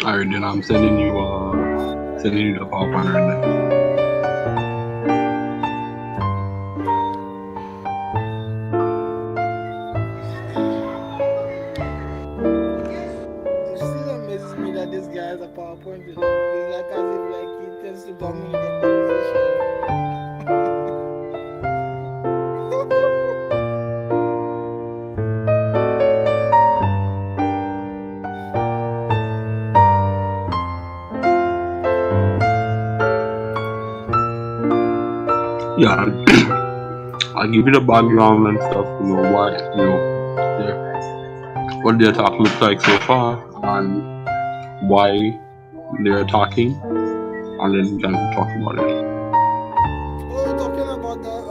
Alright, then I'm sending you the PowerPoint right now. It still amazes me that this guy has a PowerPoint. It's like as if like he tends to dominate the conversation. Yeah, I'll give you the background and stuff, why, what the attack looks like so far, and why they're attacking, and then we can talk about it. Oh, you're talking about the okay.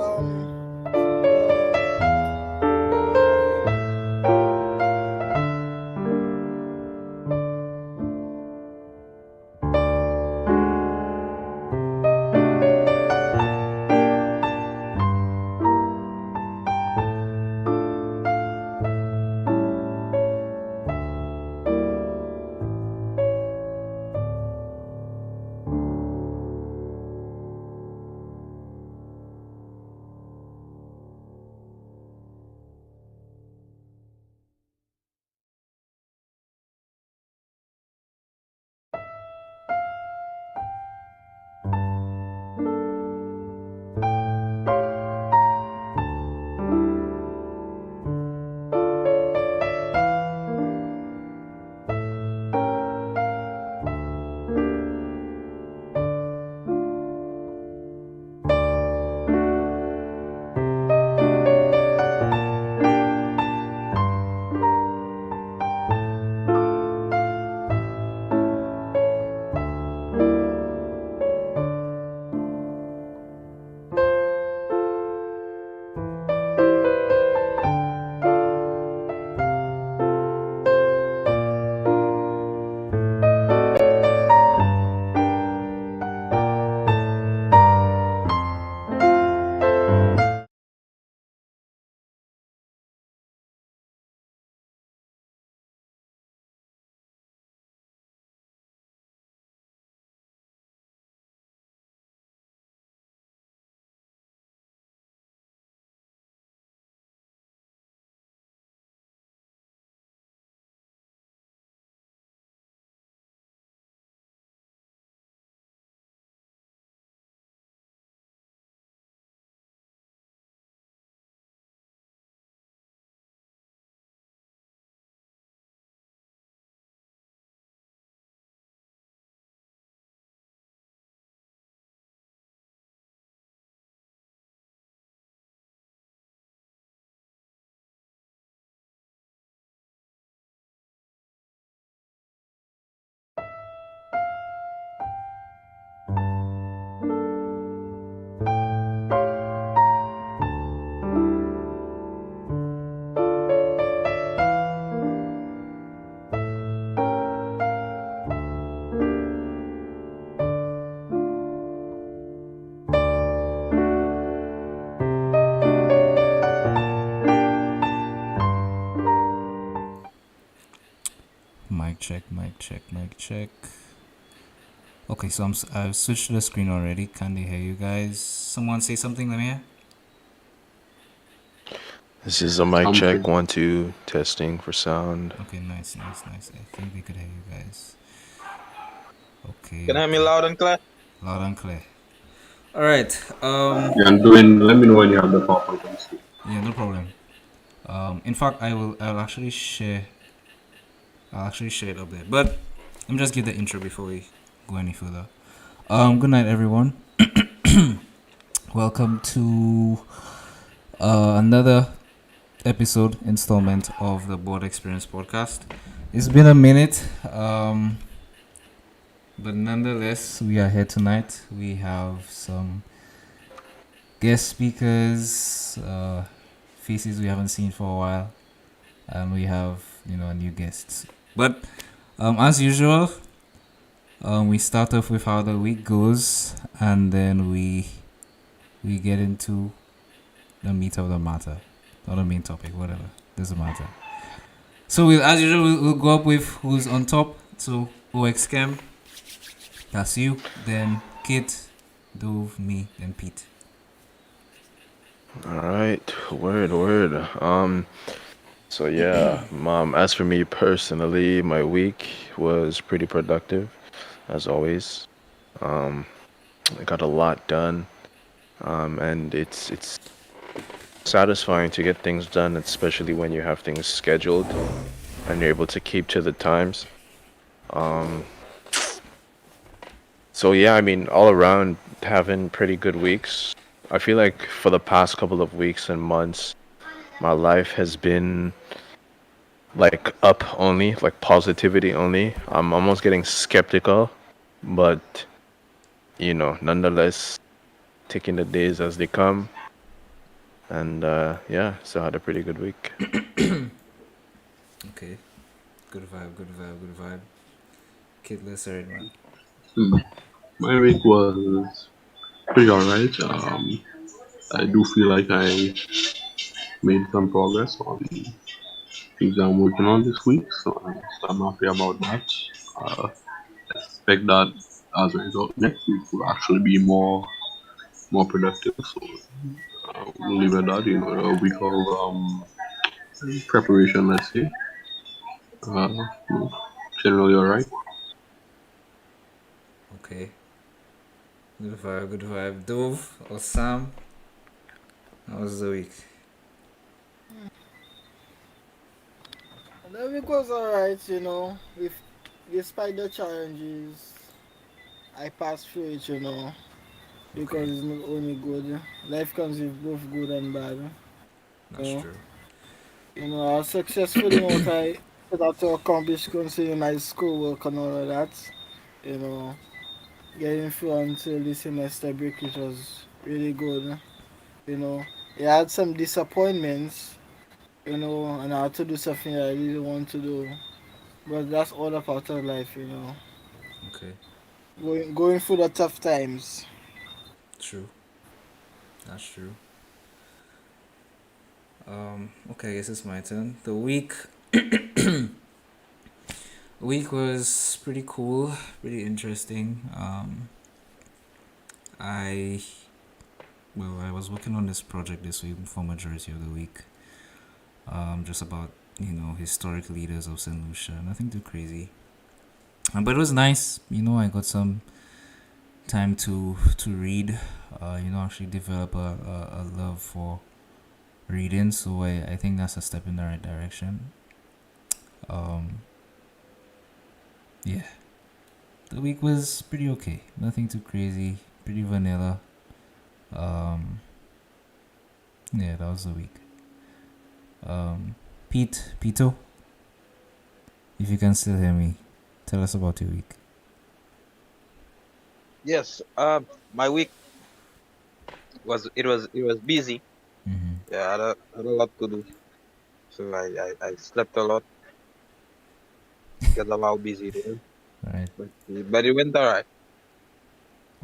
Mic check. Okay, so I've switched to the screen already. Can't hear you guys. Someone say something, let me hear. This is a mic check. 1, 2, testing for sound. Okay, nice. I think we could hear you guys. Okay. Can you hear me loud and clear? Loud and clear. All right. Yeah, let me know when you have the PowerPoint on screen. Yeah, no problem. In fact, I'll actually share. I'll actually share it up there. But let me just give the intro before we go any further. Good night, everyone. Welcome to another installment of the Board Experience podcast. It's been a minute, but nonetheless, we are here tonight. We have some guest speakers, faces we haven't seen for a while, and we have new guests. But as usual, we start off with how the week goes, and then we get into the meat of the matter, or the main topic, whatever, doesn't matter. So as usual, we'll go up with who's on top. So OXCam, that's you. Then Kit, Dove, me, then Pete. All right, word. So yeah, as for me personally, my week was pretty productive, as always. Um, I got a lot done, and it's satisfying to get things done, especially when you have things scheduled and you're able to keep to the times. Um, so yeah, I mean, all around having pretty good weeks. I feel like for the past couple of weeks and months, my life has been like up only, like positivity only. I'm almost getting skeptical, but nonetheless, taking the days as they come. And yeah, so I had a pretty good week. Okay. Good vibe, good vibe, good vibe. Kit, let's hear it, man. Hmm. My week was pretty alright. I do feel like I made some progress on things I'm working on this week, so I'm happy about that. Uh, expect that as a result, next week will actually be more productive. So we'll leave it at that. A week of preparation, let's say. Uh, Generally alright. Okay. Good vibe, good vibe. Dove or Sam, how was the week? And the week was alright, with despite the challenges, I passed through it, because Okay, it's not only good. Life comes with both good and bad. You that's know, true. I was successful in what I set out to accomplish concerning my schoolwork and all of that. You know, getting through until the semester break, it was really good. It had some disappointments, and I had to do something that I really want to do. But that's all a part of life. Okay, Going through the tough times. true. That's true. Okay, I guess it's my turn. The week was pretty cool, pretty interesting. I I was working on this project this week for majority of the week. Just about historic leaders of Saint Lucia. Nothing too crazy. But it was nice. I got some time to read. Actually develop a love for reading. So I think that's a step in the right direction. Um, yeah, the week was pretty okay. Nothing too crazy. Pretty vanilla. Um, yeah, that was the week. Pito, if you can still hear me, tell us about your week. Yes, my week was busy. Mm-hmm. Yeah, I had a lot to do. So I slept a lot because of how busy it was. Right. But it went alright.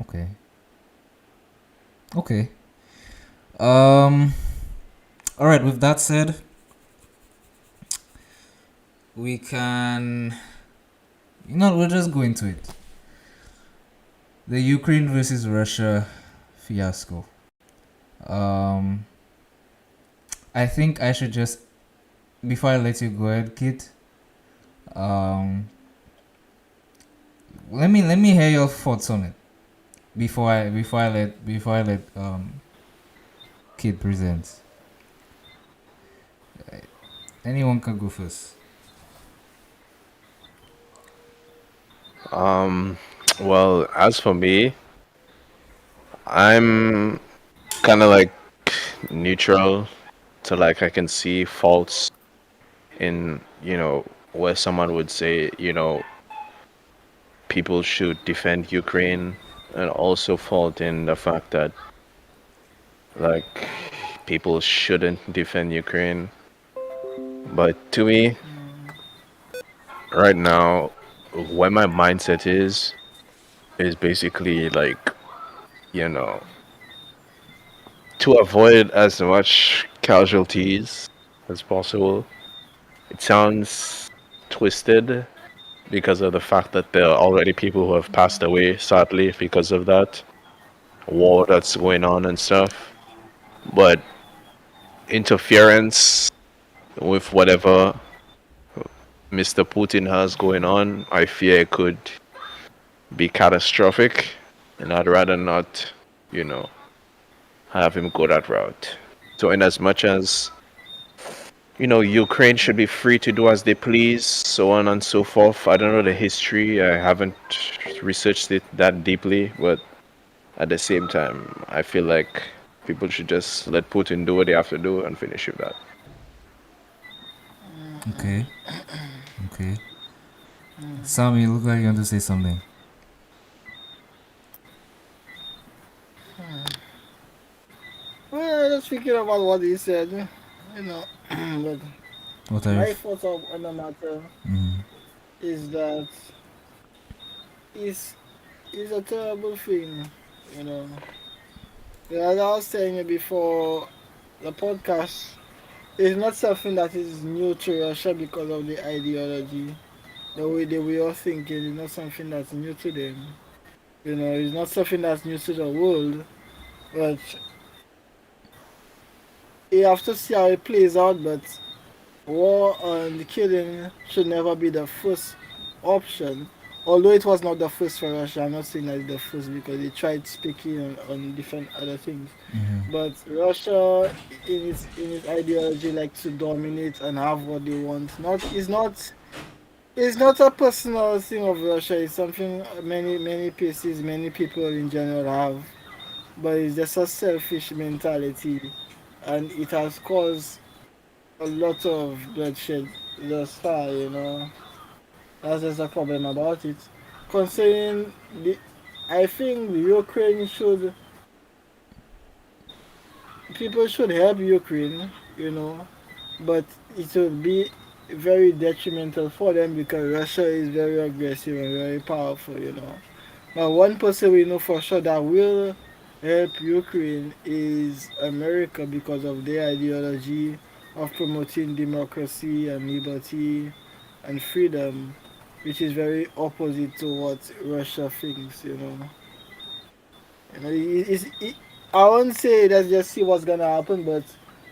Okay. Okay. Um. All right. With that said, we can. We'll just go into it. The Ukraine versus Russia fiasco. Um. I think I should just, before I let you go ahead, Kit. Um. Let me hear your thoughts on it before I let Kit present. Anyone can go first. Um, well, as for me, I'm kind of like neutral to like I can see faults in, where someone would say, people should defend Ukraine, and also fault in the fact that like people shouldn't defend Ukraine. But to me, right now, where my mindset is basically like, you know, to avoid as much casualties as possible. It sounds twisted, because of the fact that there are already people who have passed away, sadly, because of that war that's going on and stuff. But interference with whatever Mr. Putin has going on, I fear it could be catastrophic, and I'd rather not, you know, have him go that route. So, in as much as Ukraine should be free to do as they please, so on and so forth. I don't know the history. I haven't researched it that deeply, but at the same time, I feel like people should just let Putin do what they have to do and finish with that. Okay. Okay. Sam, you look like you want to say something. Well, just thinking about what he said, you know. But What are your? my thoughts on the matter Mm-hmm. is that it's, it's a terrible thing, you know. As I was saying it before the podcast, it's not something that is new to Russia because of the ideology. The way of thinking is not something that's new to them. You know, it's not something that's new to the world. But you have to see how it plays out. But war and killing should never be the first option. Although it was not the first for Russia, I'm not saying that it's the first because they tried speaking on different other things. Mm-hmm. But Russia, in its ideology, like to dominate and have what they want. It's not a personal thing of Russia. It's something many places, many people in general have. But it's just a selfish mentality, and it has caused a lot of bloodshed thus far. You know, that's just a problem about it. Concerning the, I think Ukraine should people should help Ukraine. You know, but it will be very detrimental for them because Russia is very aggressive and very powerful. You know. But one person we know for sure that will help Ukraine is America because of their ideology of promoting democracy and liberty and freedom, which is very opposite to what Russia thinks. I won't say let's just see what's gonna happen, but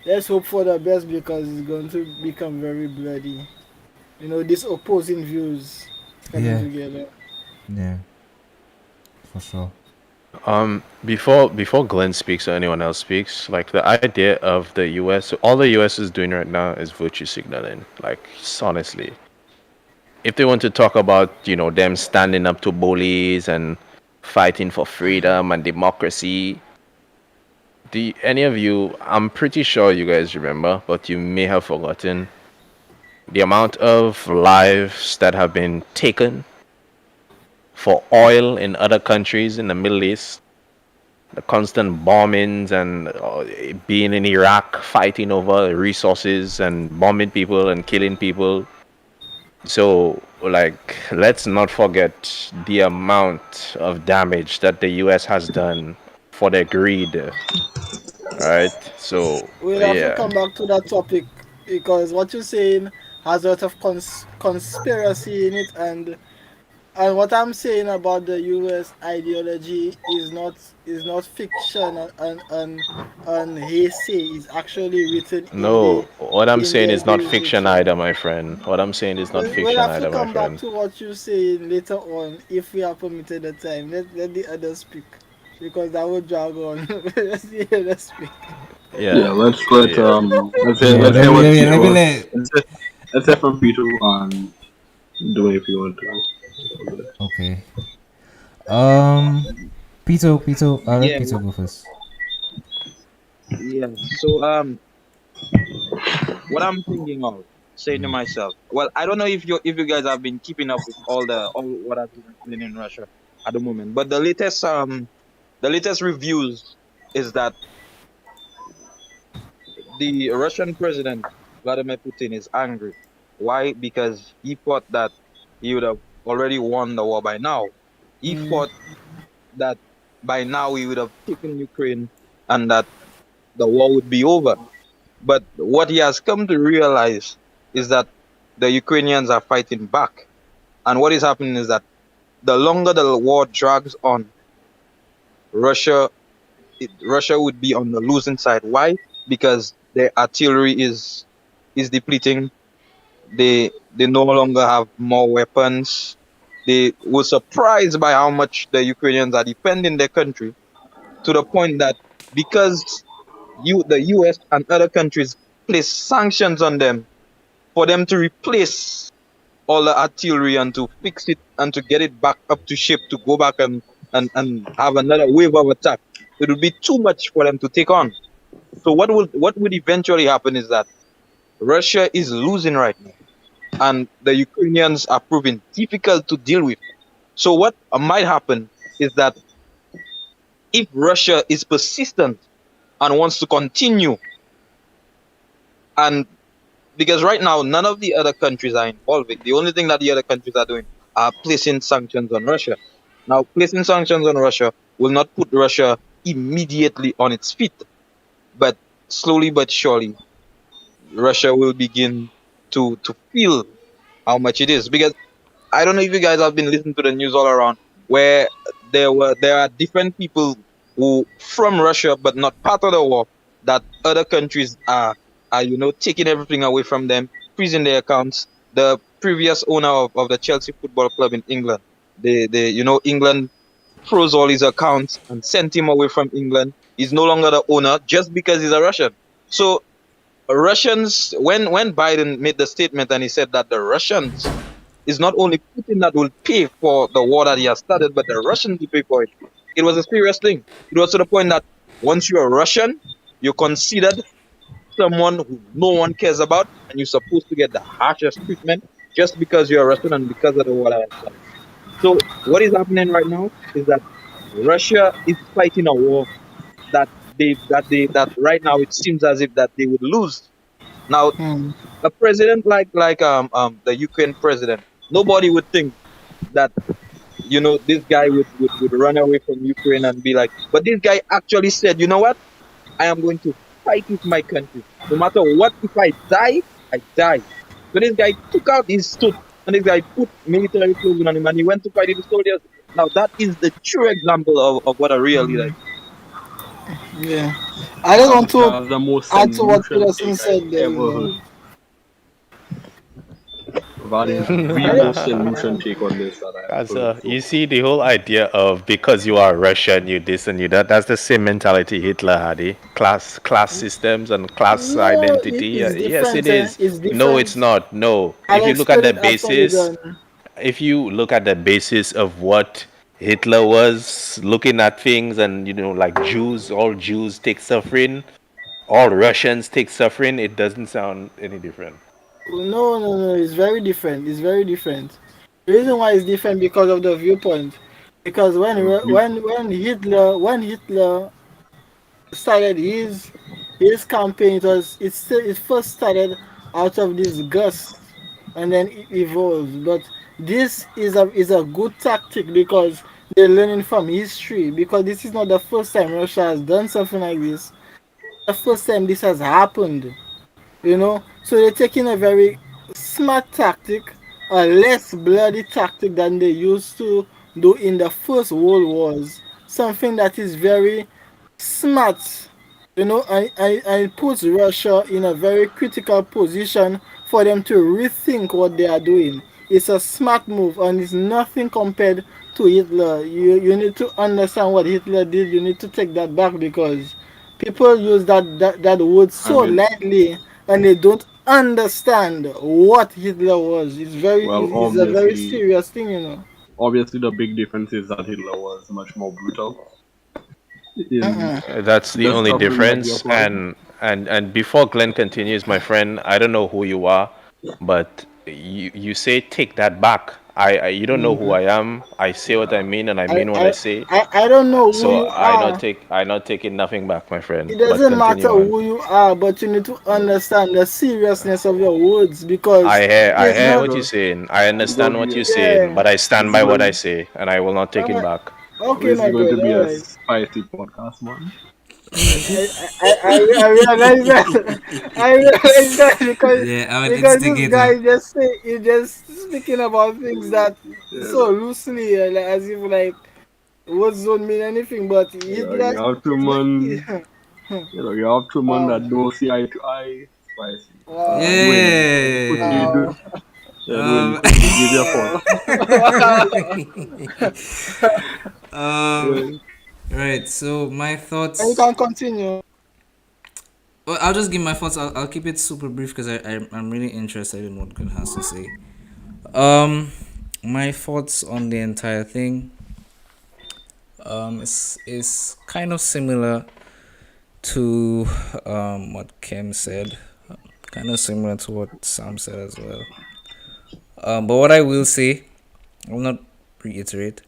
let's hope for the best because it's going to become very bloody. These opposing views coming Yeah. together. Yeah. For sure. Before Glenn speaks or anyone else speaks, like the idea of the U.S. All the U.S. is doing right now is virtue signaling. Like honestly, if they want to talk about them standing up to bullies and fighting for freedom and democracy, do any of you? I'm pretty sure you guys remember, but you may have forgotten the amount of lives that have been taken for oil in other countries in the Middle East, the constant bombings and being in Iraq fighting over resources and bombing people and killing people. So, like, let's not forget the amount of damage that the US has done for their greed. Right? So, We'll have to yeah. come back to that topic because what you're saying has a lot of conspiracy in it, and what I'm saying about the U.S. ideology is not fiction and hearsay. It's actually written in No, what I'm saying their is not fiction either, jurisdiction. my friend. What I'm saying is not We'll fiction have to either, my come back friend. to what you're saying later on if we are permitted the time. Let the others speak because that will drag on. Let's the others speak. Yeah, Yeah. Yeah. Yeah. let's Let hear me. what Let me. Let Peter me was. let. Let's hear from Peter on doing if you want to. Okay. Um. Peter. Peter. I'll let Yeah, Peter go first. yeah. So what I'm thinking of saying to myself, well, I don't know if you guys have been keeping up with all what has been happening in Russia at the moment, but the latest reviews is that the Russian president Vladimir Putin is angry. Why? Because he thought that he would have already won the war by now. He Mm, thought that by now he would have taken Ukraine and that the war would be over. But what he has come to realize is that the Ukrainians are fighting back. And what is happening is that the longer the war drags on, Russia Russia would be on the losing side. Why? Because their artillery is depleting. They no longer have more weapons. They were surprised by how much the Ukrainians are defending their country, to the point that because the US and other countries place sanctions on them for them to replace all the artillery and to fix it and to get it back up to shape to go back and have another wave of attack. It would be too much for them to take on. So what would eventually happen is that Russia is losing right now, and the Ukrainians are proving difficult to deal with. So what might happen is that if Russia is persistent and wants to continue, and because right now none of the other countries are involving, the only thing that the other countries are doing are placing sanctions on Russia. Now, placing sanctions on Russia will not put Russia immediately on its feet, but slowly but surely, Russia will begin to feel how much it is. Because I don't know if you guys have been listening to the news all around, where there are different people who from Russia but not part of the war, that other countries are taking everything away from them, freezing their accounts. The previous owner of the Chelsea Football Club in England, England froze all his accounts and sent him away from England. He's no longer the owner just because he's a Russian. So Russians, when Biden made the statement and he said that the Russians, it's not only Putin that will pay for the war that he has started, but the Russians will pay for it. It was a serious thing. It was to the point that once you're a Russian, you're considered someone who no one cares about, and you're supposed to get the harshest treatment just because you're a Russian and because of the war that has started. So what is happening right now is that Russia is fighting a war that right now it seems as if that they would lose. Now, Hmm. a president like the Ukraine president, nobody would think that this guy would run away from Ukraine and be like, but this guy actually said, you know what? I am going to fight with my country. No matter what, if I die, I die. So this guy took out his suit and this guy put military clothes on him and he went to fight with the soldiers. Now that is the true example of what a real leader is. Yeah. I just want to That's the most add to what solution Peterson take I said there, ever heard. That is Yeah. the I most just, solution take on this that I have heard So so you far. see the whole idea of because you are Russian, you this and you that. That's the same mentality Hitler had. Eh? Class systems and class no, identity. it's Yes, it different. is. It's No, it's different. not. No. I'll If you look at explain the it after you're basis, done. if you look at the basis of what Hitler was looking at things, and like Jews, all Jews take suffering, all Russians take suffering. It doesn't sound any different. No, no, no. It's very different. It's very different. The reason why it's different because of the viewpoint. Because View. when Hitler started his campaign, it first started out of disgust and then it evolved. But this is a good tactic because they're learning from history. Because this is not the first time Russia has done something like this. The first time this has happened. So they're taking a very smart tactic, a less bloody tactic than they used to do in the first world wars. Something that is very smart, and it puts Russia in a very critical position for them to rethink what they are doing. It's a smart move and it's nothing compared to Hitler. You need to understand what Hitler did. You need to take that back because people use that word I so mean, lightly and they don't understand what Hitler was. well, It's a very serious thing. obviously, the big difference is that Hitler was much more brutal in Uh-uh. That's the the only suffering that he difference. applied. And before Glenn continues, my friend, I don't know who you are, but you say take that back. You don't know who Mm. I am. I say what I mean, and I I, mean what I I, say. I don't know who So you are. I not taking nothing back, my friend. It But doesn't matter continue on. who you are, but you need to understand the seriousness of your words because I it's hear not. what you're Because saying. I it's going understand to what be you're a, saying, Yeah. but I this stand is by what I going say, and I will not take it Alright. back. Okay, this is my going to brother. be a Alright. spicy podcast, man. I realize that. I realize that Yeah, I'm an because this instigator. guy just say he just speaking about things that Yeah, so loosely, like, as if like words don't mean anything. But he you just have two man, you have two men wow, that don't see eye to eye. Spicy. wow, Dwayne, quickly Yeah. do. wow, Yeah, Dwayne, Um, quickly give your thoughts. wow, wow. um, Yeah. right. So my And you thoughts. can continue. Well, I'll just give my thoughts. I'll keep it super brief because I'm really interested in what Gun has to say. Um, my thoughts on the entire thing is kind of similar to what Kim said, kind of similar to what Sam said as well. But what I will say, I will not reiterate.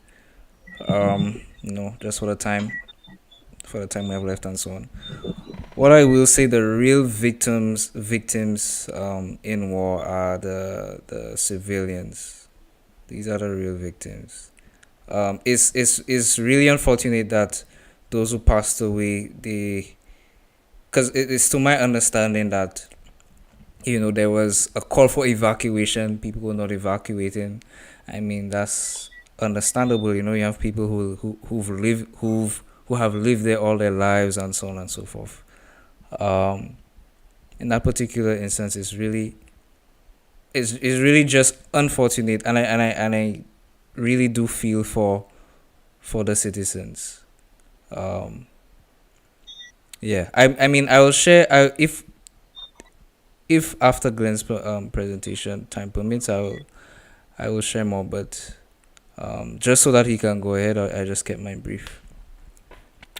Just for the time we have left and so on. What I will say, the real victims in war are the civilians. These are the real victims. It's really unfortunate that those who passed away, because it's to my understanding that there was a call for evacuation. People were not evacuating. I mean, that's understandable. You have people who have lived there all their lives and so on and so forth. Um, in that particular instance, is really just unfortunate, and I really do feel for the citizens. Um, yeah, I mean, I will share. If after Glenn's presentation time permits, I will share more, but just so that he can go ahead, I just kept mine brief.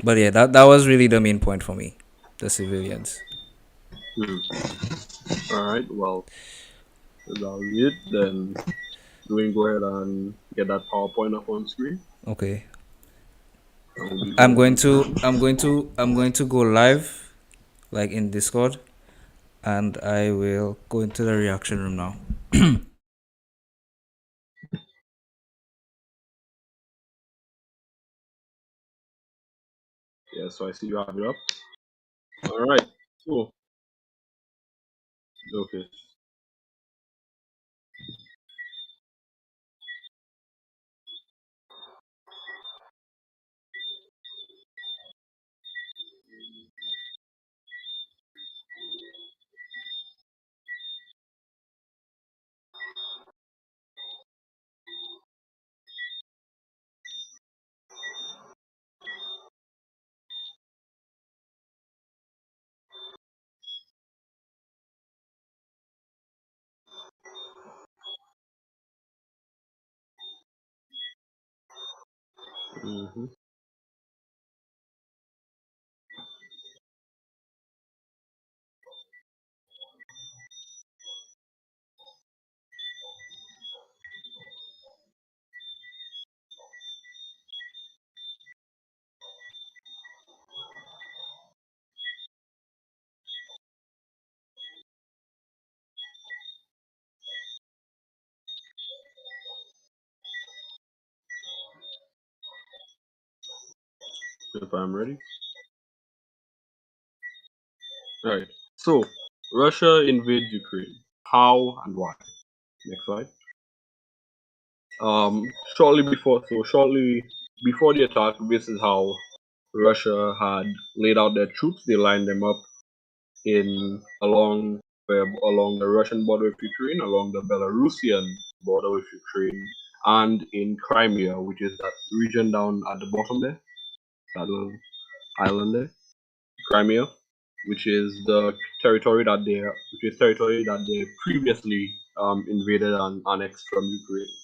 But yeah, that was really the main point for me, the civilians. Hmm. All right. Well, that'll be it. Then Dwayne, go ahead and get that PowerPoint up on screen. Okay, And we'll be I'm going going from there. to I'm going to I'm going to go live, like in Discord, and I will go into the reaction room now. Yeah. So I see you have it up. All right. Cool. Okay. Mm-hmm. If I'm ready. All right. So Russia invades Ukraine. How and why? Next slide. Um, shortly before the attack, this is how Russia had laid out their troops. They lined them up in along the Russian border with Ukraine, along the Belarusian border with Ukraine, and in Crimea, which is that region down at the bottom there, that little island there, Crimea, which is territory that they previously invaded and annexed from Ukraine.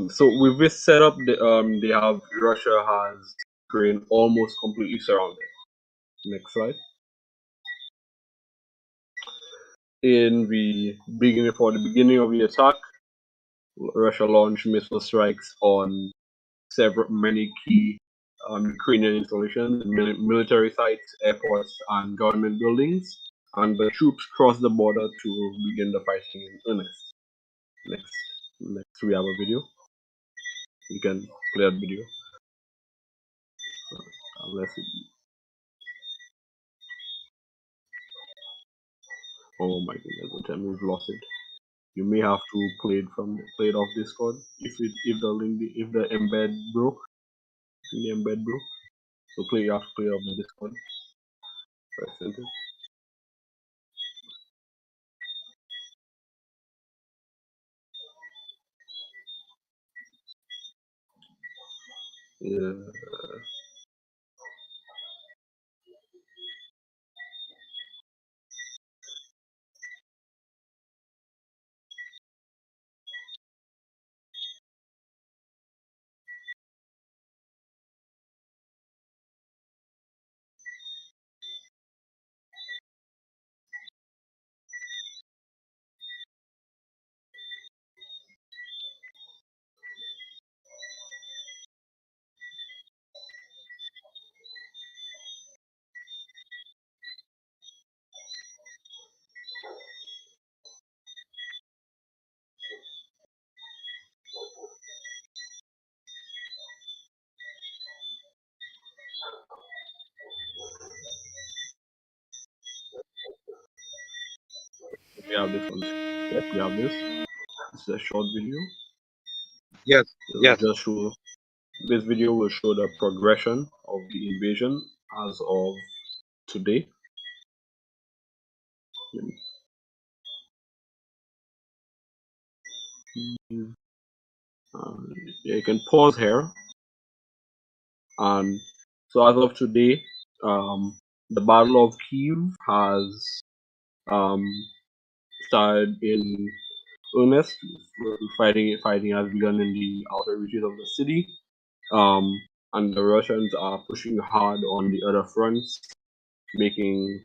So with this setup, they have Russia has Ukraine almost completely surrounded. Next slide. For the beginning of the attack, Russia launched missile strikes on many key Ukrainian installations, military sites, airports, and government buildings. And the troops crossed the border to begin the fighting in earnest. Next, next we have a video. You can play that video. unless it. Oh my goodness, don't tell me we've lost it. You may have to play it off Discord if the embed broke. The embed broke. So you have to play it off the Discord. Press enter. Yeah. We have this one. Yes, we have this. This is a short video. Yes, It will yes. just show. This video will show the progression of the invasion as of today. Yeah, you can pause here. And so as of today, the Battle of Kiev has um, started in earnest. Fighting has begun in the outer reaches of the city, and the Russians are pushing hard on the other fronts, making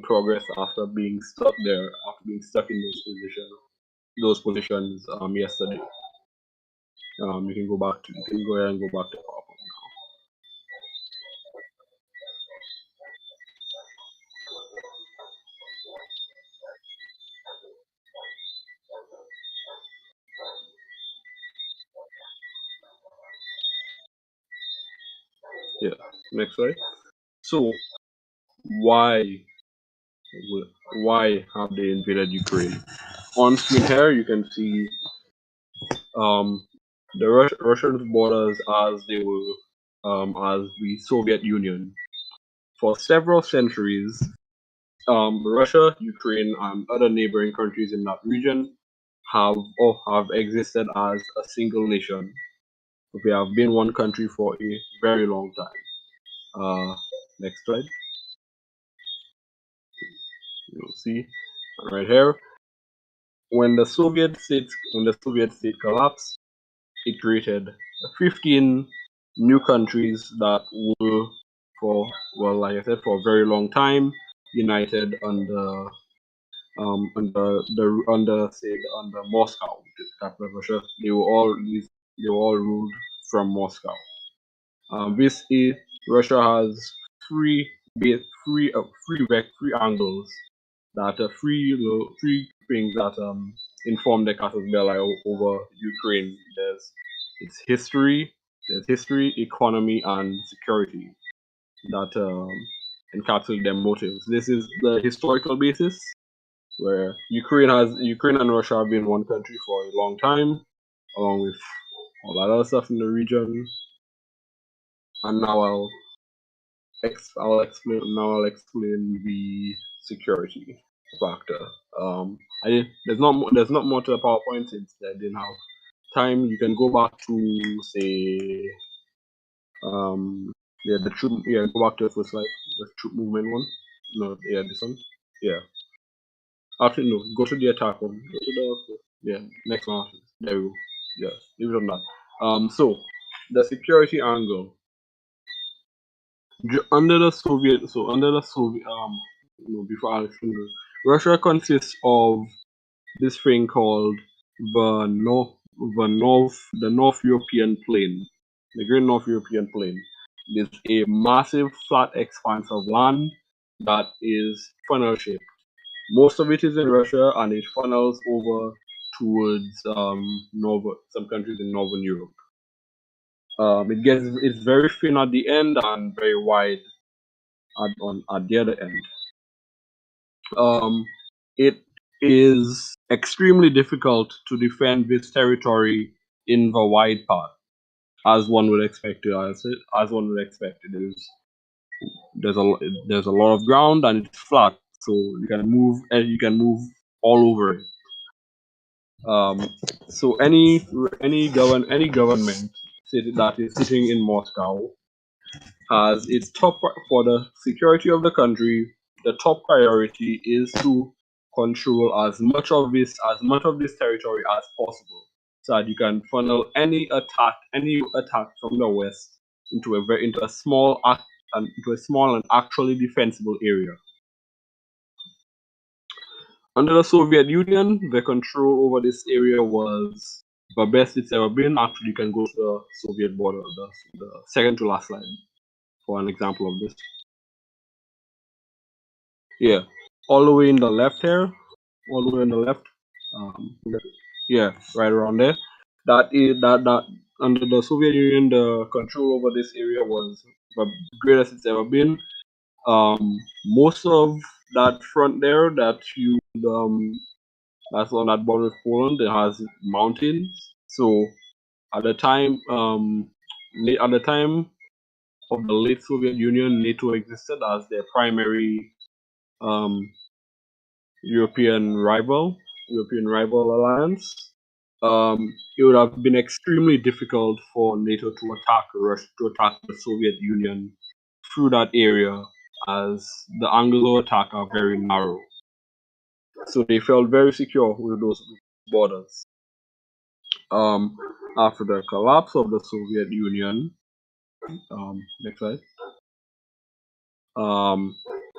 progress after being stuck there, after being stuck in those positions yesterday. You can go ahead and go back to PowerPoint. Yeah, next slide. So why why have they invaded Ukraine? On screen here, you can see the Russian borders as they were as the Soviet Union. For several centuries, Russia, Ukraine, and other neighboring countries in that region have existed as a single nation. We have been one country for a very long time. Next slide. You'll see right here. When the Soviet state collapsed, it created 15 new countries that were like I said, for a very long time united under Moscow, which is the capital of Russia. They were all ruled from Moscow. Basically, Russia has three angles that three things that inform the casus belli over Ukraine. There's history, economy, and security that encapsulate their motives. This is the historical basis, where Ukraine and Russia have been one country for a long time, along with all that other stuff in the region. And now I'll explain the security factor. There's not more to the PowerPoint since I didn't have time. You can go back to say go back to the first slide, the troop movement one. No, yeah, this one. Yeah. Actually, no, go to the attack one. Go to the next one. There we go. Yes, leave it on that. So the security angle under the Soviet before I explain this, Russia consists of this thing called the North European Plain, the Great North European Plain. It's a massive flat expanse of land that is funnel shaped. Most of it is in Russia, and it funnels over towards some countries in Northern Europe. It's very thin at the end and very wide at the other end. It is extremely difficult to defend this territory in the wide part, as one would expect. As one would expect, there's a there's a lot of ground and it's flat, so you can move all over it. So any government that is sitting in Moscow has its for the security of the country. The top priority is to control as much of this territory as possible, so that you can funnel any attack from the west into a small and actually defensible area. Under the Soviet Union, the control over this area was the best it's ever been. Actually, you can go to the Soviet border, the second to last slide, for an example of this. Yeah, all the way in the left here, all the way on the left. Yeah, right around there. That under the Soviet Union, the control over this area was the greatest it's ever been. Most of that front there that's on that border with Poland, it has mountains. So at the time, at the time of the late Soviet Union, NATO existed as their primary um, European rival alliance. It would have been extremely difficult for NATO to attack the Soviet Union through that area, as the angles of attack are very narrow. So they felt very secure with those borders. After the collapse of the Soviet Union, next slide.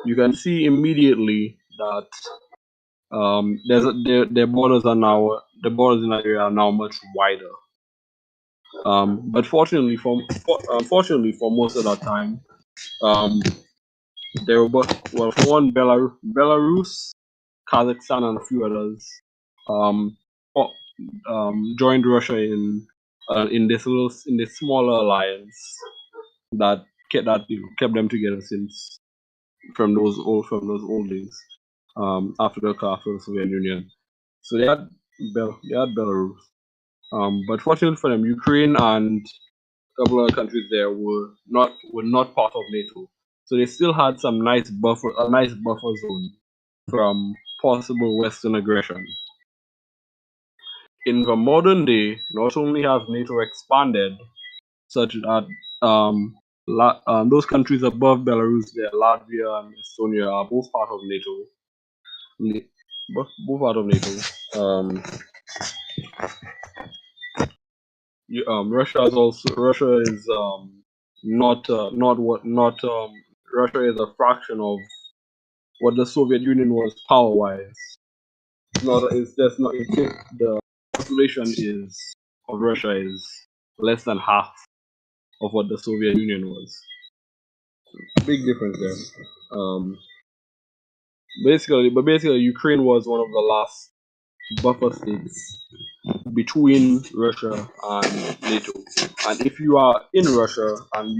You can see immediately that their borders are now the borders in that area are now much wider. But unfortunately for most of that time, there were well, for one, Belarus, Kazakhstan, and a few others um, joined Russia in this smaller alliance that kept them together since from those old days, after the collapse of the Soviet Union. So they had Belarus, but fortunately for them, Ukraine and a couple of countries there were not part of NATO, so they still had a nice buffer zone from possible Western aggression. In the modern day, not only has NATO expanded, such that those countries above Belarus, there, Latvia and Estonia, are both part of NATO. Both part of NATO. Russia is not what not Russia is a fraction of what the Soviet Union was power wise. It's just not. The population is of Russia is less than half of what the Soviet Union was. Big difference there. Basically, Ukraine was one of the last buffer states between Russia and NATO. And if you are in Russia and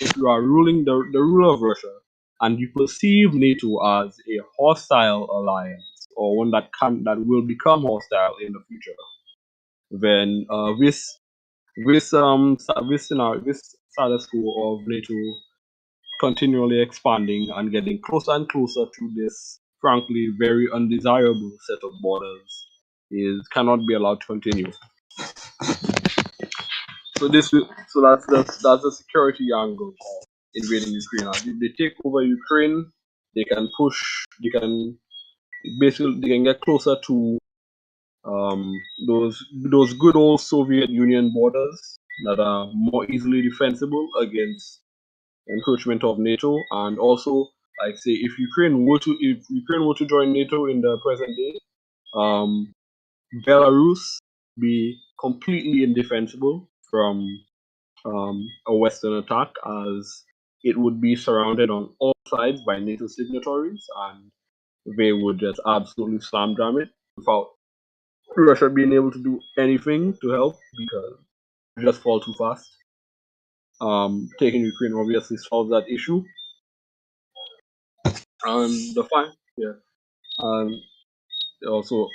if you are ruling the ruler of Russia and you perceive NATO as a hostile alliance or one that will become hostile in the future, then this status quo of NATO continually expanding and getting closer and closer to this frankly very undesirable set of borders cannot be allowed to continue. So that's the security angle of invading Ukraine. If they take over Ukraine, they can get closer to those good old Soviet Union borders that are more easily defensible against encroachment of NATO. And also, like say, if Ukraine were to join NATO in the present day, um, Belarus be completely indefensible from a Western attack, as it would be surrounded on all sides by NATO signatories, and they would just absolutely slam jam it without Russia being able to do anything to help, because just fall too fast. Taking Ukraine obviously solves that issue. And and also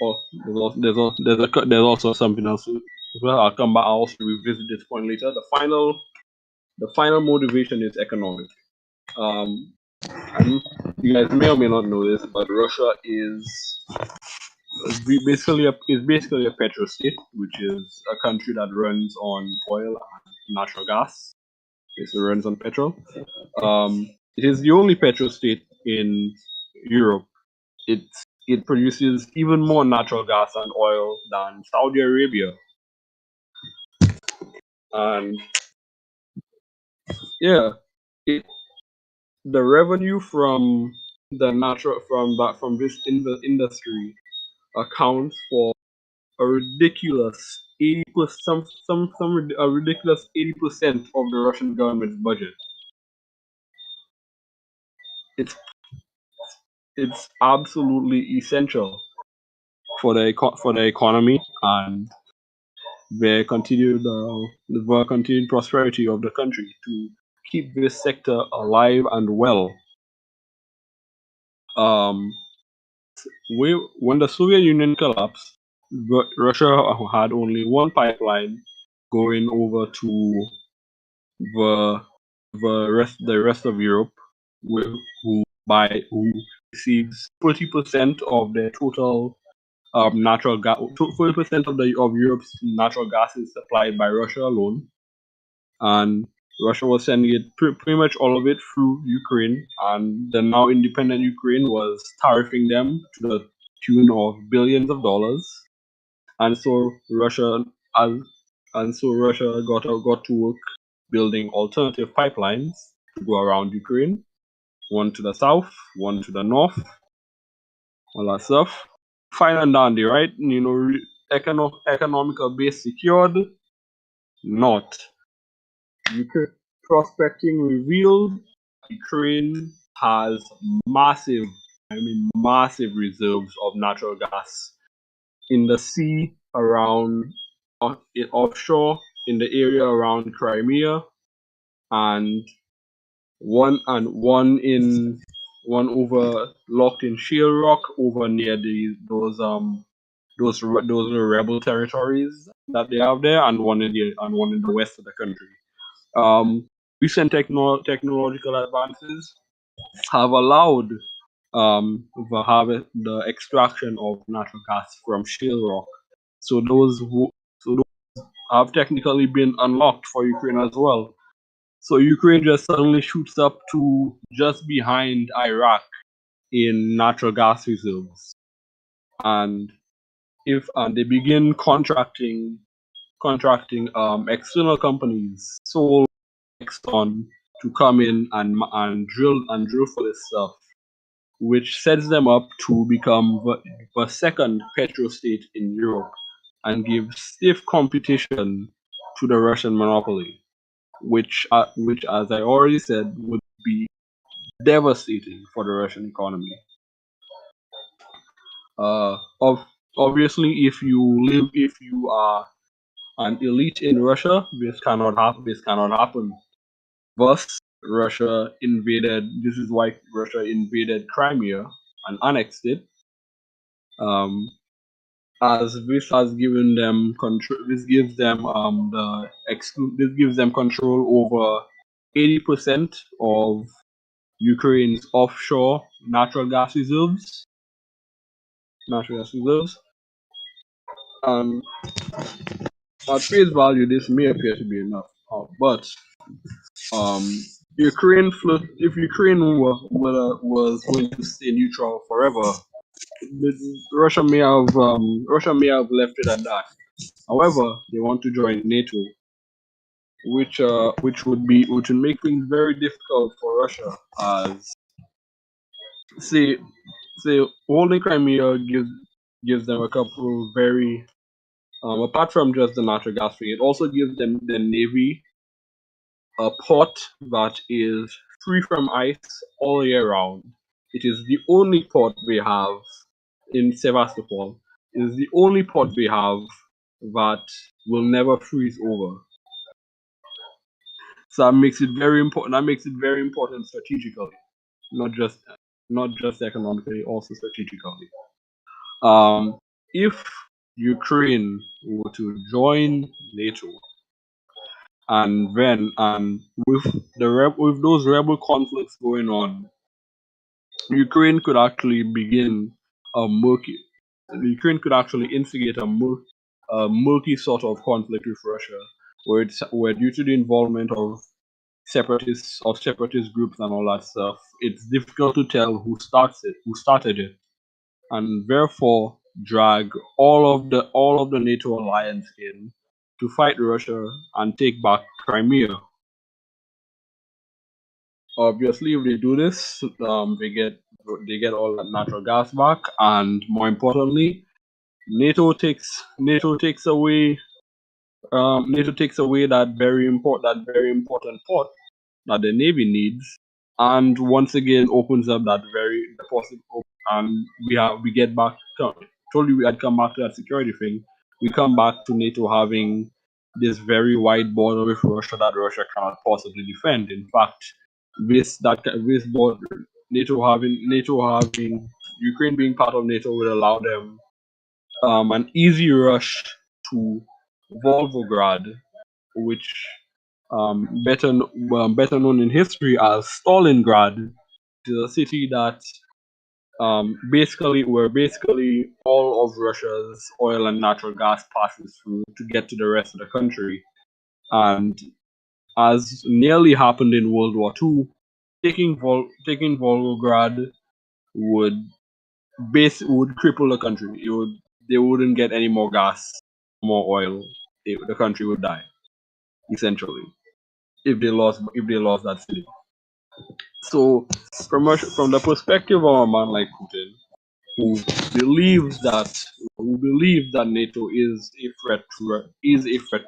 there's also something else as well. I'll come back. I'll also revisit this point later. The final motivation is economic. And you guys may or may not know this, but Russia is basically a petro state, which is a country that runs on oil and natural gas. It runs on petrol. It is the only petrol state in Europe. It produces even more natural gas and oil than Saudi Arabia. And yeah, it the revenue from from this industry accounts for a ridiculous 80%, a ridiculous 80% of the Russian government's budget. It's it's absolutely essential for for the economy and the continued prosperity of the country to keep this sector alive and well. Um, when the Soviet Union collapsed, Russia had only one pipeline going over to the the rest of Europe, who who receives 40% of their total natural gas. 40% of Europe's natural gas is supplied by Russia alone, and Russia was sending it pretty much all of it through Ukraine, and the now independent Ukraine was tariffing them to the tune of billions of dollars, and so Russia got to work building alternative pipelines to go around Ukraine, one to the south, one to the north, all that stuff. Fine and dandy, right? Economical base secured. Not. Ukraine prospecting revealed Ukraine has massive, massive reserves of natural gas in the sea around offshore in the area around Crimea, and one over locked in shale rock over near those rebel territories that they have there, and one in the west of the country. Recent technological advances have allowed the extraction of natural gas from shale rock. So those have technically been unlocked for Ukraine as well. So Ukraine just suddenly shoots up to just behind Iraq in natural gas reserves, and they begin contracting external companies, Seoul, Exxon, to come in and drill for this stuff, which sets them up to become the second petro state in Europe and gives stiff competition to the Russian monopoly, which as I already said, would be devastating for the Russian economy. Uh, of obviously, if you are an elite in Russia, this cannot happen. This cannot happen. Thus, Russia invaded. This is why Russia invaded Crimea and annexed it. As this has given them control. This gives them This gives them control over 80% of Ukraine's offshore natural gas reserves. Um, at face value, this may appear to be enough, but um, if Ukraine was going to stay neutral forever, Russia may have left it at that. However, they want to join NATO, which would make things very difficult for Russia, as say holding Crimea gives them a couple very apart from just the natural gas thing, it also gives them the navy a port that is free from ice all year round. It is the only port we have in Sevastopol. It is the only port we have that will never freeze over. So that makes it very important. That makes it very important strategically, not just not just economically, also strategically. Um, if Ukraine were to join NATO, and then and with with those rebel conflicts going on, Ukraine could actually begin a murky. Ukraine could actually instigate a murky sort of conflict with Russia, where due to the involvement of separatist groups and all that stuff, it's difficult to tell who started it, and therefore drag all of the NATO alliance in to fight Russia and take back Crimea. Obviously, if they do this, they get all that natural gas back, and more importantly, NATO takes away that very important port that the Navy needs, and once again opens up that very the possible, and we get back. Told you I'd come back to that security thing. We come back to NATO having this very wide border with Russia that Russia cannot possibly defend. In fact, this border, NATO having Ukraine being part of NATO would allow them an easy rush to Volgograd, which better known in history as Stalingrad, is a city that basically all of Russia's oil and natural gas passes through to get to the rest of the country. And as nearly happened in World War II, taking Volgograd would would cripple the country. They wouldn't get any more gas, more oil. The country would die essentially if they lost that city. So from the perspective of a man like Putin, who believes that NATO is a threat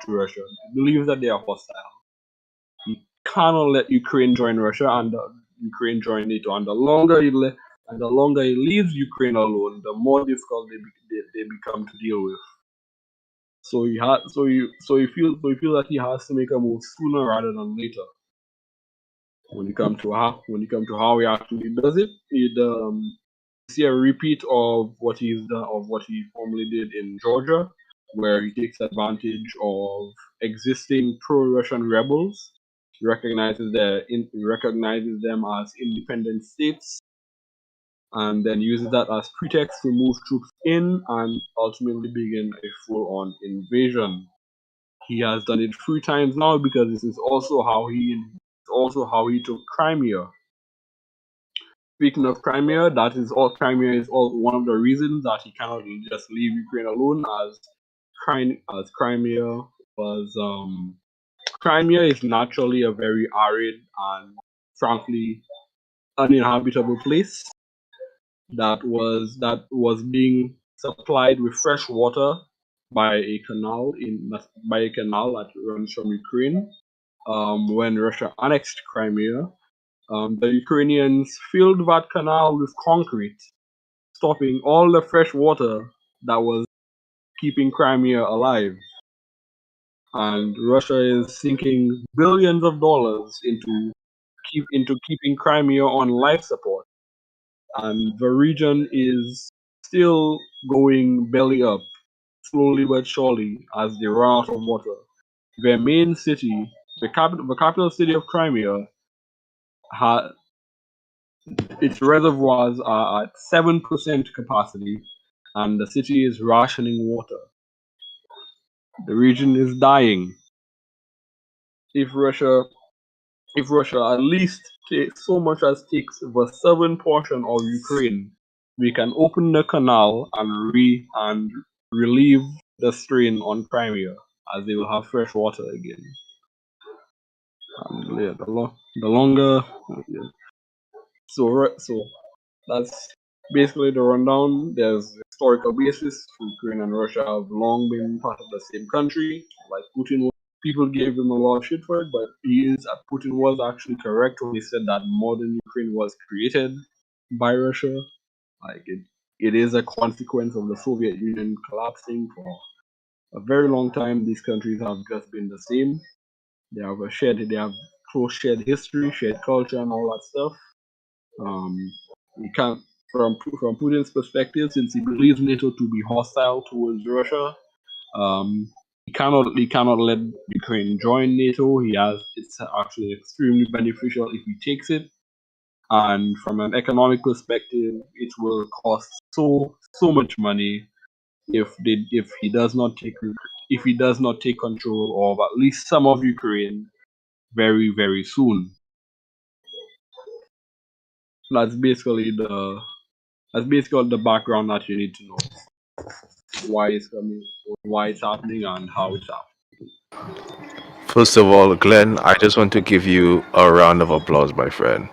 to Russia, believes that they are hostile. He cannot let Ukraine join Russia and Ukraine join NATO. And the longer he leaves Ukraine alone, the more difficult they become to deal with. So he feels that he has to make a move sooner rather than later. When it comes to how he actually does it, see a repeat of what he formerly did in Georgia, where he takes advantage of existing pro-Russian rebels, recognizes them as independent states, and then uses that as pretext to move troops in and ultimately begin a full-on invasion. He has done it 3 times now because this is also how he took Crimea. Speaking of Crimea, Crimea is all one of the reasons that he cannot just leave Ukraine alone, as Crimea was Crimea is naturally a very arid and frankly uninhabitable place that was being supplied with fresh water by a canal that runs from Ukraine. When Russia annexed Crimea, the Ukrainians filled that canal with concrete, stopping all the fresh water that was keeping Crimea alive. And Russia is sinking billions of dollars into keeping Crimea on life support. And the region is still going belly up, slowly but surely, as they run out of water. Their main city, the capital city of Crimea, its reservoirs are at 7% capacity, and the city is rationing water. The region is dying. If Russia at least takes so much as takes the southern portion of Ukraine, we can open the canal and relieve the strain on Crimea, as they will have fresh water again. And yeah, the longer, yeah. So that's basically the rundown. There's historical basis. Ukraine and Russia have long been part of the same country. Like Putin, people gave him a lot of shit for it, but Putin was actually correct when he said that modern Ukraine was created by Russia. Like it is a consequence of the Soviet Union collapsing. For a very long time, these countries have just been the same. They have close shared history, shared culture, and all that stuff. Um, we can't, from Putin's perspective, since he believes NATO to be hostile towards Russia, he cannot let Ukraine join NATO. It's actually extremely beneficial if he takes it, and from an economic perspective, it will cost so much money if he does not take control of at least some of Ukraine very very soon. That's basically the background that you need to know why it's coming, why it's happening, and how it's happening. First of all, Glenn, I just want to give you a round of applause, my friend.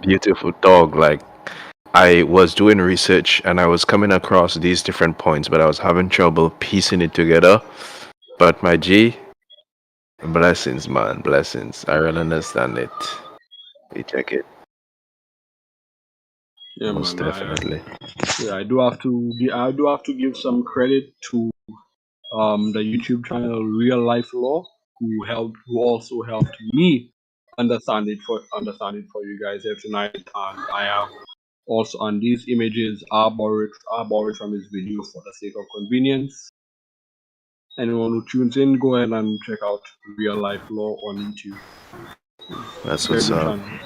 Beautiful dog. Like, I was doing research and I was coming across these different points, but I was having trouble piecing it together. But my G, blessings, man, blessings. I really understand it. We check it. Yeah, Most man. definitely. I do have to give some credit to the YouTube channel Real Life Law, who also helped me understand it for you guys here tonight. And I have also, and these images are borrowed from his video for the sake of convenience. Anyone who tunes in, go ahead and check out Real Life Law on YouTube. That's Very what's good up. channel.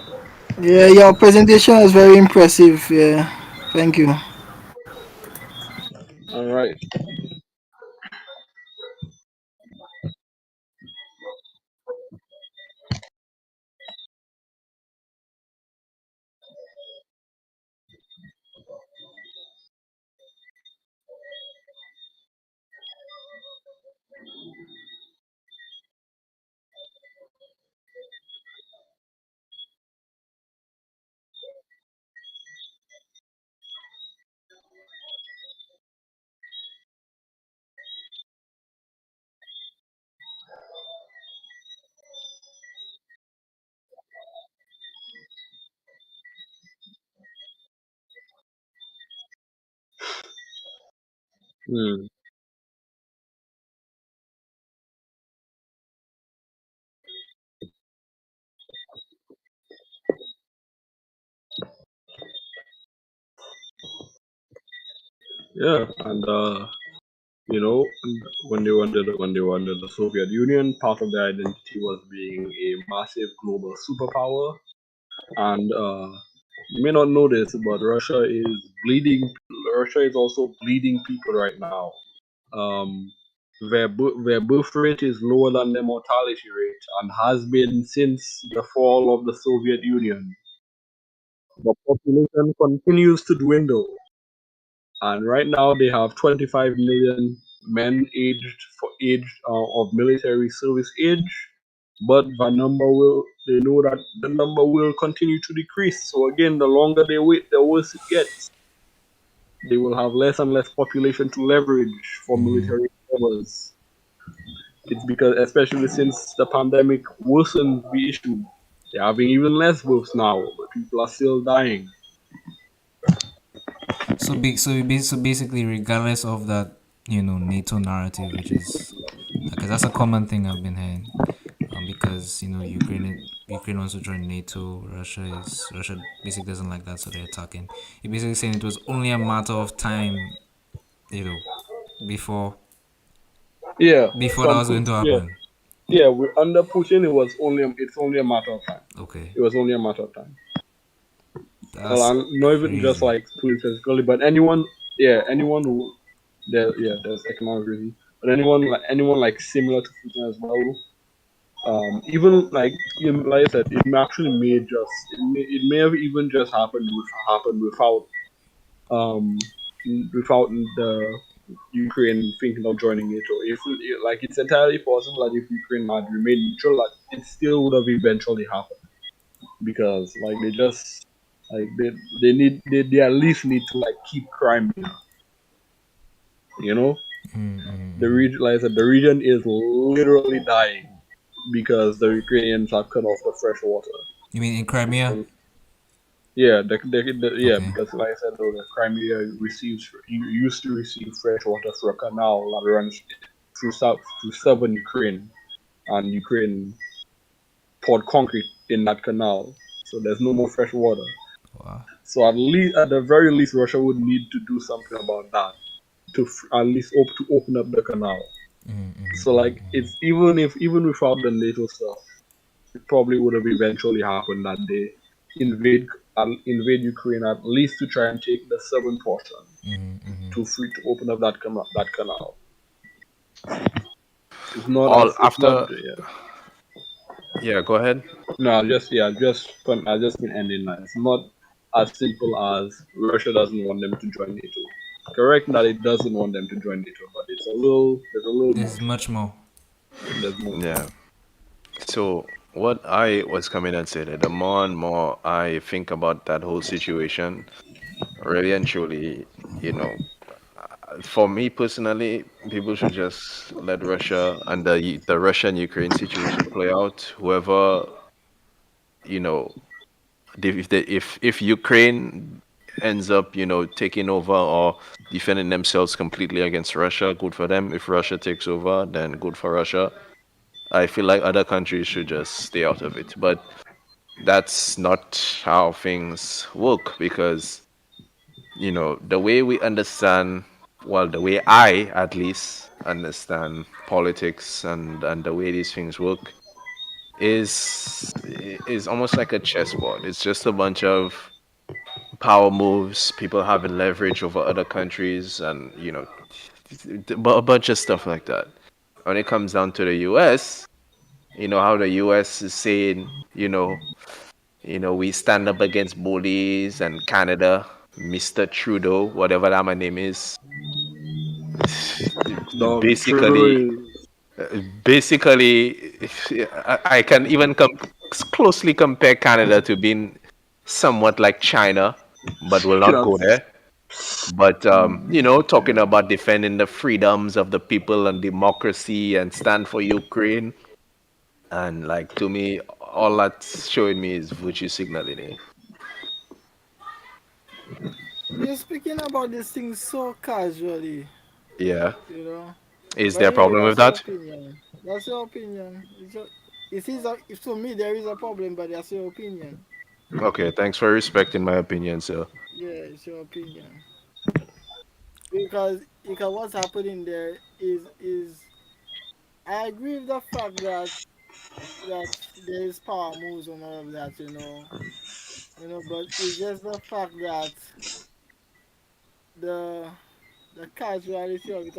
Yeah, your presentation was very impressive. Yeah, thank you. All right. Hmm. Yeah, and when they were under the Soviet Union, part of their identity was being a massive global superpower. And you may not know this, but Russia is bleeding. Russia is also bleeding people right now. Um, their birth rate is lower than their mortality rate, and has been since the fall of the Soviet Union. The population continues to dwindle, and right now they have 25 million men of military service age, but they know that the number will continue to decrease. So again, the longer they wait, the worse it gets. They will have less and less population to leverage for military endeavors. It's because, especially since the pandemic worsened the issue, they're having even less births now, but people are still dying. So basically, regardless of that, NATO narrative, which is because that's a common thing I've been hearing, because Ukraine wants to join NATO. Russia basically doesn't like that, so they're attacking. You're basically saying it was only a matter of time, you know, before Yeah, before that from was going to yeah, happen. yeah. Under Putin, it's only a matter of time. Okay, It was only a matter of time. Well, that's I'm not even just crazy. like Putin physically, but anyone who there's economic reason, but anyone like similar to Putin as well. Even like like I said, it may have even just happened um without the Ukraine thinking of joining NATO. If like it's entirely possible that if Ukraine had remained neutral, that it still would have eventually happened, because like they at least need to like keep Crimea. You know, the region, like I said, the region is literally dying because the Ukrainians have cut off the fresh water. You mean in Crimea? Yeah, yeah, Okay. because like I said, the Crimea used to receive fresh water through a canal that runs through southern Ukraine, and Ukraine poured concrete in that canal, so there's no more fresh water. Wow. So at the very least, Russia would need to do something about that to at least to open up the canal. So like it's even without the NATO stuff, it probably would have eventually happened that they invade Ukraine at least to try and take the southern portion to free to open up that canal. All It's not after, yeah. yeah, go ahead. No, I just been ending that. It's not as simple as Russia doesn't want them to join NATO. Correct that it doesn't want them to join NATO, but there's a little more There's to much more. it. There's more to it. Yeah. So what I was coming and say that the more and more I think about that whole situation, really and truly, you know, for me personally, people should just let Russia and the Russian-Ukraine situation play out. Whoever, you know, if Ukraine ends up, taking over or defending themselves completely against Russia, good for them. If Russia takes over, then good for Russia. I feel like other countries should just stay out of it. But that's not how things work because, the way we understand, well, the way I at least understand politics and the way these things work is almost like a chessboard. It's just a bunch of power moves, people having leverage over other countries, and a bunch of stuff like that. When it comes down to the U.S., how the U.S. is saying, we stand up against bullies, and Canada, Mr. Trudeau, whatever that my name is, Dog, Trudeau basically, is basically, I can even closely compare Canada to being somewhat like China, but will not go that's there. But talking about defending the freedoms of the people and democracy and stand for Ukraine, and like to me, all that's showing me is virtue signaling. Eh? You're speaking about these things so casually, Yeah, you know. is But there a anyway, problem with that's your that? opinion. That's your opinion. It is if to me there is a problem, but that's your opinion. Okay, thanks for respecting my opinion, sir. Yeah, it's your opinion. Because what's happening there is I agree with the fact that there is power moves and all of that, but it's just the fact that the the casuality of it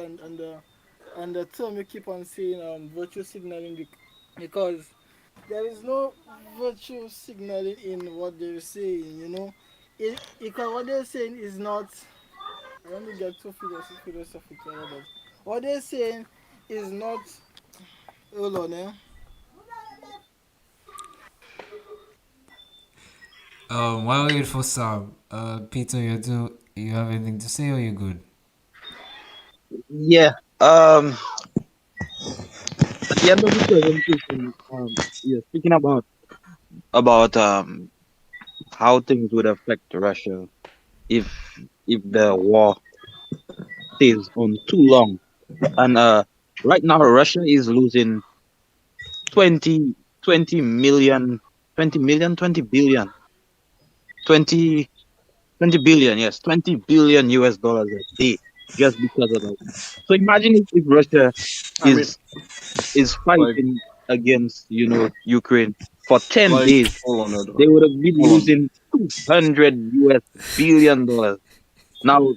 and the term you keep on saying virtue signaling because there is no virtue signaling in what they're saying. Because what they're saying is not. I don't get too philosophical about it. What they're saying is not. Hold on, eh? While we wait for Sam, Peter, you have anything to say or you good? Yeah. At the end of the presentation, you're speaking about how things would affect Russia if if the war stays on too long. And right now, Russia is losing 20, 20 million, 20 million, 20 billion, 20, 20 billion, yes, 20 billion US dollars a day just because of that. So imagine if Russia I mean is is like fighting against, Ukraine for 10 like days, hold on, hold they on. would have been Hold on. losing 200 US billion dollars. Now,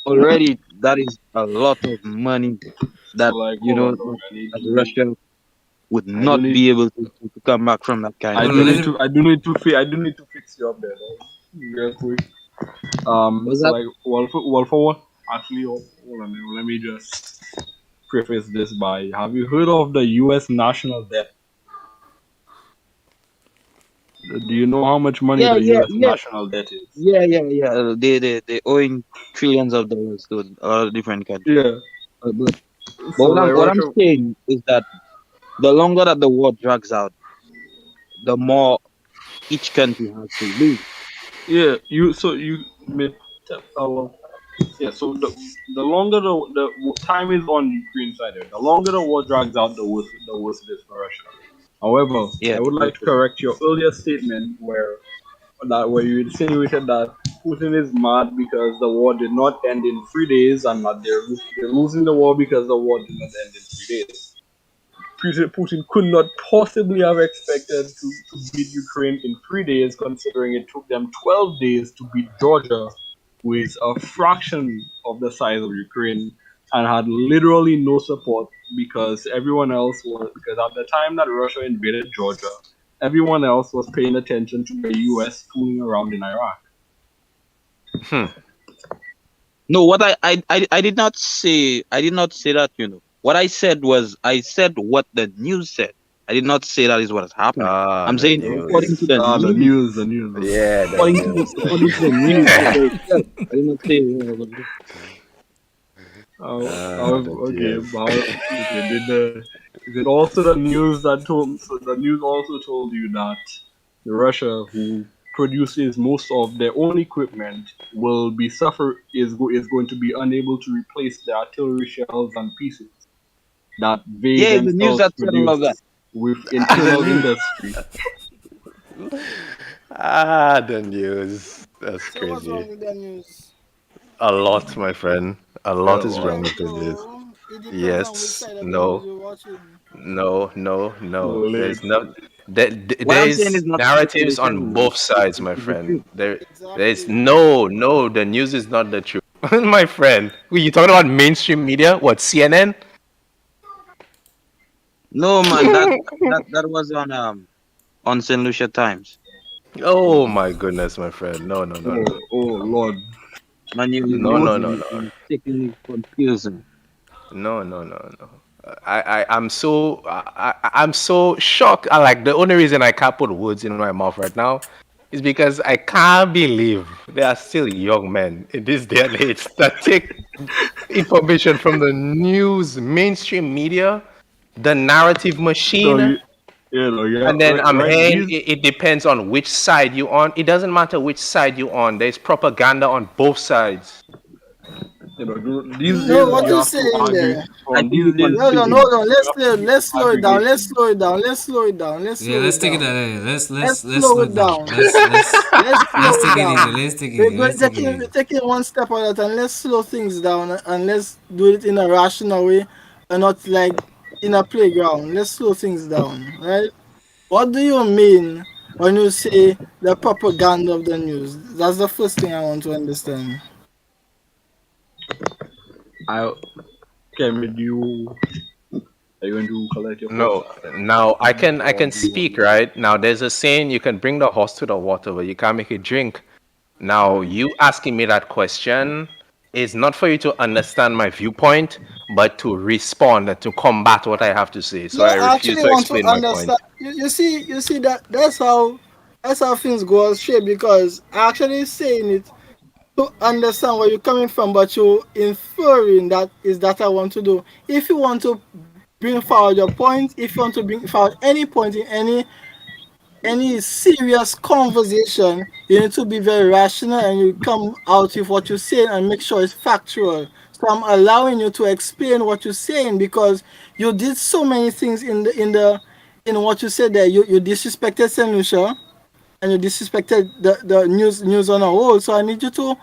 already that is a lot of money So that, like hold on, dog. that Russia would I do not need be able to come back from that kind I of Well, do thing. need let to him. I do need to fix you up there, dog. Real quick. Was So that? like for what actually hold on, let me just preface this by have you heard of the US national debt? Do you know how much money Yeah, the yeah, US yeah, national debt is? yeah. They owing trillions of dollars to a lot of different countries. Yeah. But So like what I'm Russia saying is that the longer that the war drags out, the more each country has to lose. yeah, you made well, yeah, so the longer the time is on Ukraine side, the longer the war drags out, the worse it is for Russia. However, Yeah, I would like to correct your earlier statement where you insinuated that Putin is mad because the war did not end in 3 days and that they're losing the war because the war did not end in 3 days. Putin could not possibly have expected to beat Ukraine in 3 days, considering it took them 12 days to beat Georgia, who is a fraction of the size of Ukraine, and had literally no support because everyone else was, because at the time that Russia invaded Georgia, everyone else was paying attention to the US fooling around in Iraq. Hmm. no, what I did not say. I did not say that. What I said was I said what the news said. I did not say that is what is happening. Ah, I'm the saying Okay. according to news. the The news. news, the news. Yeah, the According to the news. news as they said. I did not say what was it. However, The okay, news. okay. Is it also the news that told? So the news also told you that Russia, who produces most of their own equipment, is going to be unable to replace the artillery shells and pieces that they Yeah, it's the news themselves that said all of that. produce with It's the internal news. industry. Ah, the news. That's So what's crazy. wrong with the news? A lot, my friend. A It lot is wrong Well, depends with the news. though. It depends on which Yes. side of the news No. you're watching. No. No. No. well, There's no. What I'm saying There's is not narratives on speculation. both sides, my It's the friend. truth. There's Exactly. no. The news is not the truth, my friend. Were you talking about mainstream media? What, CNN? No, man, that was on Saint Lucia Times. Oh my goodness, my friend. No. No. No. No. oh Lord, Man, No. you No. most No. you No. you taking confusing. No, no, no, no. I'm so shocked. Like the only reason I can't put words in my mouth right now is because I can't believe there are still young men in this day and age that take information from the news, mainstream media, the narrative so machine, yeah, and then I'm right. hearing it depends on which side you on. It doesn't matter which side you on. There's propaganda on both sides. These No, days what you you have to saying argue there? I from think these you're days Hold on, confusing. hold on. you have to Let's slow it down. aggregate. Let's slow it down. Let's slow it down. Let's Yeah, slow let's it take it down. that. Let's Let's slow slow it it down. down. Let's Let's slow it take it easy. down. Let's take it We're easy. going Let's take it we're easy. taking one step at a time. Let's slow things down and let's do it in a rational way and not like in a playground. Let's slow things down, right? What do you mean when you say the propaganda of the news? That's the first thing I want to understand. I Kevin, are you going to collect your first No, now comment, I or can do you want speak, me to? right? Now there's a saying you can bring the horse to the water, but you can't make it drink. Now you asking me that question is not for you to understand my viewpoint, but to respond and to combat what I have to say. So No, I I refuse actually to want to explain my understand. point. You see that that's how things go astray because I actually saying it to understand where you're coming from, but you're inferring that is that I want to do. If you want to bring forward your point, if you want to bring forward any point in any serious conversation, you need to be very rational and you come out with what you're saying and make sure it's factual. So I'm allowing you to explain what you're saying because you did so many things in what you said there. You disrespected Saint Lucia and you disrespected the news on a whole. So I need you to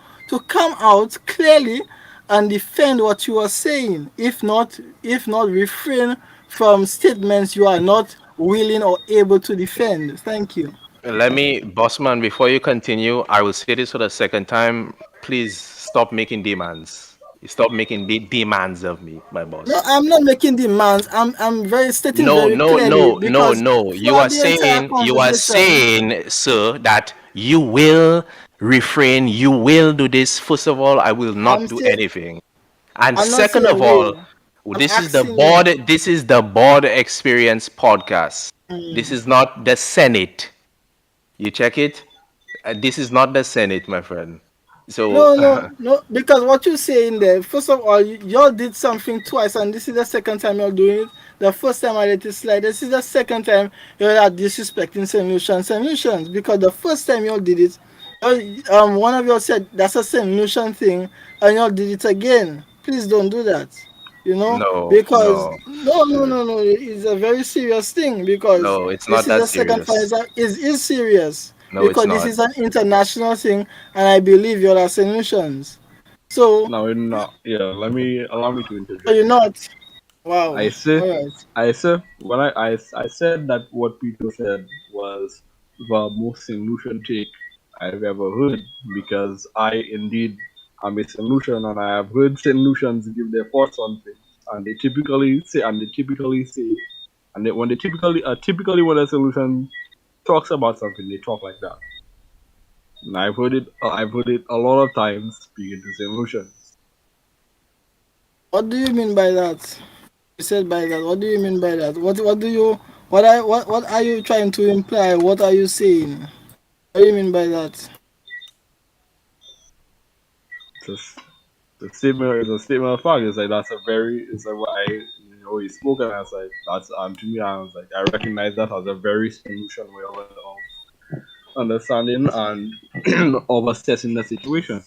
come out clearly and defend what you are saying. If not refrain from statements you are not willing or able to defend. Thank you. Let me, bossman, before you continue, I will say this for the second time. Please stop making demands. Stop making demands of me, my No, boss. I'm not making demands. I'm very stating No, very no, clearly no, no, because no. throughout the entire You are conversation, saying, sir, that you will refrain, you will do this. First of all, I will I'm not do saying anything. And I'm not second of saying all, will. I'm asking you. this is the board experience podcast. This is not the Senate. You check it? This is not the Senate, my friend. So, No, no, no. Because what you saying there, first of all, y'all did something twice, and this is the second time you're doing it. The first time I let it slide. This is the second time you're disrespecting solutions. Because the first time y'all did it, one of y'all said that's a solution thing, and y'all did it again. Please don't do that. You know, No, because no, no, no, dude. no, no, it's a very serious thing because No, it's this not is that a second serious. fight is serious No, it's because this not. is an international thing, and I believe you're the solutions. So, Now, in yeah, let me allow me to are interject. you not? Wow. I say, All right. I say, when I said that what Peter said was the most solution take I've ever heard, because I indeed am a solution, and I have heard solutions give their thoughts on things, and they typically say, when they typically when a solution talks about something, they talk like that. And I've heard it a lot of times speaking to solutions. What do you mean by that? You said by that. What do you mean by that? What do you what are you trying to imply? What are you saying? What do you mean by that? It's a statement of fact. It's like that's a very it's like what he spoke, and I was like that's to me I was like I recognize that as a very solution way of understanding and of assessing the situation.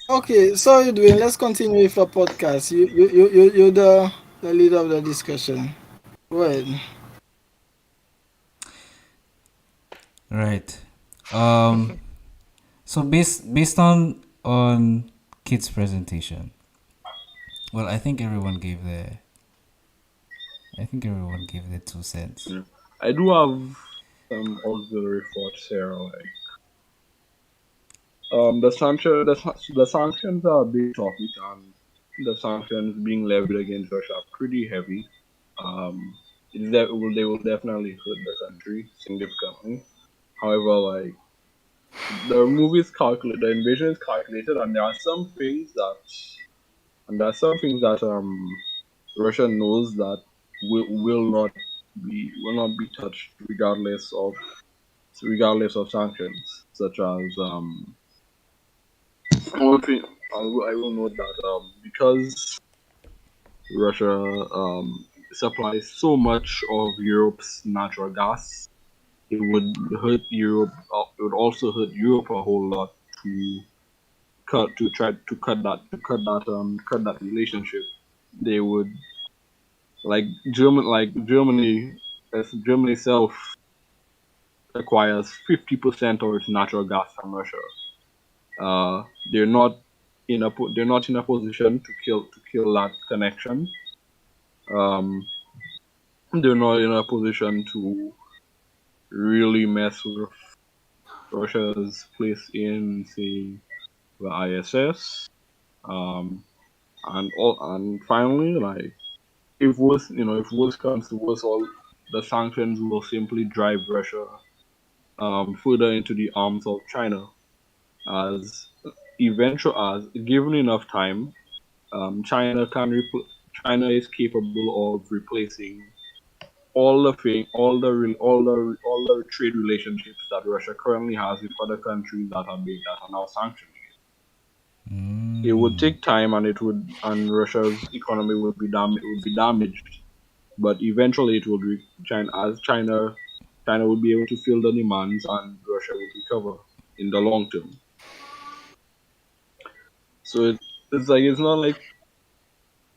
Okay, so you're doing. Let's continue with a podcast. You're the leader of the discussion. Go ahead. Right. Um. So based on Kit's presentation, well, I think everyone gave their 2 cents. Yeah. I do have some auxiliary thoughts here. Like the sanctions are a big topic, and the sanctions being levied against Russia are pretty heavy. Um, they will definitely hurt the country significantly. However, like the invasion is calculated, and there are some things that Russia knows that will not be touched regardless of sanctions, such as one thing I will note that because Russia supplies so much of Europe's natural gas, it would hurt Europe. It would also hurt Europe a whole lot to try to cut that relationship. They would Germany, as Germany itself acquires 50% of its natural gas from Russia. Uh, they're not they're not in a position to kill that connection. Um, they're not in a position to really mess with Russia's place in, say, the ISS. Um, and finally, like if worse comes to worse, all the sanctions will simply drive Russia further into the arms of China, as as given enough time, China is capable of replacing all the trade relationships that Russia currently has with other countries that are now sanctioned. It would Mm. take time, and Russia's economy would be damaged, but eventually it would China would be able to fill the demands, and Russia would recover in the long term. So it's not like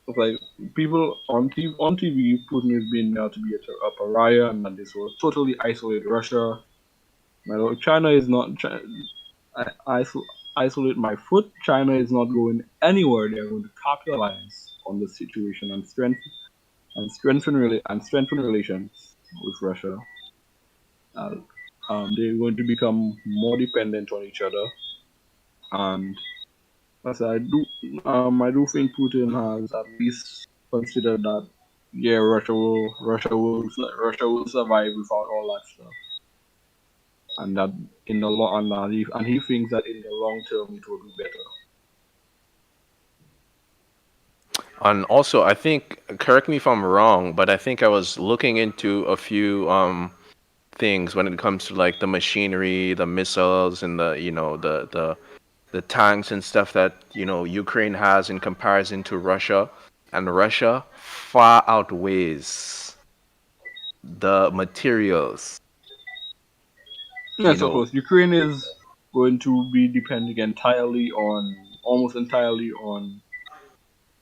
it's like people on TV, Putin is being made out to be a pariah, and that this will totally isolate Russia. China is not. I isolate my foot. China is not going anywhere. They're going to capitalize on the situation and strengthen relations with Russia. Uh, they're going to become more dependent on each other, and as I do think Putin has at least considered that, yeah, Russia will survive without all that stuff, and that in the long and he thinks that in the long term it will be better. And also, I think, correct me if I'm wrong, but I think I was looking into a few things when it comes to like the machinery, the missiles, and the tanks and stuff that Ukraine has in comparison to Russia, and Russia far outweighs the materials. You Yes, of know, course. Ukraine is going to be depending almost entirely on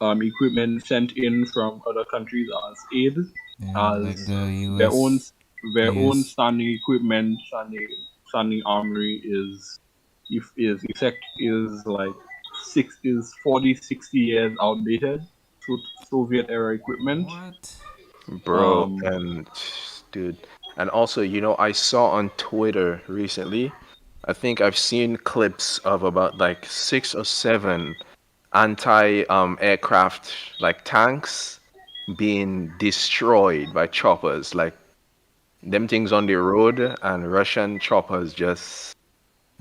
equipment sent in from other countries as aid, Yeah, as like the their own US. their own US. standing equipment, standing armory is if is effect is like 40-60 years outdated. So Soviet era equipment. What? Bro, Um, and dude, and also, I saw on Twitter recently, I think I've seen clips of about like 6 or 7 aircraft like tanks being destroyed by choppers, like them things on the road, and Russian choppers just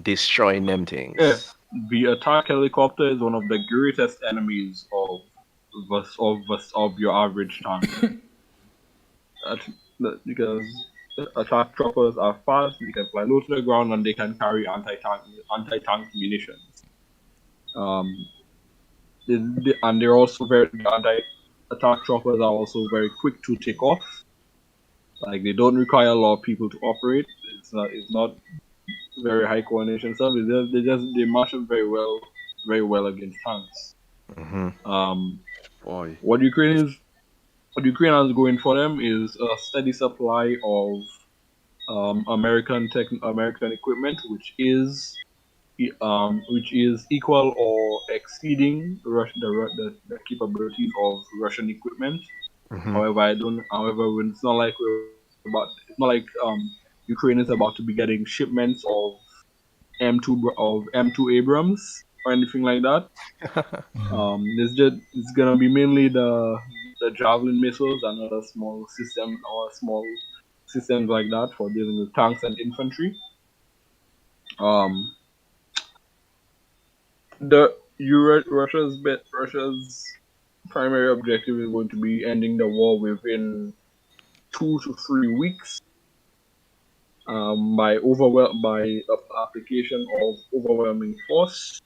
destroying them yeah, things. the attack helicopter is one of the greatest enemies of your average tank. At, because the attack choppers are fast, they can fly low to the ground, and they can carry anti-tank munitions. Um, and they're also the anti-attack choppers are also very quick to take off. Like they don't require a lot of people to operate. It's not very high coordination stuff. They match up very well against tanks. Mm-hmm. Um, Boy. what Ukraine has going for them is a steady supply of American equipment, which is equal or exceeding the capabilities of Russian equipment. Mm-hmm. However, I don't. However, when it's not like Ukraine is about to be getting shipments of M2 Abrams or anything like that. It's gonna be mainly the Javelin missiles and other small systems like that for dealing with tanks and infantry. Um, the Russia's primary objective is going to be ending the war within 2 to 3 weeks, by application of overwhelming force.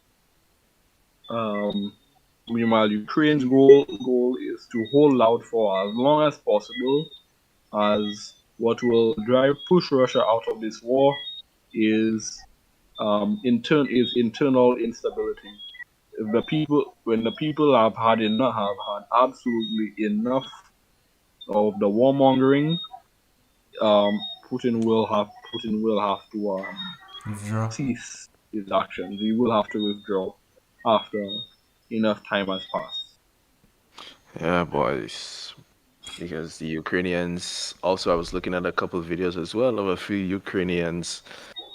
Um, Meanwhile, Ukraine's goal is to hold out for as long as possible, as what will push Russia out of this war is internal instability. If the people When the people have had absolutely enough of the warmongering, um, Putin will have to Withdraw. cease his actions. He will have to withdraw after enough time has passed. Yeah, boys. Because the Ukrainians, also, I was looking at a couple of videos as well of a few Ukrainians,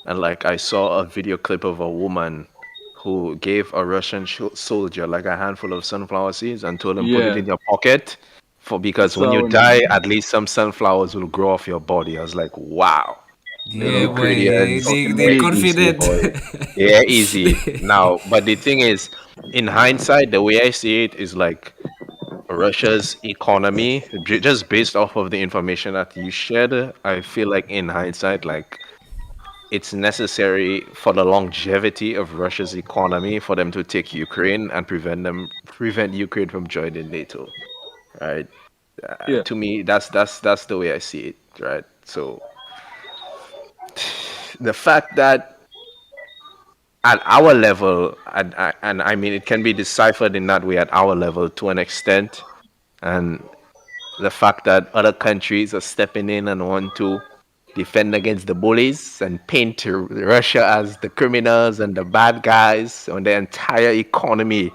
and like I saw a video clip of a woman who gave a Russian soldier like a handful of sunflower seeds and told him put it Yeah, in your pocket for I because when saw you when they die, at least some sunflowers will grow off your body. I was like, wow, them Yeah, uh, boy. They Ukrainians, they, talking they about easy confident. boy. Yeah, easy. Now, but the thing is, in hindsight, the way I see it is like Russia's economy, just based off of the information that you shared, I feel like in hindsight, like it's necessary for the longevity of Russia's economy for them to take Ukraine and prevent Ukraine from joining NATO, right? yeah, To me, that's the way I see it, right? So the fact that at our level, and I mean, it can be deciphered in that way at our level to an extent, and the fact that other countries are stepping in and want to defend against the bullies and paint Russia as the criminals and the bad guys when the entire economy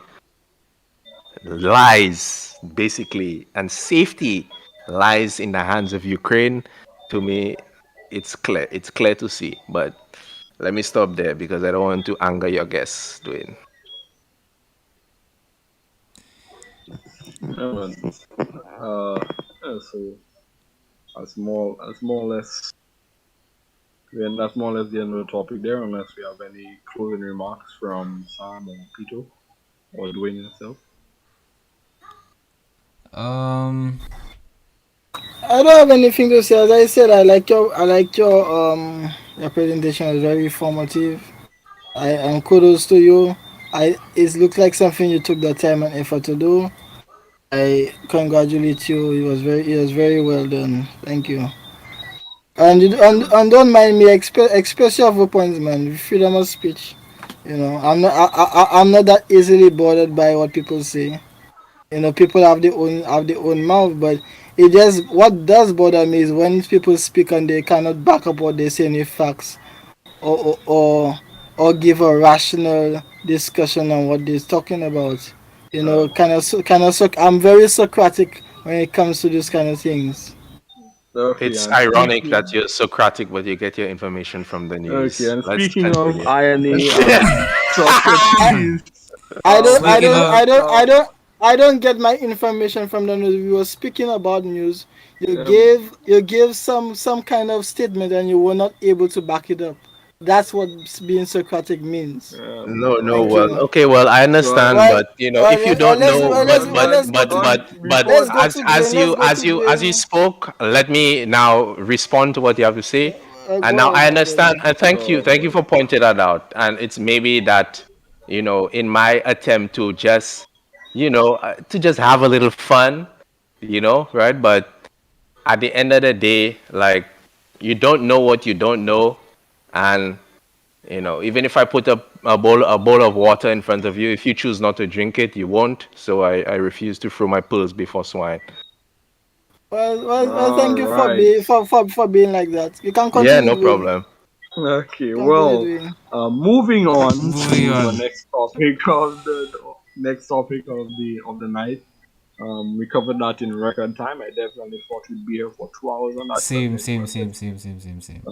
lies basically and safety lies in the hands of Ukraine. To me, it's clear to see. But let me stop there because I don't want to anger your guests, Dwayne. yeah, man. Yeah, so that's more or less the end of the topic there, unless we have any closing remarks from Sam or Peter or Dwayne himself. um, I don't have anything to say. As I said, your presentation was very informative. And kudos to you. It looks like something you took the time and effort to do. I congratulate you. It was very well done. Thank you. And don't mind me. Express your viewpoints, man. Freedom of speech. I'm not that easily bothered by what people say. People have their own mouth, but it just what does bother me is when people speak and they cannot back up what they say with facts, or give a rational discussion on what they're talking about. I'm very Socratic when it comes to this kind of things. Okay, It's and ironic speaking that you're Socratic, but you get your information from the okay, news. and Let's speaking of continue. irony, I, Socrates, I don't I when Speaking don't of, I was don't I don't I don't get my information from the news. We were speaking about news. um, You gave some kind of statement and you were not able to back it up. That's what being Socratic means. No, no. Thank Well, you. okay. Well, I well, understand, Well, but if you don't let's know, well, but but but let's before go to Glenn. Let's go to as you Glenn. spoke, let me now respond to what you have to say. And now Go I ahead, go understand, ahead. and thank you for pointing that out. And it's maybe that, in my attempt to just, to just have a little fun, right? But at the end of the day, like, you don't know what you don't know, and even if I put a bowl of water in front of you, if you choose not to drink it, you won't. So I refuse to throw my pearls before swine. Well, all thank you for right. being like that. You can Yeah, continue no doing. problem. Okay, Continue well, doing. moving on moving to the on. next topic of the next topic of the night. We covered that in record time. I definitely thought we'd be here for 2 hours on that Same, subject, same, but same, same, same, same, same.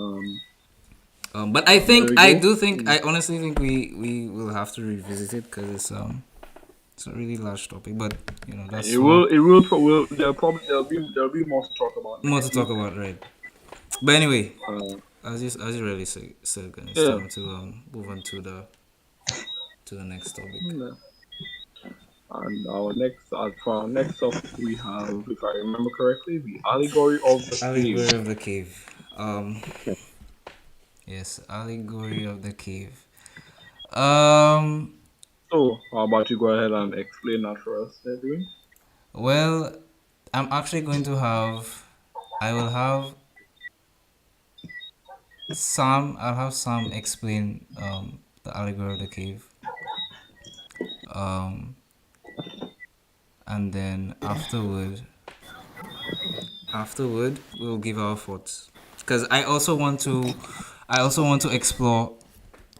um, But I there think we I go. do think I honestly think we will have to revisit it because it's a really large topic. But that's for There'll be more to talk about more to next talk week. about, right? But anyway, Uh, as you really said, it's yeah. time to move on to the next topic. Mm, And for our next topic, we have, if I remember correctly, the allegory of the cave. Allegory of the cave. Yes, allegory of the cave. Um, So, how about you go ahead and explain that for us, Edwin? well, I'm actually going to have. I will have Sam. I'll have Sam explain the allegory of the cave. Um, and then afterward we'll give our thoughts because I also want to explore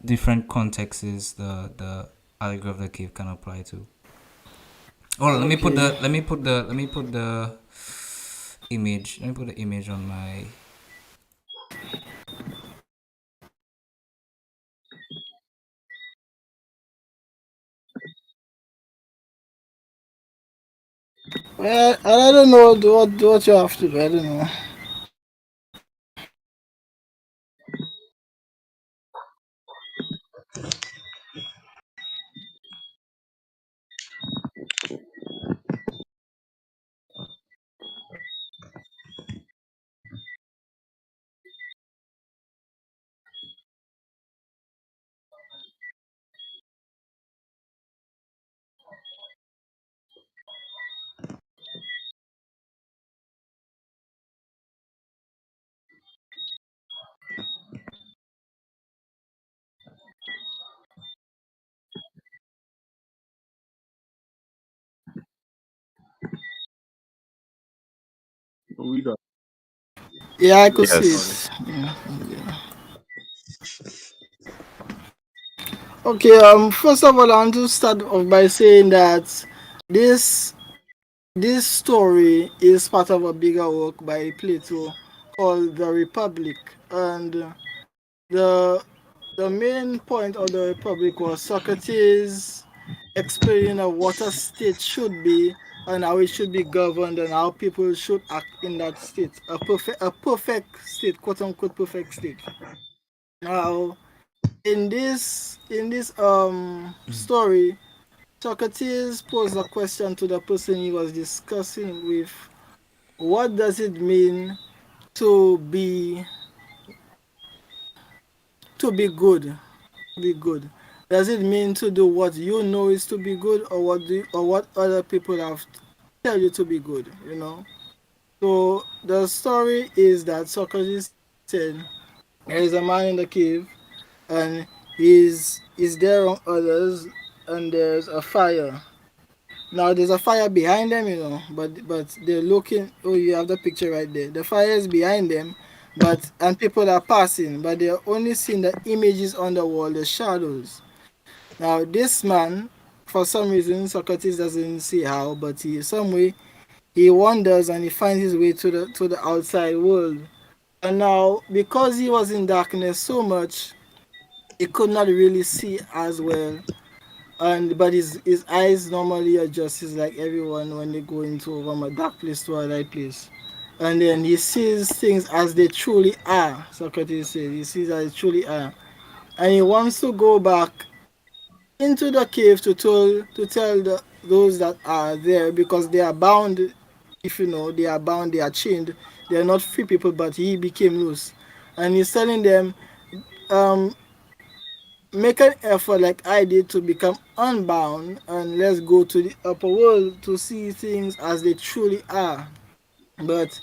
different contexts the allegory of the cave can apply to. Oh, Okay. let me put the image on my. Well, I don't know what you have to do. I don't know. We got Yeah, I could see got it. Yes. it. Yeah, yeah. Okay. First of all, I want to start off by saying that this this story is part of a bigger work by Plato called The Republic, and the the main point of the Republic was Socrates explaining of what a state should be and how it should be governed and how people should act in that state. A perfect state, quote unquote perfect state. Now, in this story, Socrates posed a question to the person he was discussing with. What does it mean to be good? Be good. Does it mean to do what you know is to be good, or what other people have tell you to be good? So the story is that Socrates said there is a man in the cave, and he's there on others, and there's a fire, Now there's a fire behind them, but they're looking. Oh, you have the picture right there. The fire is behind them, but and people are passing, but they're only seeing the images on the wall, the shadows. Now this man, for some reason, Socrates doesn't see how, but he some way he wanders and he finds his way to the outside world. And now because he was in darkness so much, he could not really see as well, and but his eyes normally adjust like everyone when they go into from a dark place to a light place, and then he sees things as they truly are. Socrates says he sees as they truly are, and he wants to go back into the cave to tell those that are there, because they are bound. If you know, they are bound, they are chained, they are not free people, but he became loose, and he's telling them, um make an effort like I did to become unbound, and let's go to the upper world to see things as they truly are. But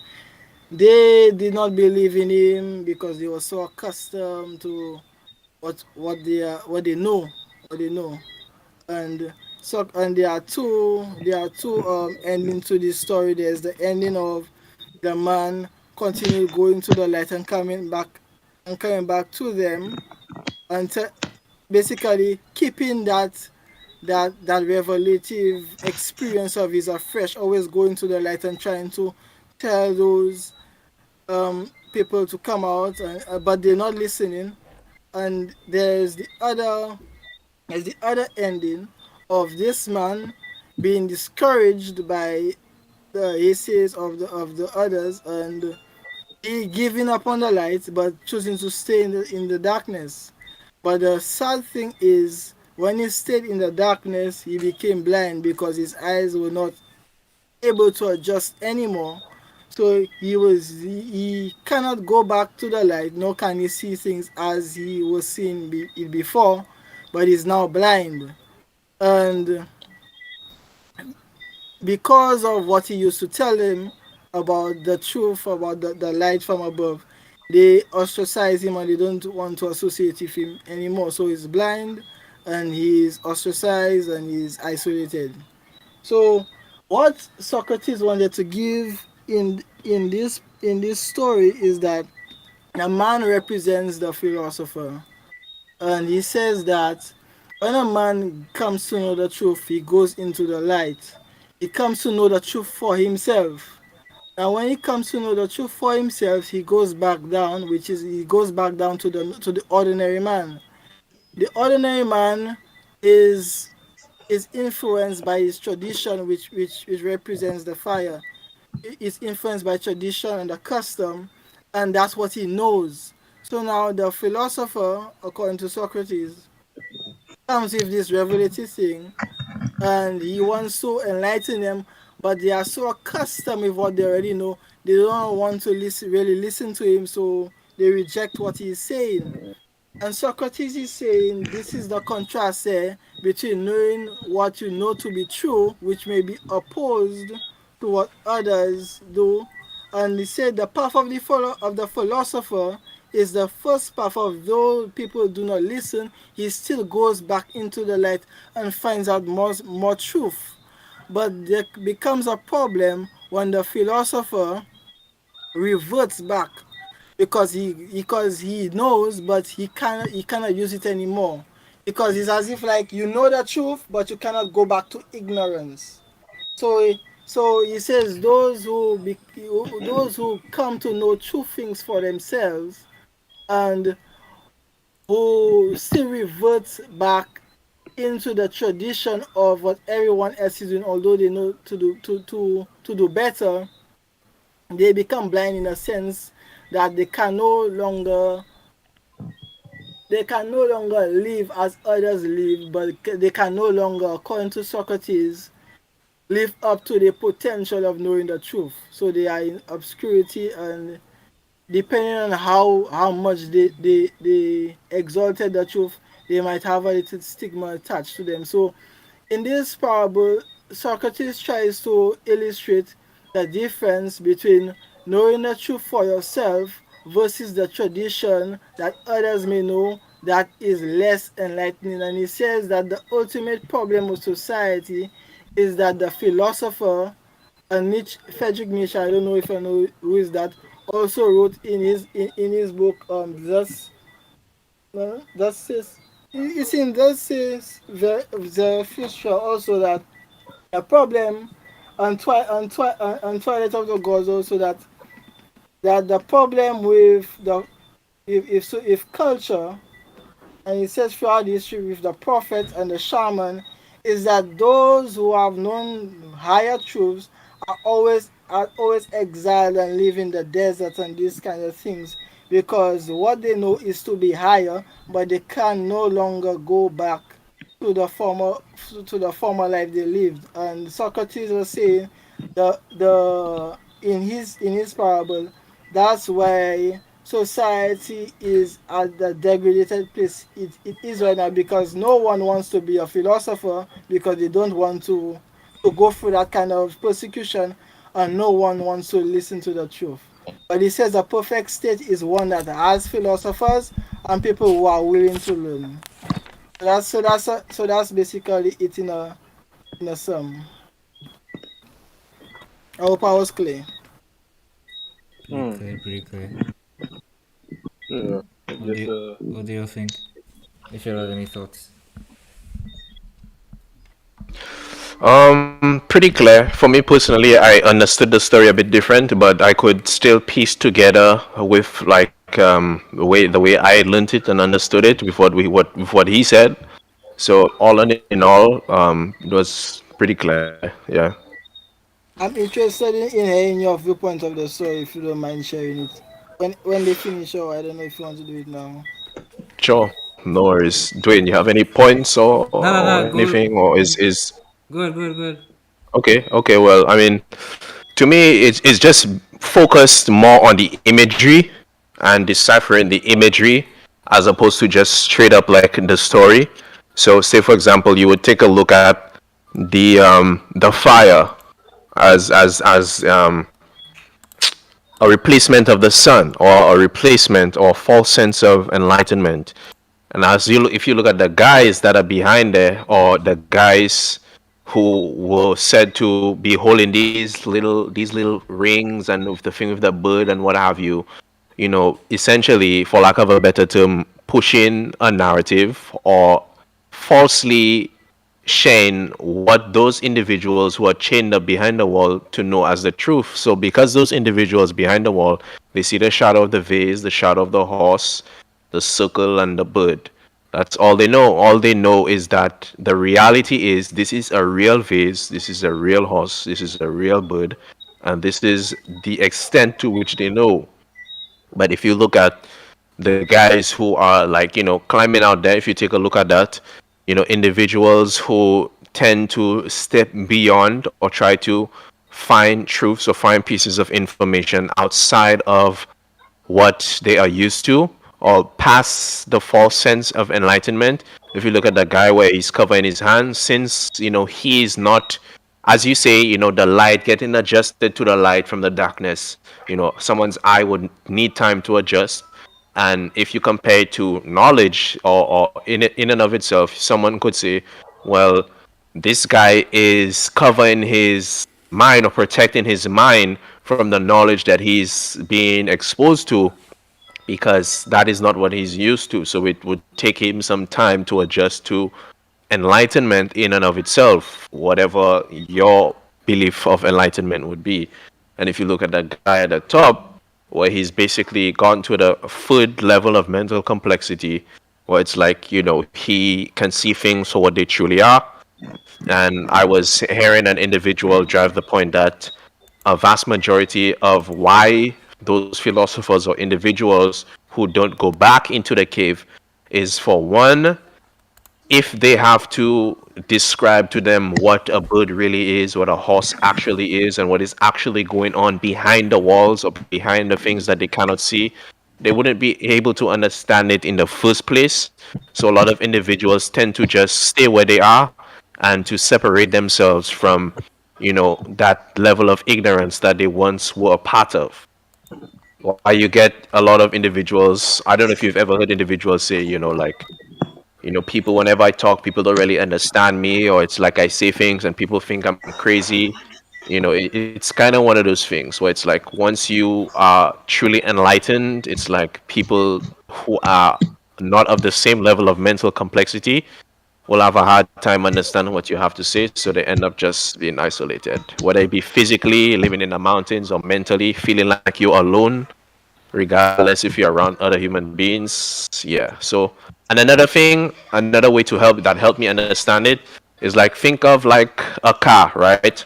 they did not believe in him because they were so accustomed to what they know. And and there are two endings to this story. There's the ending of the man continue going to the light and coming back to them, and basically keeping that revelative experience of his afresh, always going to the light and trying to tell those people to come out, but they're not listening. And there's the other ending of this man being discouraged by the essays of the others, and he giving up on the light but choosing to stay in the darkness. But the sad thing is, when he stayed in the darkness, he became blind because his eyes were not able to adjust anymore. So he cannot go back to the light, nor can he see things as he was seeing it before, but he's now blind. And because of what he used to tell him about the truth, about the light from above, they ostracize him and they don't want to associate with him anymore. So he's blind and he's ostracized and he's isolated. So what Socrates wanted to give in this story is that a man represents the philosopher, and he says that when a man comes to know the truth, he goes into the light. He comes to know the truth for himself. And when he comes to know the truth for himself, he goes back down, which is he goes back down to the ordinary man. The ordinary man is is influenced by his tradition, which represents the fire. Is influenced by tradition and the custom, and that's what he knows. So now the philosopher, according to Socrates, comes with this revelative thing, and he wants to enlighten them, but they are so accustomed with what they already know, they don't want to listen to him, so they reject what he's saying. And Socrates is saying this is the contrast there between knowing what you know to be true, which may be opposed to what others do. And he said the path of the philosopher is the first path of those people do not listen. He still goes back into the light and finds out more truth. But there becomes a problem when the philosopher reverts back, because he knows, but he cannot use it anymore, because it's as if like you know the truth but you cannot go back to ignorance. So he says those who come to know true things for themselves, and who still revert back into the tradition of what everyone else is doing, although they know to do better, they become blind in a sense that they can no longer live as others live, but they can no longer, according to Socrates, live up to the potential of knowing the truth. So they are in obscurity, and depending on how much they exalted the truth, they might have a little stigma attached to them. So in this parable, Socrates tries to illustrate the difference between knowing the truth for yourself versus the tradition that others may know that is less enlightening. And he says that the ultimate problem of society is that the philosopher Nietzsche, Friedrich Nietzsche, I don't know if I know who is that, also wrote in his book that says it's in that says the future also that the problem and Twilight of the Gods also that the problem with the if culture, and it says throughout history with the prophets and the shaman, is that those who have known higher truths are always exiled and live in the desert and these kind of things, because what they know is to be higher, but they can no longer go back to the former life they lived. And Socrates was saying the in his parable, that's why society is at the degraded place it is right now, because no one wants to be a philosopher because they don't want to go through that kind of persecution, and no one wants to listen to the truth. But he says the perfect state is one that has philosophers and people who are willing to learn. So that's basically it in a sum. I hope I was clear. Pretty Hmm. clear, pretty clear. Yeah. What do Just you, what do you think? If you have any thoughts. Pretty clear. For me personally, I understood the story a bit different, but I could still piece together with like the way I learned it and understood it with what he said. So all in all, it was pretty clear. Yeah, I'm interested in hearing your viewpoint of the story if you don't mind sharing it. When they finish, or I don't know if you want to do it now. sure, no worries. Dwayne, you have any points No, no, or no. anything, or is Good, good, good. okay? Okay, well, I mean, to me, it's just focused more on the imagery and deciphering the imagery as opposed to just straight up like the story. So, say for example, you would take a look at the fire as a replacement of the sun, or a replacement or false sense of enlightenment. And if you look at the guys that are behind there, or the guys who were said to be holding these little rings and with the thing with the bird and what have you, essentially, for lack of a better term, pushing a narrative or falsely sharing what those individuals who are chained up behind the wall to know as the truth. So because those individuals behind the wall, they see the shadow of the vase, the shadow of the horse, the circle and the bird. That's all they know. All they know is that the reality is this is a real vase, this is a real horse, this is a real bird, and this is the extent to which they know. But if you look at the guys who are like, climbing out there, if you take a look at that, individuals who tend to step beyond or try to find truths or find pieces of information outside of what they are used to, or past the false sense of enlightenment. If you look at the guy where he's covering his hands, since he is not, as you say, the light getting adjusted to the light from the darkness. Someone's eye would need time to adjust. And if you compare it to knowledge, or in and of itself, someone could say, well, this guy is covering his mind or protecting his mind from the knowledge that he's being exposed to, because that is not what he's used to. So it would take him some time to adjust to enlightenment in and of itself, whatever your belief of enlightenment would be. And if you look at that guy at the top, where he's basically gone to the third level of mental complexity, where it's like, he can see things for what they truly are. And I was hearing an individual drive the point that a vast majority of why those philosophers or individuals who don't go back into the cave is, for one, if they have to describe to them what a bird really is, what a horse actually is, and what is actually going on behind the walls or behind the things that they cannot see, they wouldn't be able to understand it in the first place. So a lot of individuals tend to just stay where they are and to separate themselves from, that level of ignorance that they once were a part of. Why you get a lot of individuals, I don't know if you've ever heard individuals say, like, People, whenever I talk, people don't really understand me, or it's like I say things and people think I'm crazy. It's kind of one of those things where it's like once you are truly enlightened, it's like people who are not of the same level of mental complexity will have a hard time understanding what you have to say, so they end up just being isolated, whether it be physically living in the mountains or mentally feeling like you're alone, regardless if you're around other human beings. Yeah. So, and another thing, another way to help that helped me understand it is like think of like a car, right?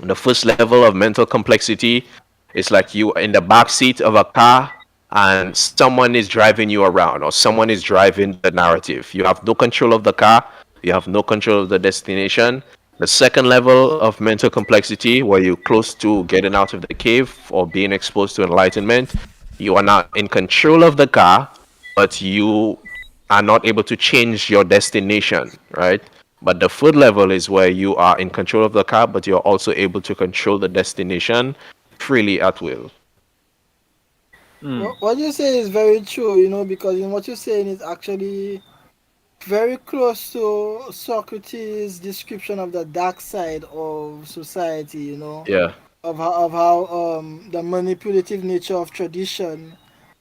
The first level of mental complexity is like you are in the back seat of a car and someone is driving you around, or someone is driving the narrative. You have no control of the car, you have no control of the destination. The second level of mental complexity, where you're close to getting out of the cave or being exposed to enlightenment, you are now in control of the car, but you are not able to change your destination, right? But the third level is where you are in control of the car, but you're also able to control the destination freely at will. Mm. What you say is very true, you know, because what you're saying is actually very close to Socrates' description of the dark side of society, you know, Yeah. of how the manipulative nature of tradition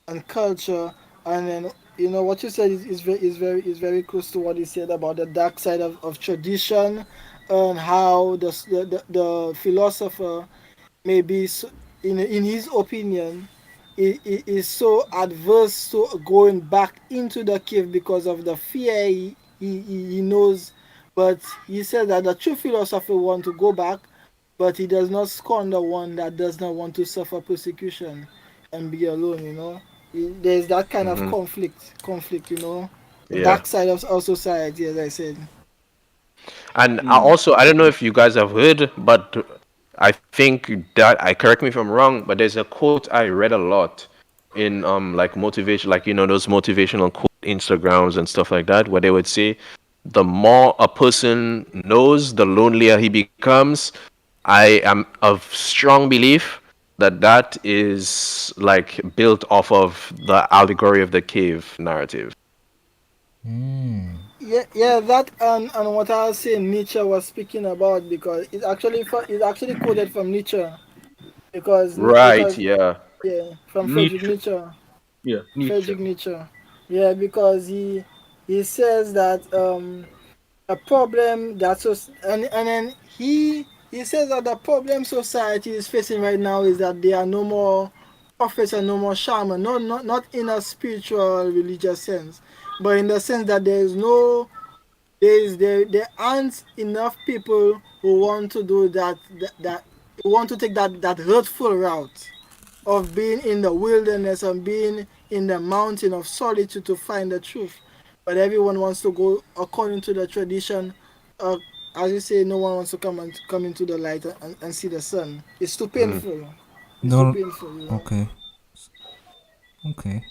and culture, and then what you said is very close to what he said about the dark side of tradition, and how the philosopher maybe in his opinion is so adverse to going back into the cave because of the fear he knows. But he said that the true philosopher want to go back, but he does not scorn the one that does not want to suffer persecution and be alone, there's that kind of Hmm. conflict, the Yeah. dark side of society, as I said. And Mm. I don't know if you guys have heard, but I think that I correct me if I'm wrong, but there's a quote I read a lot in like motivation, like those motivational quote Instagrams and stuff like that, where they would say, the more a person knows, the lonelier he becomes. I am of strong belief that that is like built off of the allegory of the cave narrative. Mm. Yeah, that and what I was saying Nietzsche was speaking about, because it's actually quoted from Nietzsche, Right, because yeah. yeah, from Friedrich Nietzsche. Nietzsche. Yeah, Nietzsche. Friedrich Nietzsche. Yeah, because he says that a problem that and then he says that the problem society is facing right now is that there are no more prophets and no more shaman, not in a spiritual religious sense, but in the sense that there aren't enough people who want to do that who want to take that hurtful route of being in the wilderness and being in the mountain of solitude to find the truth. But everyone wants to go according to the tradition. Uh, as you say, no one wants to come into the light and see the sun. It's too Mhm. painful. It's too No. painful. Okay. Okay.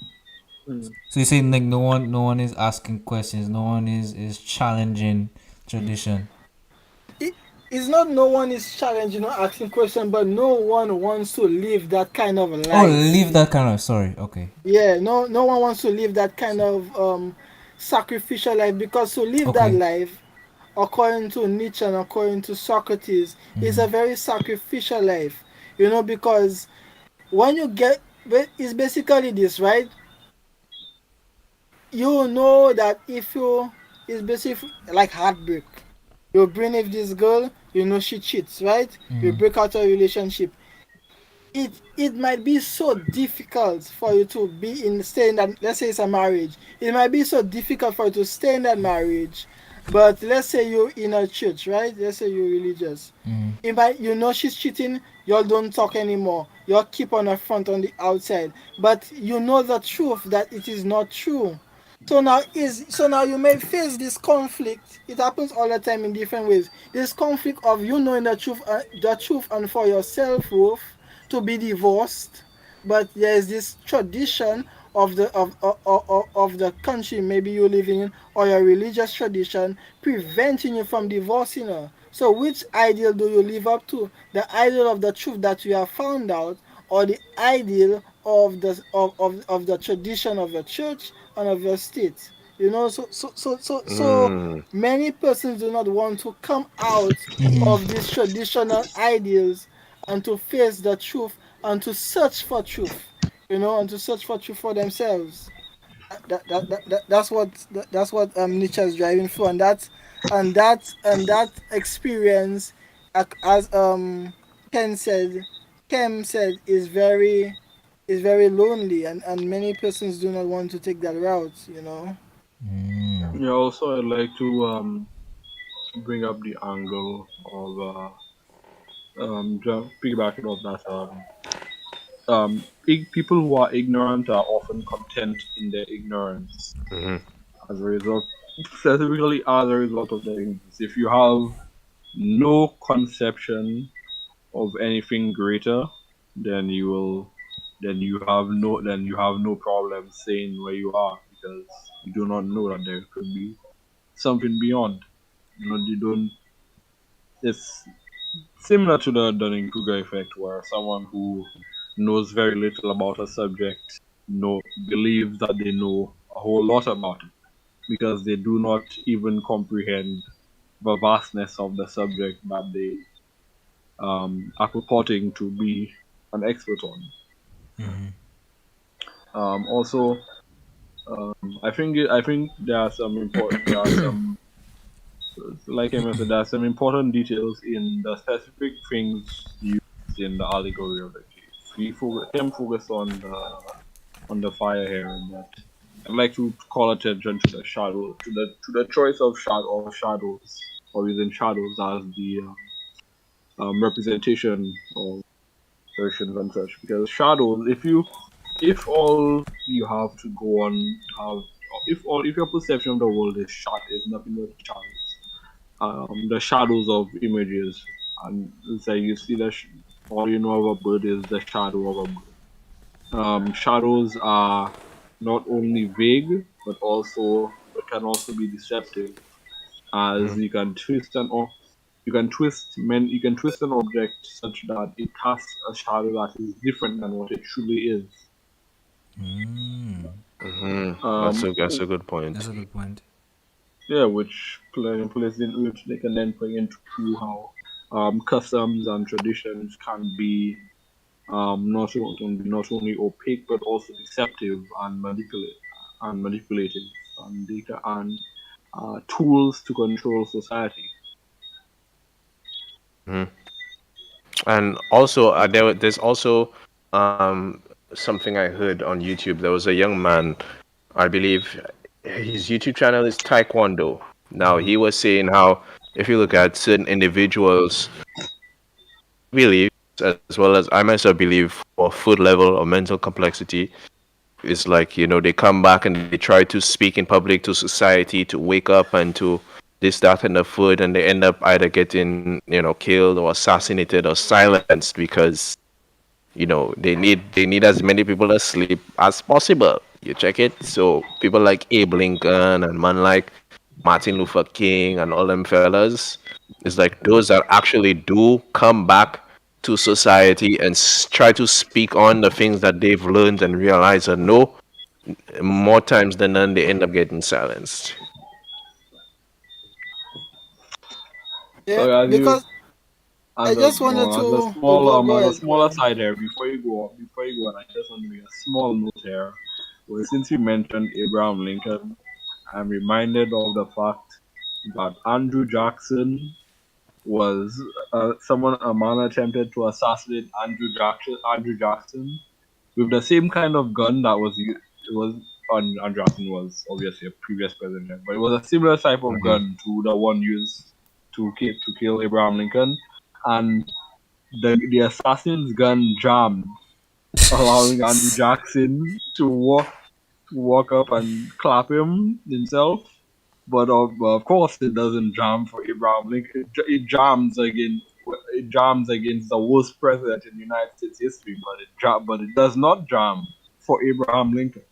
Mm. So you say like no one is asking questions. No one is challenging tradition. It, it's not no one is challenging or asking questions, but no one wants to live that kind of Oh, life. leave that kind of. Sorry. Okay. Yeah, no one wants to live that kind of sacrificial life, because to live that Okay. life, according to Nietzsche and according to Socrates, is a very sacrificial life. Because when you get, it's basically this, right? You know that if you, it's basically like heartbreak. You bring with this girl, she cheats, right? You break out a relationship. It might be so difficult for you to be in stay in that, let's say it's a marriage. It might be so difficult for you to stay in that marriage. But let's say you're in a church, right? Let's say you're religious. It might, she's cheating, y'all don't talk anymore. Y'all keep on the front on the outside. But you know the truth that it is not true. So now you may face this conflict. It happens all the time in different ways. This conflict of you knowing the truth, and for yourself, worth to be divorced, but there is this tradition of the country maybe you're living in, or your religious tradition preventing you from divorcing her. So which ideal do you live up to? The ideal of the truth that you have found out, or the ideal of the tradition of your church and of your state? You know, so Mm. many persons do not want to come out of Mm-hmm. these traditional ideals and to face the truth and to search for truth, you know, and to search for truth for themselves. That's what Nietzsche is driving for, and that experience, as Ken said, is very lonely, and many persons do not want to take that route, you know. Mm. Yeah, also I'd like to bring up the angle of piggybacking off that people who are ignorant are often content in their ignorance Mm-hmm. as a result, specifically as a result of their ignorance. If you have no conception of anything greater, then you have no problem saying where you are because you do not know that there could be something beyond. You know, you don't. It's similar to the Dunning-Kruger effect, where someone who knows very little about a subject believes that they know a whole lot about it because they do not even comprehend the vastness of the subject that they are purporting to be an expert on. Mm-hmm. Also, I think there are some, like I mentioned, there are some important details in the specific things used in the allegory of the cave. Him focus on the fire here, but I'd like to call attention to the shadow, to the choice of shadows, or using shadows as the representation of versions and such. Because shadows, if all you have to go on have if your perception of the world is nothing but shadows, the shadows of images, and it's like you see all you know of a bird is the shadow of a bird. Shadows are not only vague but can also be deceptive, as Mm-hmm. you can twist an object such that it casts a shadow that is different than what it truly is. Mm. Mm-hmm. Um, That's a good point. That's a good point. yeah, which they can then play into how customs and traditions can be not only opaque but also deceptive and manipulative, and data and tools to control society. Mm-hmm. And also, there's also um, something I heard on YouTube. There was a young man, I believe his YouTube channel is Taekwondo. Now, he was saying how if you look at certain individuals, believe, as well as I myself believe, for food level or mental complexity, it's like, they come back and they try to speak in public to society, to wake up and to this, that, and the food, and they end up either getting, killed or assassinated or silenced because they need as many people asleep as possible. You check it. So people like Abe Lincoln and man like Martin Luther King and all them fellas, it's like those that actually do come back to society and try to speak on the things that they've learned and realize and know, more times than none they end up getting silenced. Yeah, So because I just wanted to go as a ahead, go smaller ahead. side here, before you go on, I just want to make a small note here. Well, since you mentioned Abraham Lincoln, I'm reminded of the fact that Andrew Jackson was a man attempted to assassinate Andrew Jackson with the same kind of gun that was used. It was Andrew Jackson was obviously a previous president, but it was a similar type of Hmm. gun to the one used to kill Abraham Lincoln, and the assassin's gun jammed, allowing Andrew Jackson to walk up and clap him himself. But of course, it doesn't jam for Abraham Lincoln. It jams against the worst president in United States history. But it does not jam for Abraham Lincoln.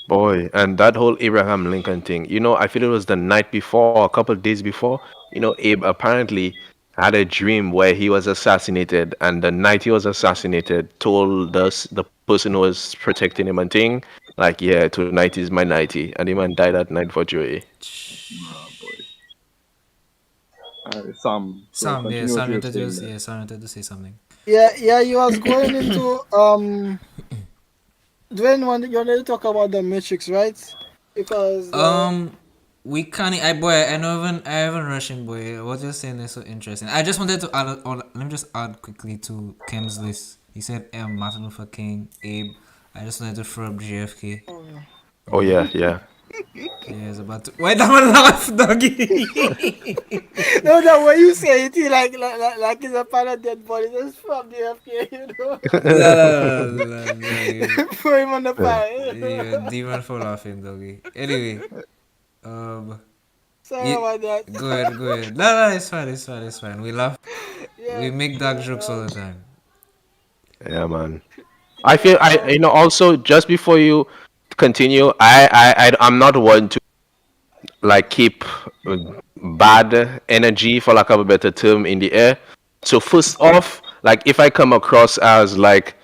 Boy, and that whole Abraham Lincoln thing, I feel it was the night before, a couple of days before, Abe apparently had a dream where he was assassinated, and the night he was assassinated, told us the person who was protecting him and thing, Like, yeah, tonight is my nighty. And the man died at night for Joey. Ah, boy. Sam, so Sam, yeah, continue what Sam you were wanted to, saying there. yeah, Sam wanted to say something. Yeah, yeah, you was going into Dwayne, you wanted to talk about the Matrix, right? Because Um, we can't. I boy, I haven't rushing boy. What you're saying is so interesting. I just wanted to add. Let me just add quickly to Kim's list. He said Martin Luther King, Abe. I just wanted to throw up JFK. oh, yeah. Oh, Yeah, yeah, yeah. yeah. It's about to. Why that one laugh, doggy? No, the way you say it, like it's a part of dead body. That's from the FK, you know. La la la la la. You, Throw him on the fire. you demon for laughing, doggy. Anyway, um, Sorry yeah, about that. go ahead, go ahead. No, no, it's fine, it's fine, it's fine. We laugh. Yeah, We make dark yeah, jokes all the time. Yeah, man. I yeah, feel also just before you continue, I'm not one to like keep uh, bad energy, for lack of a better term, in the air. So first off, like if I come across as like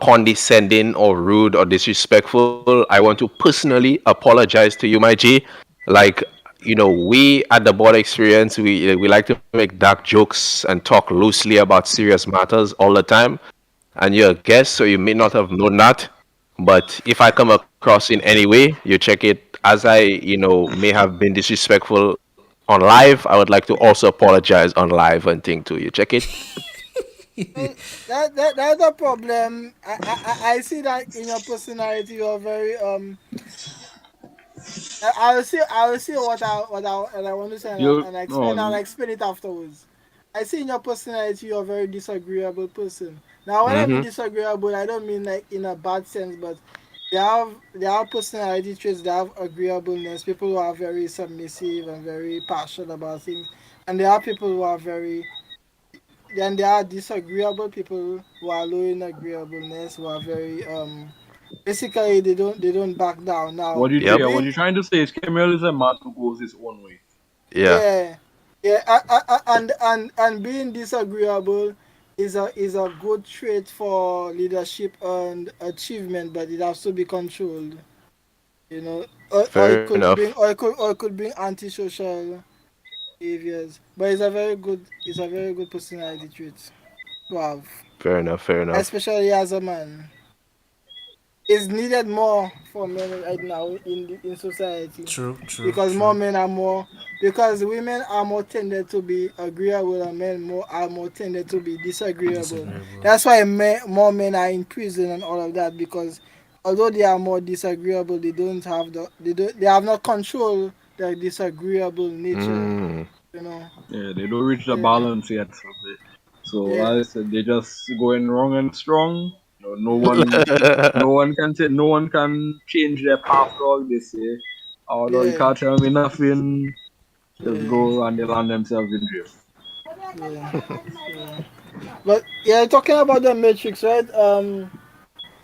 condescending or rude or disrespectful, I want to personally apologize to you, my G. Like, we at the board experience, we like to make dark jokes and talk loosely about serious matters all the time. And you're a guest, so you may not have known that. But if I come across in any way, you check it. As may have been disrespectful on live, I would like to also apologize on live and thing too. You check it. well, that's a problem. I see that in your personality. You're very I will see what I want to say, You and I explain, I'll no, explain it afterwards. I see in your personality you're a very disagreeable person. Now when I mean Mm-hmm. disagreeable, I don't mean like in a bad sense, but they have personality traits, they have agreeableness, people who are very submissive and very passionate about things. And there are people who are very then there are disagreeable people who are low in agreeableness, who are very basically they don't back down. Now what you Yep. yeah, what being you're trying to say is Camille is a man who goes his own way. Yeah. yeah, yeah, and being disagreeable is a good trait for leadership and achievement, but it has to be controlled. You know, or Fair it could enough. bring or it could bring antisocial behaviors. But it's a very good personality trait to have, Fair enough. Fair enough. especially as a man. Is needed more for men right now in society, True, true, because more true. men are more because women are more tended to be agreeable and men are more tended to be disagreeable. Disagreeable. That's why more men are in prison and all of that, because although they are more disagreeable, they have not control their disagreeable nature. Mm. You know. Yeah, they don't reach the Yeah. balance yet. So Yeah. as I said, they just going wrong and strong. No one can say, no one can change their path, dog. They say, oh no, you Yeah. can't tell me nothing. Just Yeah. go and they land themselves in jail. Yeah. Yeah. But yeah, talking about the Matrix, right?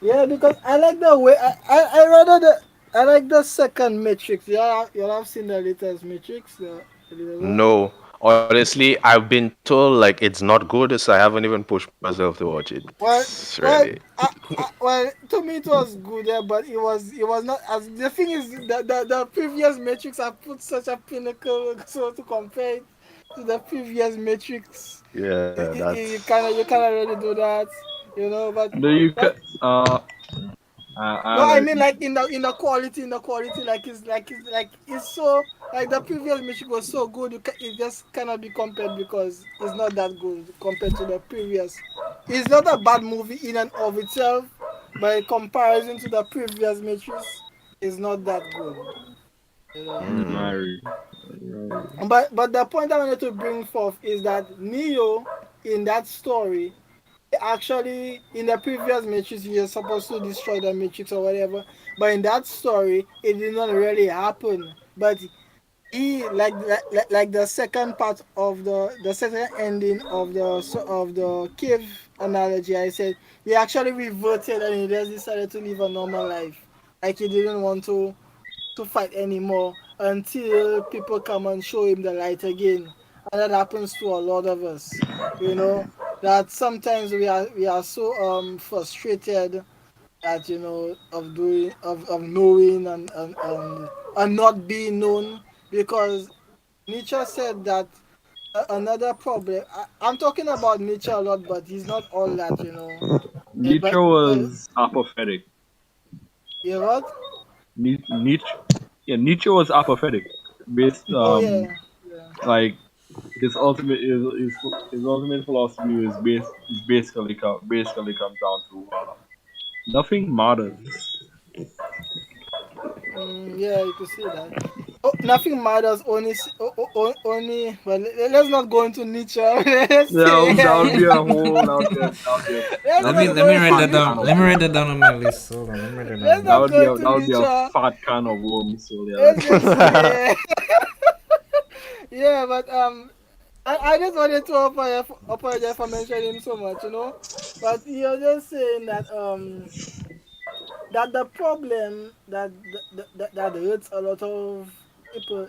Yeah, because I like the way I rather I like the second Matrix. Yeah, you have seen the latest Matrix, the latest one. No, honestly, I've been told like it's not good, so I haven't even pushed myself to watch it. Well, Really. well, to me it was good, yeah, but it was not as the thing is the previous Matrix I put such a pinnacle so to compare it to the previous Matrix, Yeah, that's you kind of really do that, but. And then you That, can, I No, I like, mean like in the quality, like it's so like the previous music was so good. It just cannot be compared because it's not that good compared to the previous. It's not a bad movie in and of itself, but in comparison to the previous Matrix, it's not that good. You know. mm, I But the point I wanted to bring forth is that Neo in that story actually in the previous matrix you're supposed to destroy the matrix or whatever, but in that story it did not really happen. But he like the second part of the second ending of the cave analogy I said, he actually reverted and he just decided to live a normal life, like he didn't want to fight anymore until people come and show him the light again. And that happens to a lot of us, that sometimes we are so frustrated that of doing of knowing and not being known, because Nietzsche said that another problem. I'm talking about Nietzsche a lot, but he's not all that. Nietzsche But was apathetic. you know what? Nietzsche, yeah, Nietzsche was apathetic. Based, Oh yeah, yeah. like his ultimate philosophy is basically comes down to nothing matters. Yeah, you could see that. Oh, nothing matters. Only. Well, let's not go into Nietzsche. Let's That say. would be a whole Let's that would be not a Let go me into write fat that Nietzsche. can down. of Let me write worms. that down on my list. Hold on, let me write that down Let's on my not go list. into That would be a Nietzsche. fat can of worms. So yeah. Let's just say. Yeah, but I just wanted to apologize for mentioning him so much. But you're just saying that the problem that hurts a lot of people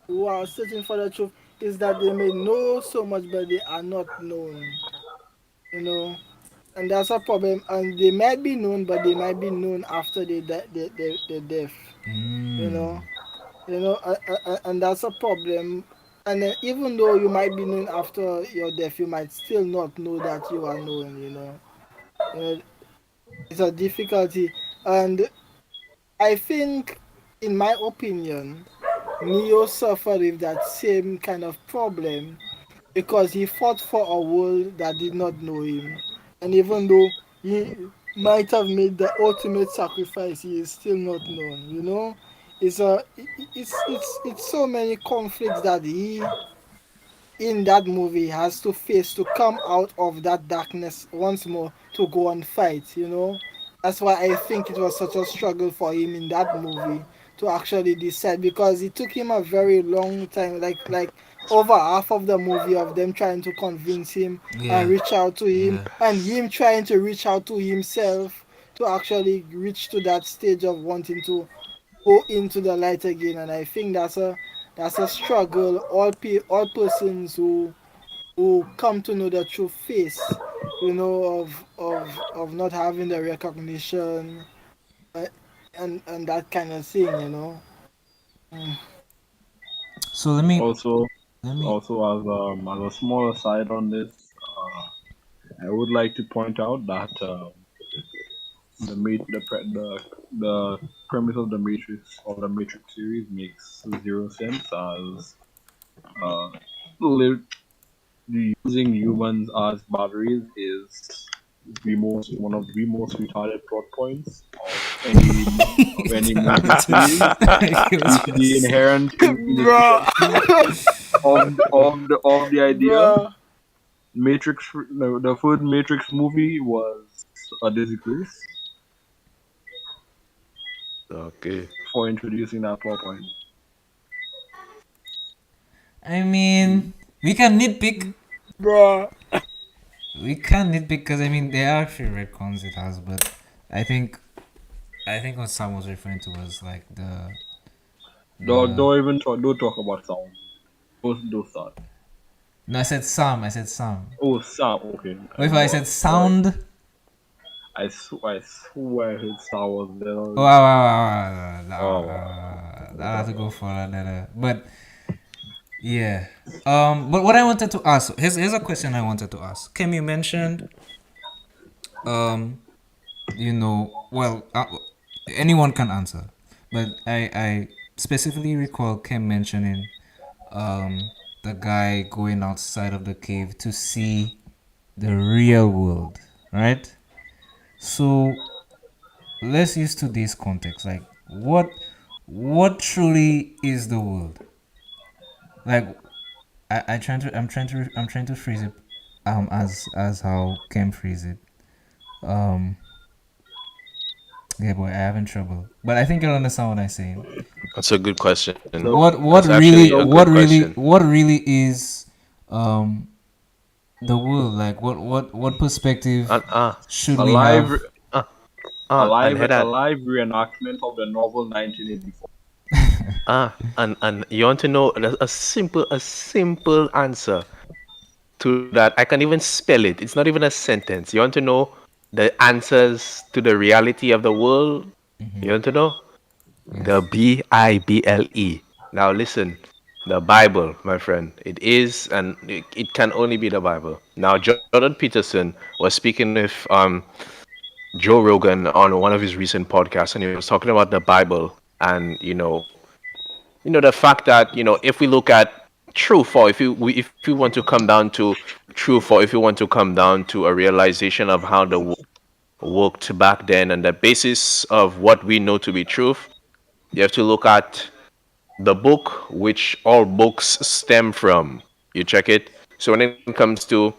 who are searching for the truth is that they may know so much but they are not known. You know, and that's a problem. And they might be known, but they might be known after they death. You know, and that's a problem. And then even though you might be known after your death, you might still not know that you are known. You know, it's a difficulty, and I think, in my opinion, Neo suffered with that same kind of problem because he fought for a world that did not know him, and even though he might have made the ultimate sacrifice, he is still not known. It's a it's so many conflicts that he in that movie has to face to come out of that darkness once more to go and fight. That's why I think it was such a struggle for him in that movie to actually decide, because it took him a very long time, like over half of the movie, of them trying to convince him and Yeah, reach out to him, yeah. and him trying to reach out to himself to actually reach to that stage of wanting to go into the light again. And I think that's a struggle all persons who come to know the true face, of not having the recognition, uh, and that kind of thing. Mm. So let me Also, let me. also as a small aside on this, I would like to point out that the premise of the Matrix series makes zero sense, as uh, li- using humans as batteries is one of the most retarded plot points of any movie series due to the inherent Bruh. inefficiency of the idea. Bruh. The first Matrix movie was a disgrace Okay. for introducing that plot point. I mean, we can nitpick. Bruh. We can nitpick because I mean there are actually retcons it has, but I think I think what Sam was referring to was like Don't the. don't talk about sound. Don't start. No, I said Sam. I said Sam. Oh, sound. Okay, What if I said sorry. sound? I swear I heard Star Wars Oh, there. wow, wow, wow, wow, Oh, wow. I'll have to go for another. But yeah. But what I wanted to ask, here's a question I wanted to ask. Kim, you mentioned, um, well, anyone can answer, but I specifically recall Kim mentioning, um, the guy going outside of the cave to see the real world, right? So let's use today's context. Like, what truly is the world? Like, I'm trying to phrase it, as how Ken phrase it. Um, yeah, boy, I having trouble, but I think you'll understand what I'm saying. That's a good question. so That's actually a good question. What really is, um the world? Like, what perspective And should a we live have? uh, and a Head live reenactment of the novel 1984. and you want to know a simple answer to that? I can even spell it. It's not even a sentence. You want to know the answers to the reality of the world. You want to know? The Yes. Bible. Now listen, the Bible, my friend, it is and it can only be the Bible. Now Jordan Peterson was speaking with Joe Rogan on one of his recent podcasts, and he was talking about the Bible and the fact that if we look at truth, or if we want to come down to truth, or if you want to come down to a realization of how the world worked back then and the basis of what we know to be truth, you have to look at the book which all books stem from. You check it. So when it comes to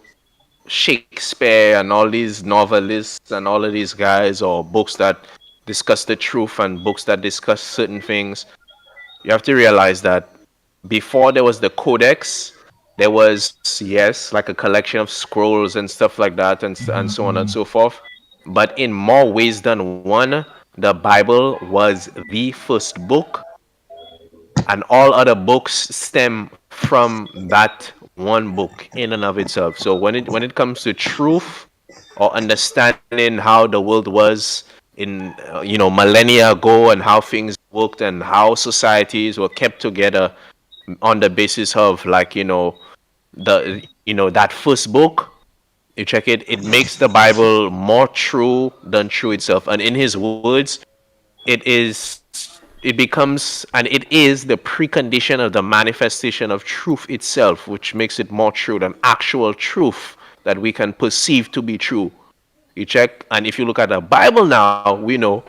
Shakespeare and all these novelists and all of these guys, or books that discuss the truth and books that discuss certain things, you have to realize that before there was the codex, there was, yes, like a collection of scrolls and stuff like that, and so on and so forth. But in more ways than one, the Bible was the first book, and all other books stem from that one book in and of itself. So when it comes to truth or understanding how the world was in millennia ago, and how things worked and how societies were kept together on the basis of, like, that first book, you check it, it makes the Bible more true than true itself. And in his words, it becomes and it is the precondition of the manifestation of truth itself, which makes it more true than actual truth that we can perceive to be true. You check, and if you look at the Bible now, we know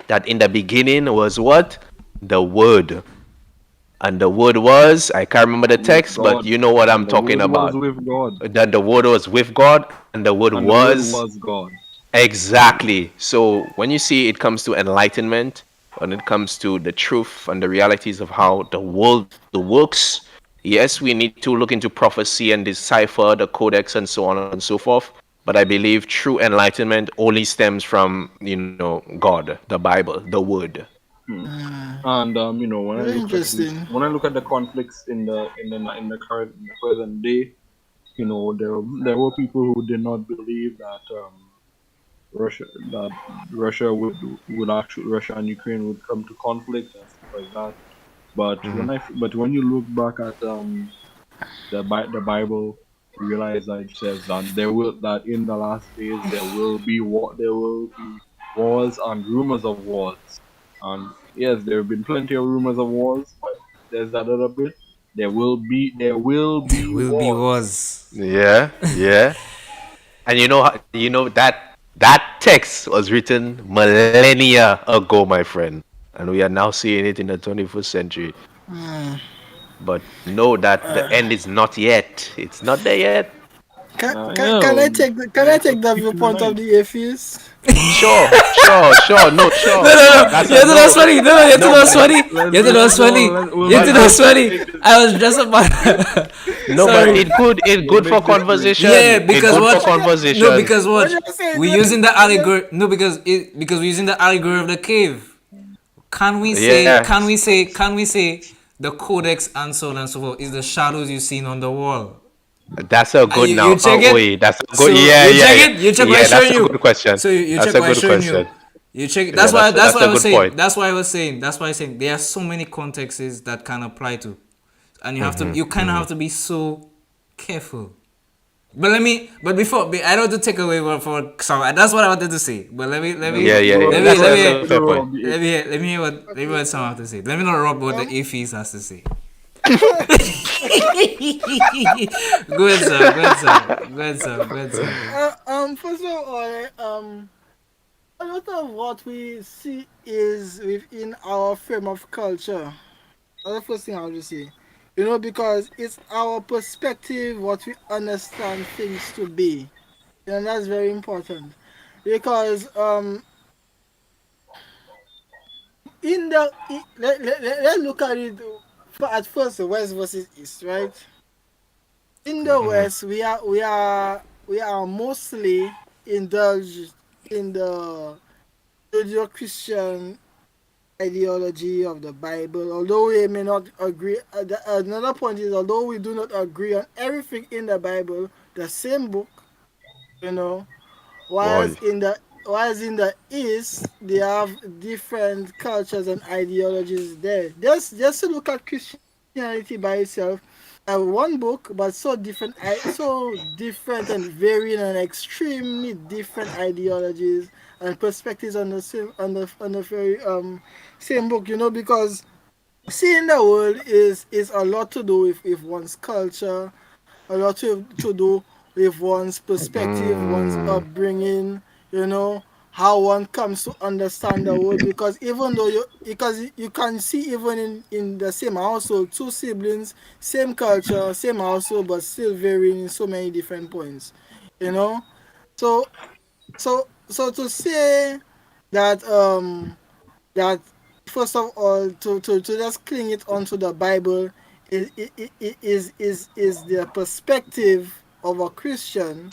that in the beginning was what? The Word. And the Word was, I can't remember the with text, but God, you know what I'm and the talking Word was about. with God, That the Word was with God, and the Word and the Word was. was God. Exactly. So when you see it comes to enlightenment, when it comes to the truth and the realities of how the world works, yes, we need to look into prophecy and decipher the codex and so on and so forth. But I believe true enlightenment only stems from, God, the Bible, the Word. Hmm. And Very interesting. when I look at the conflicts in the current in the present day, there were people who did not believe that Russia that Russia and Ukraine would come to conflict and stuff like that. But when you look back at the Bible, you realize that it says that in the last days there will be wars and rumors of wars. And yes, there have been plenty of rumors of wars, but there's that other bit. There will be Will be wars. was. Yeah, yeah. And that text was written millennia ago, my friend, and we are now seeing it in the 21st century. But know that the end is not yet. It's not there yet. Yeah, Can I take just the keep in viewpoint of mind. the atheist? Sure, sure, sure. No, No, sure. no, no. That's You a have to know what's no. funny. No, no, you have to No, know but what's funny. Let's You have to know let's what's go funny. on. You have We'll to but know take what's this. We'll funny. take this. I was just about. no, but Sorry. it We'll good for make this quick. Yeah, conversation. It because good for watch. No, conversation. because When watch. you say We're using the allegory. No, because we're using the allegory of the cave. Can we say? Yeah, Can we say? Can we say? The codex and so on and so forth is the shadows you've seen on the wall. that's a good You now. check it. Wait, that's a good. So Yeah, you yeah, check yeah, it. You check what yeah. it's That's showing a good you. question. So you That's check a what it's good showing you. question. You check. Yeah, That's why. That's that's why I a was good saying. point. That's why I was saying. That's why I was saying. There are so many contexts that can apply to, and you have to. You kind of have to be so careful. But let me. But before, I don't want to take away for some. That's what I wanted to say. But Let's Yeah, yeah, go. let yeah. me, Go let ahead. me, Let's That's a take the fair role point. of the let me, atheist. let me what someone have to say. Let me not rob what the um, atheist has to say. Go ahead, sir. Go ahead, sir. Go ahead, sir. Go ahead, sir. first of all, a lot of what we see is within our frame of culture. That's the first thing I would say. Because it's our perspective, what we understand things to be. And that's very important. Because let's look at it at first, the West versus East, right? In the West, we are mostly indulged in the Judeo-Christian ideology of the Bible. Although we may not agree, another point is although we do not agree on everything in the Bible, the same book, you know, Boy. whereas in the East they have different cultures and ideologies there. Just to look at Christianity by itself, one book, but so different and varying and extremely different ideologies and perspectives on the same on the very same book. You know, because seeing the world is a lot to do with one's culture, a lot to do with one's perspective, one's Mm, upbringing, you know, how one comes to understand the world. Because even though you can see even in the same household, two siblings, same culture, same household, but still varying in so many different points, you know. So so to say that that first of all to just cling it onto the Bible is the perspective of a Christian,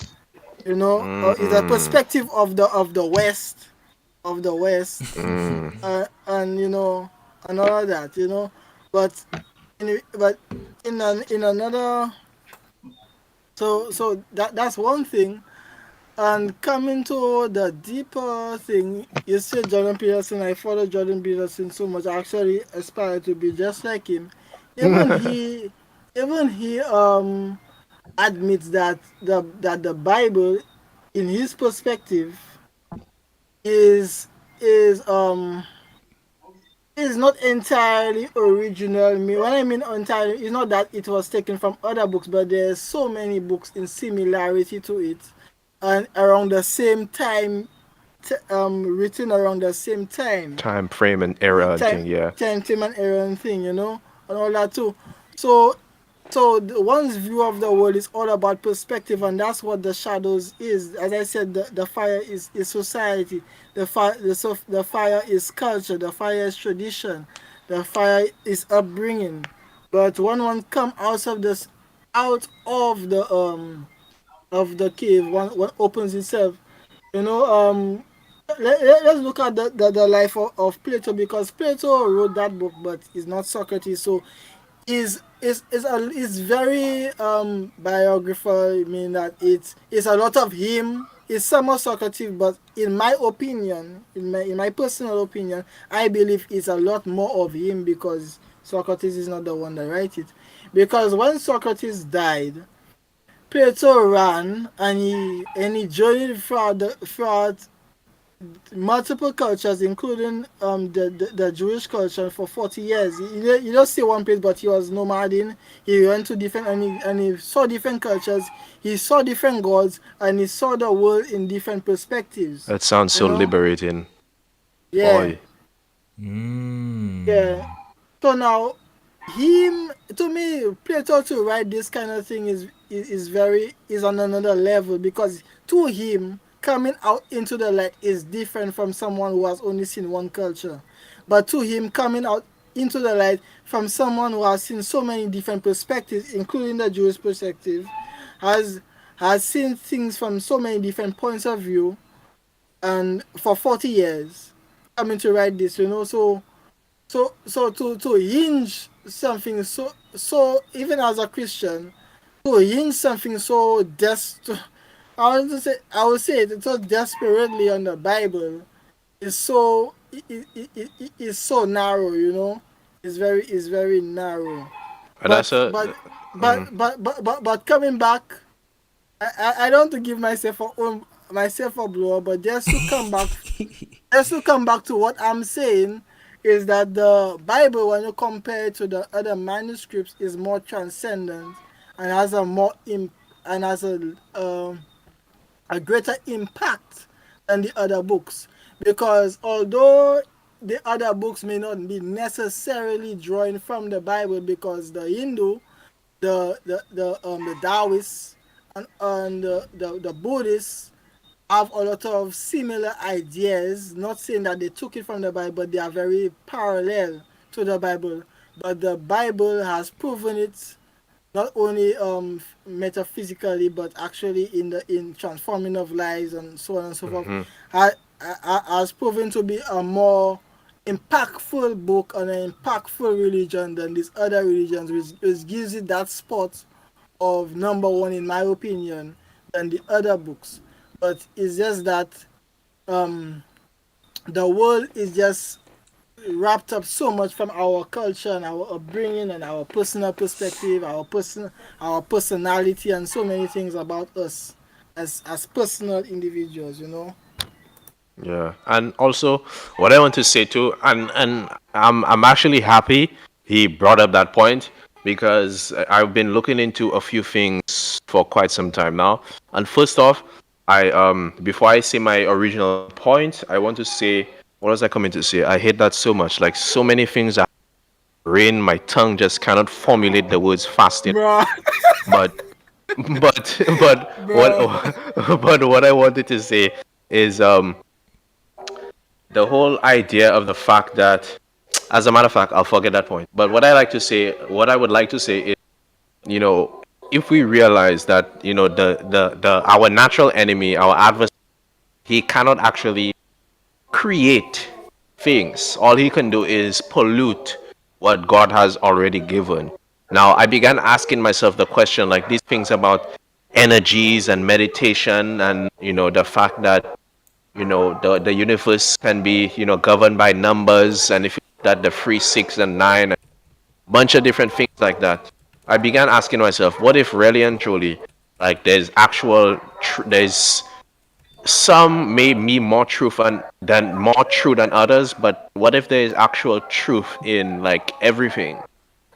you know, or is a mm, perspective of the West, of the West, mm. and you know, and all of that, you know, but but in another, so that's one thing. And coming to the deeper thing, you say Jordan Peterson. I follow Jordan Peterson so much. I actually aspire to be just like him. Even he, even he admits that the Bible, in his perspective, is is um is not entirely original. Me, when I mean entirely, it's not that it was taken from other books, but there's so many books in similarity to it, and around the same time, written around the same Time frame and era and time thing, yeah. time and error and thing, you know, and all that too. So one's view of the world is all about perspective, and that's what the shadows is. As I said, the fire is society, the fire is culture, the fire is tradition, the fire is upbringing. But when one come out of the cave, one opens itself, you know. Let's look at the life of Plato, because Plato wrote that book, but it's not Socrates. So is very biographical. I mean that it's a lot of him. It's somewhat Socrates, but in my opinion, in my personal opinion, I believe it's a lot more of him, because Socrates is not the one that write it. Because when Socrates died, Plato ran and he journeyed throughout multiple cultures, including the Jewish culture for 40 years. You don't see one place, but he was nomading. He went to different and he saw different cultures. He saw different gods, and he saw the world in different perspectives. That sounds You so know? liberating. Yeah, Boy. yeah. Mm. So now, him to me, Plato to write this kind of thing is on another level, because to him coming out into the light is different from someone who has only seen one culture. But to him coming out into the light from someone who has seen so many different perspectives, including the Jewish perspective, has has seen things from so many different points of view, and for 40 years coming to write this, you know. So to hinge something so even as a Christian, to hinge something so I would say it so desperately on the Bible is so is so narrow, you know. It's very narrow. And that's But a. but Mm. but coming back, I don't want to give myself a blow, but just to come back to what I'm saying, is that the Bible, when you compare it to the other manuscripts, is more transcendent and has and has a greater impact than the other books. Because although the other books may not be necessarily drawing from the Bible, because the Hindu, the Taoists, and the Buddhists have a lot of similar ideas. Not saying that they took it from the Bible, but they are very parallel to the Bible. But the Bible has proven it not only metaphysically, but actually in transforming of lives and so on and so forth, Hmm. has proven to be a more impactful book and an impactful religion than these other religions, which gives it that spot of number one, in my opinion, than the other books. but it's just that um, the world is just wrapped up so much from our culture and our upbringing and our personal perspective, our personality, and so many things about us as personal individuals. You know. Yeah, and also what I want to say too, and I'm actually happy he brought up that point because I've been looking into a few things for quite some time now. And first off, I before I say my original point, I want to say what was I coming to say? I hate that so much. Like so many things I brain, my tongue just cannot formulate the words fast enough. Bruh, But but what bruh. but what I wanted to say is the whole idea of the fact that, as a matter of fact, I'll forget that point. But what I would like to say is, you know, if we realize that, you know, the our natural enemy, our adversary, he cannot actually create things. All he can do is pollute what God has already given. Now, I began asking myself the question, like these things about energies and meditation, and you know, the fact that the universe can be governed by numbers, and if you look at the 3 6 and 9, a bunch of different things like that, I began asking myself, what if really and truly, like there's some may be more truth than more true than others, but what if there is actual truth in like everything?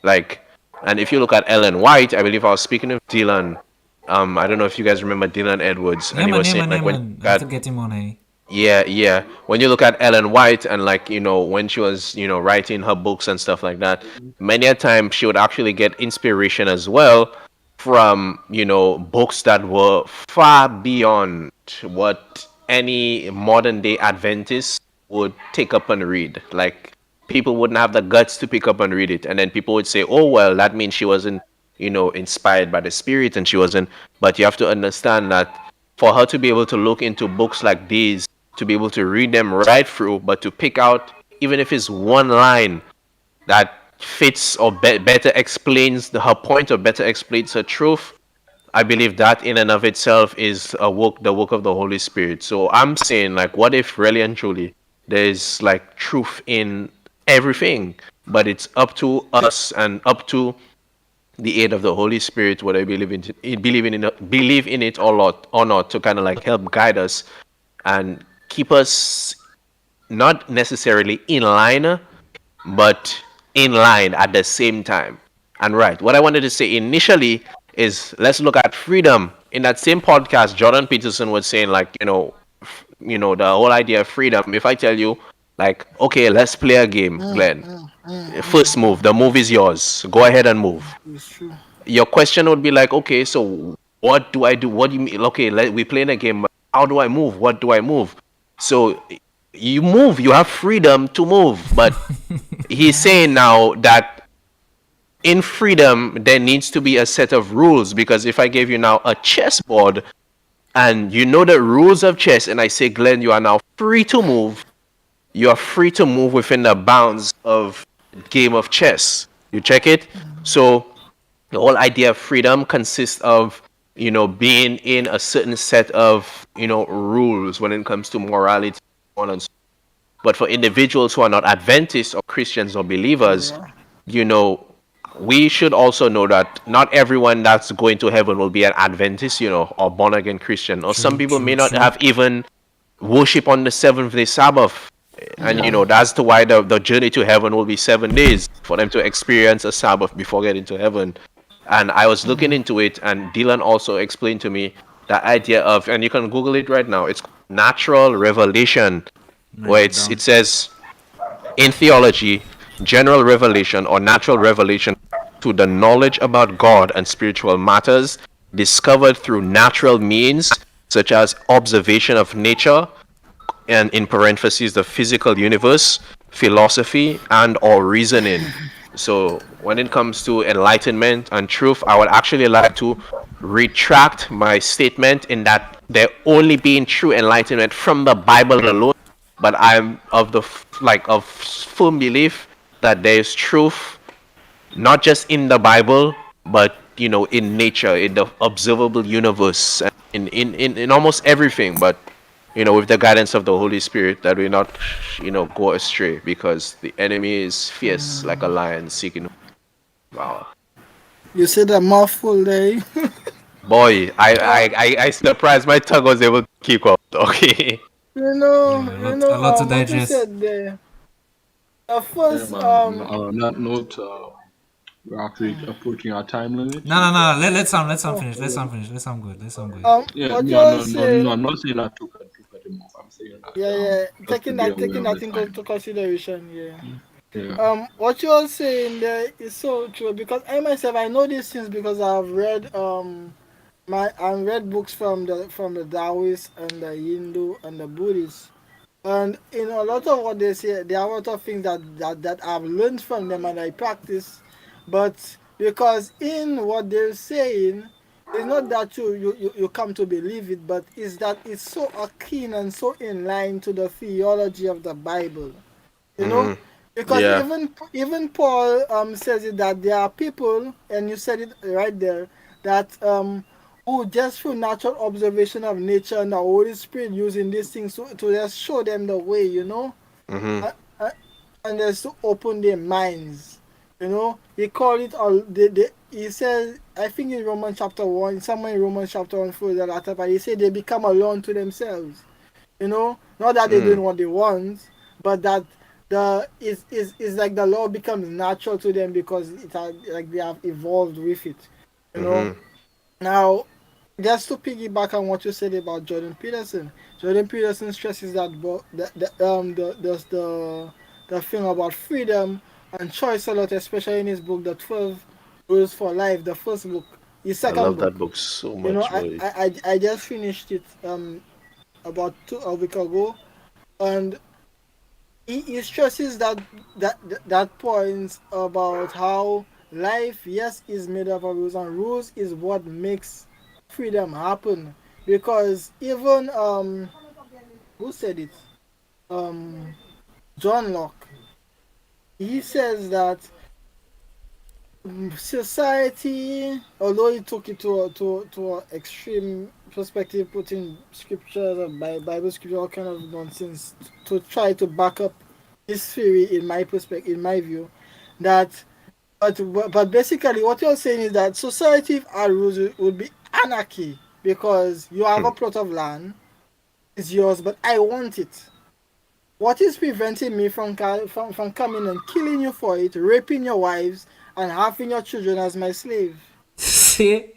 Like, and if you look at Ellen White, I believe I was speaking of Dylan. I don't know if you guys remember Dylan Edwards, and Yeah, he man, was yeah, saying man, like yeah, when man. you I have got to get him on, eh? yeah, yeah. When you look at Ellen White and like, when she was, writing her books and stuff like that, many a time she would actually get inspiration as well from, books that were far beyond what any modern day Adventist would take up and read. Like people wouldn't have the guts to pick up and read it. And then people would say, oh, well, that means she wasn't, inspired by the spirit and she wasn't. But you have to understand that for her to be able to look into books like these, to be able to read them right through, but to pick out, even if it's one line that fits or better explains her point or better explains her truth, I believe that in and of itself is the work of the Holy Spirit. So I'm saying, like, what if really and truly there's like truth in everything, but it's up to us and up to the aid of the Holy Spirit, whether we believe in it or not, to kind of like help guide us and keep us not necessarily in line, but in line at the same time. And right, what I wanted to say initially is let's look at freedom. In that same podcast, Jordan Peterson was saying like, the whole idea of freedom. If I tell you, like, okay, let's play a game, Glenn. First move, the move is yours. Go ahead and move. It's true. Your question would be like, okay, so what do I do? What do you mean? Okay, we play in a game. But how do I move? What do I move? So you move. You have freedom to move. But he's saying now that in freedom there needs to be a set of rules, because if I gave you now a chessboard and you know the rules of chess, and I say, Glenn, you are now free to move. You are free to move within the bounds of game of chess. You check it. So the whole idea of freedom consists of being in a certain set of rules when it comes to morality, so on and so. But for individuals who are not Adventists or Christians or believers, Yeah. you know we should also know that not everyone that's going to heaven will be an Adventist, or born again Christian, or some True, people true, may not true. have even worship on the seventh day Sabbath. And Yeah. that's the why the journey to heaven will be 7 days for them to experience a Sabbath before getting to heaven. And I was looking into it, and Dylan also explained to me the idea of, and you can Google it right now. It's natural revelation, Write where it it down. says in theology, general revelation or natural revelation to the knowledge about God and spiritual matters discovered through natural means, such as observation of nature, and in parentheses the physical universe, philosophy, and or reasoning. So when it comes to enlightenment and truth, I would actually like to retract my statement in that there only being true enlightenment from the Bible alone, but I'm of of firm belief that there is truth not just in the Bible, but in nature, in the observable universe. in almost everything, but with the guidance of the Holy Spirit, that we not go astray, because the enemy is fierce like a lion seeking whom to devour. You said a mouthful there. Boy, I uh, I I I surprised my tongue was able to keep up. Okay. Yeah, a lot to What you digest. said there. Yeah, First, man. On that note, we're actually approaching our time limit. No, no, no. Let Sam oh, finish. Let Sam finish. Let Sam good. Let Sam good. Yeah, what no, you're no, no, no. saying, I'm not saying that to cut him off. I'm saying yeah, that yeah, just to be aware taking of that the time. into consideration, yeah. Yeah. What you're saying there is so true because I myself I know these things because I've read books from the Taoist and the Hindu and the Buddhist. And in a lot of what they say, there are a lot of things that I've learned from them and I practice. But because in what they're saying, it's not that you come to believe it, but it's that it's so keen and so in line to the theology of the Bible. You know? Because Yeah. even Paul says it that there are people, and you said it right there, that who just through natural observation of nature and the Holy Spirit using these things to just show them the way, Mm-hmm. uh, uh, and just to open their minds. He called it all. He says, I think in Romans chapter 1, somewhere in Romans chapter 1, for the latter part, he said they become alone to themselves. Not that they're doing what they want, but that is like the law becomes natural to them because like they have evolved with it. You know. Mm-hmm. Now, just to piggyback on what you said about Jordan Peterson stresses that the thing about freedom and choice a lot, especially in his book, The 12 Rules for Life, the first book, his I second love book. that book so You know, much, boy. I just finished it about a week ago, and he stresses that point about how life, yes, is made up of rules, and rules is what makes freedom happen. Because even who said it? Um, John Locke. He says that society, although he took it to a extreme perspective, putting scriptures or Bible scripture, all kind of nonsense to try to back up his theory. In my perspective, in my view, that but basically what you're saying is that society if our rules would be anarchy because you have a plot of land, it's yours, but I want it. What is preventing me from coming and killing you for it, raping your wives, and having your children as my slave? See?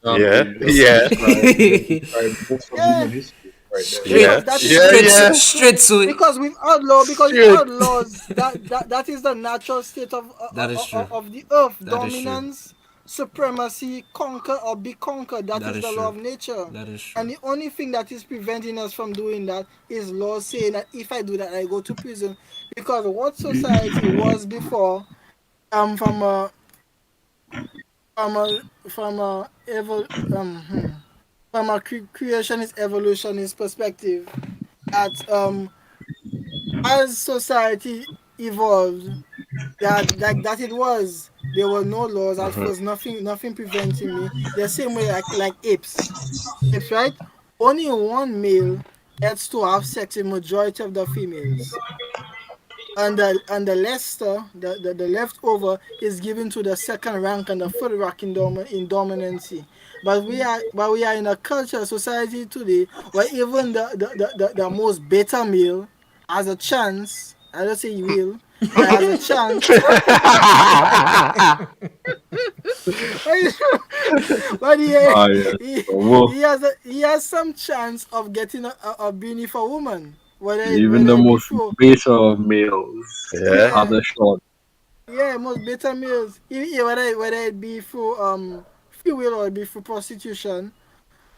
I Yeah. mean, Yeah. you just described most of Yeah, human history right there. straight, Yeah. because that is Yeah. straight, Yeah. straight to it. because with Shit. outlaws that is the natural state That is true. of the earth. That is true. Dominance, supremacy, conquer or be conquered. That That is is the law true. of nature. That is true. And the only thing that is preventing us from doing that is law saying that if I do that I go to prison. Because what society was before, from a from a creationist evolutionist perspective, that as society evolved, that it was there were no laws at Mm-hmm. first, nothing preventing me. The same way like apes, right? Only one male gets to have sex with majority of the females, and the lesser, the leftover is given to the second rank and the third rank in dominancy. But we are in a culture society today where even the most beta male has a chance. I don't say he will, but has a chance. But Ah, yes. Well, he has some chance of getting a beautiful woman, even whether the it be most through. beta of males Yeah. have Yeah, a shot. yeah, most beta males, whether it be through free will or it be through prostitution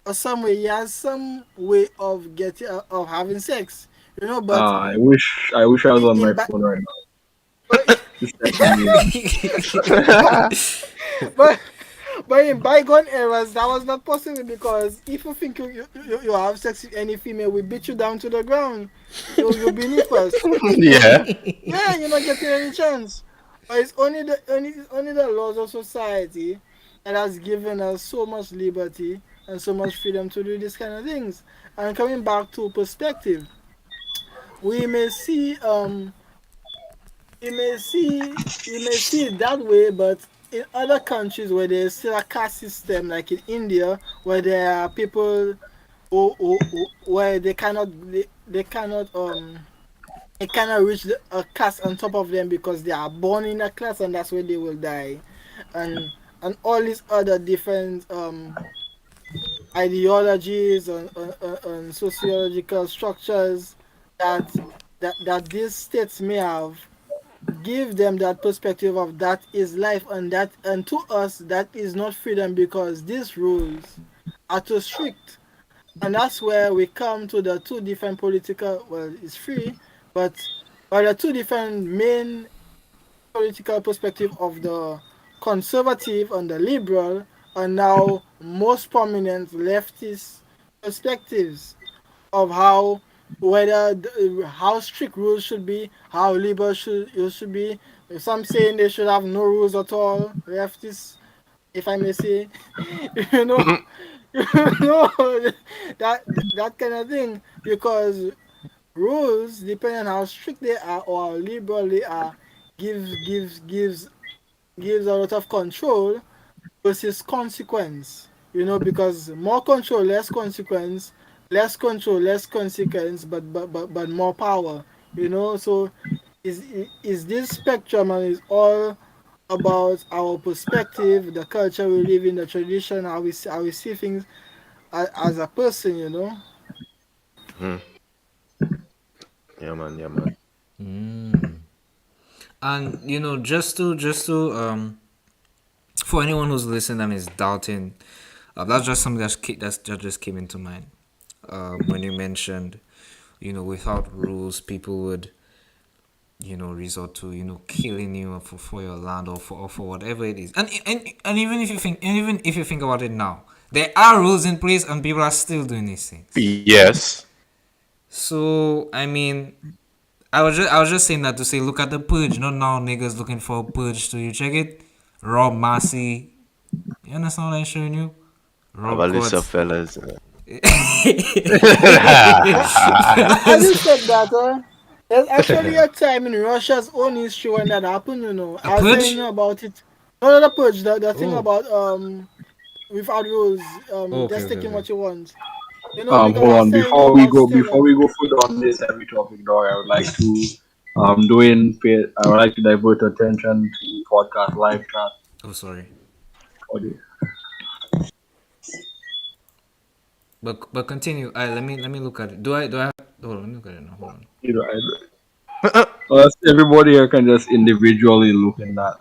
or some way, he has some way of getting of having sex, But I wish I was in, on my in ba- phone right now but, to send me that. but but in bygone eras that was not possible because if you think you have sex with any female, we beat you down to the ground. You're beneath us. Yeah. Yeah, you're not getting any chance. But it's only the laws of society that has given us so much liberty and so much freedom to do these kind of things. And coming back to perspective, we may see you may see it that way, but in other countries where there's still a caste system, like in India, where there are people where they cannot they cannot reach a caste on top of them because they are born in a class and that's where they will die, and all these other different ideologies and sociological structures that that these states may have give them that perspective of that is life, and that and to us that is not freedom because these rules are too strict. And that's where we come to the two different political, well, it's free, but the two different main political perspective of the conservative and the liberal are now most prominent leftist perspectives of how how strict rules should be, how liberal should be. Some saying they should have no rules at all. Leftists, if I may say, you know, you know that that kind of thing, because rules, depending on how strict they are or how liberal they are, gives a lot of control versus consequence. You know, because more control, less consequence, less control, less consequence, but more power. You know, so is this spectrum, and is all about our perspective, the culture we live in, the tradition, how we see things as a person. You know. Mhm. Yeah, man. Yeah, man. Mm. And for anyone who's listening and is doubting, that's just something that just came into mind. When you mentioned, without rules, people would, resort to, killing you for your land, or for whatever it is. And even if you think about it now, there are rules in place and people are still doing these things. Yes. So I mean, I was just saying that to say, look at the purge. Not now niggas looking for a purge. So you check it, Rob Massey. You understand what I'm showing you? Rob Avalisa Courts. fellas. Having Fellas, said that, there's actually a time in Russia's own history when that happened. You know, a I was telling purge? you about it. No, not the purge. The thing Oh. about without rules, Okay, just okay, taking okay. what you want. You know, because Hold I was on. telling you about Before Stella. we go further on this heavy topic, though, I would like to I would like to divert attention to podcast live chat Oh, sorry. audio. But continue. Let me look at it. Do I have, hold on, let me look at it now. Hold on. You know, everybody here can just individually look in that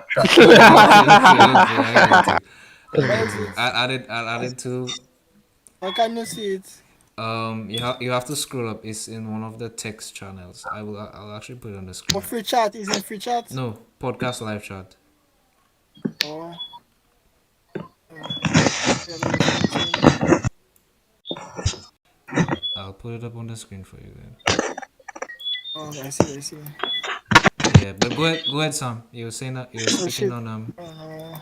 chat. Okay. I get you. I Where get is you. it? I added to. How can you see it? You have to scroll up. It's in one of the text channels. I'll actually put it on the Oh, screen. free chat is in free chat. No, podcast live chat. Oh, uh, yeah, let me continue. I'll put it up on the screen for you then. Oh, I see, I see. Yeah, but go ahead, Sam. You were saying that you were Oh speaking shit. on Uh,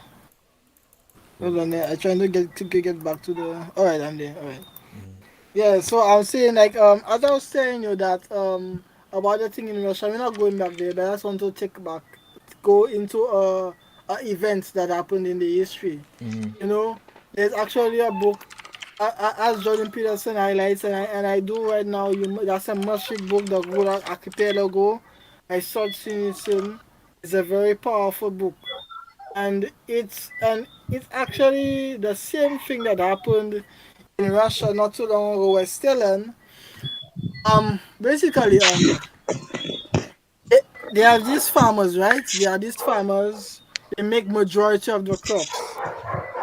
Hold on there. I trying to get back to the. All right, I'm there. All right. Yeah, so I was saying like as I was telling you that about the thing in Russia, we're not going back there, but I just want to take back go into a event that happened in the history. You know, there's actually a book as Jordan Peterson highlights, and I do right now. That's a must-read book, The Good Archipelago. I searched in it soon. It's a very powerful book, and it's actually the same thing that happened in Russia not too long ago with Stellan. Basically, they have these farmers, right? They are these farmers. They make majority of the crops,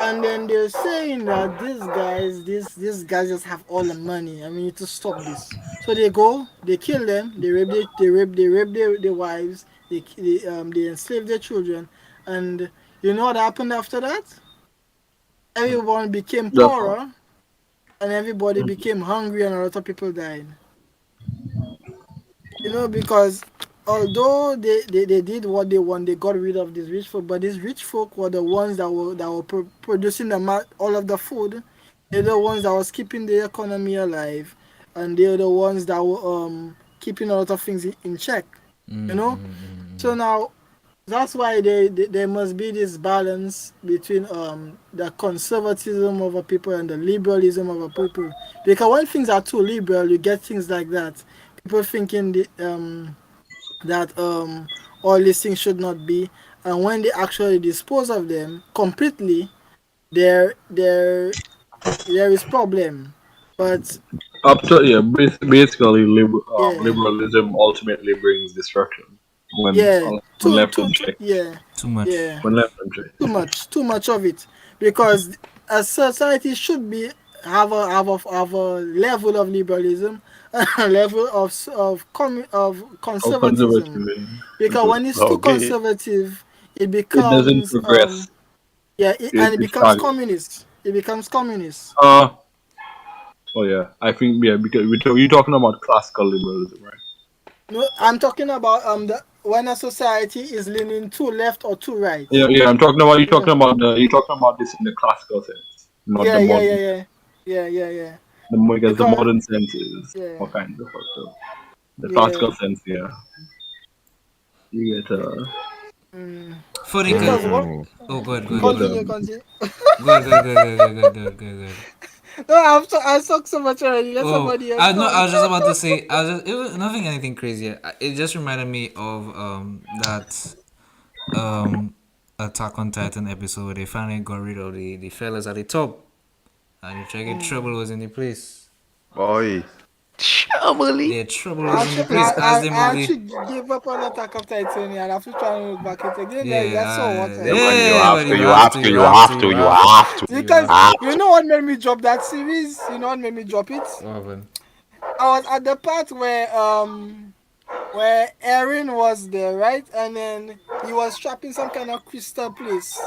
and then they're saying that these guys just have all the money. I mean, need to stop this. So they go, they kill them, they rape their wives, they enslave their children, and you know what happened after that? Everyone became Just one. poorer, and everybody became hungry, and a lot of people died. You know, because although they did what they want, they got rid of these rich folk, but these rich folk were the ones that were producing all of the food They're the ones that was keeping the economy alive, and they're the ones that were keeping a lot of things in check. You know. So now that's why there must be this balance between the conservatism of a people and the liberalism of a people. Because when things are too liberal, you get things like that. People thinking that all these things should not be, and when they actually dispose of them completely, there there is problem. But Up to yeah, basically, yeah, liberalism ultimately brings destruction yeah, when left unchecked. yeah, Too much. yeah. When left unchecked. Too much of it, because a society should be have a level of liberalism, a level of How conservatism, conservative because when it's too Okay. conservative, it it doesn't becomes progress. yeah, and it It's becomes stagnant. communist. It becomes communist. Uh oh yeah, I think yeah because you're talking about classical liberalism, right? No, I'm talking about the when a society is leaning too left or too right. Yeah, yeah. I'm talking about Yeah, you're talking about this in the classical sense, not yeah, the yeah, modern. yeah, yeah, yeah, yeah, yeah. Because the Because modern sense is yeah, all kinds of fucked up. The classical yeah. sense, yeah, you get Mm. Funny, cause Because what? Mm. oh, good, you good, get good, Continue, continue. good, good, good, good, good, good, good, good, good. No, I've talked so much already. Let Oh, somebody else I no, I talk. was just about to say, I was just, it was nothing anything crazy. It just reminded me of that um Attack on Titan episode where they finally got rid of the fellas at the top, and you check it, trouble Mm. was in the place. Boy. Shamily. Yeah, trouble was in the Actually, place as the I movie. actually gave up on Attack of Titan and after trying to look back at it again. That's so what Yeah, Yeah, I man, you yeah, have but to, you you have have to, to, you you have to, have you to, you have to, have to, you because have have to. you to. know what made me drop that series. You know what made me drop it? What happened? I was at the part where Aaron was there, right? And then he was trapped in some kind of crystal place,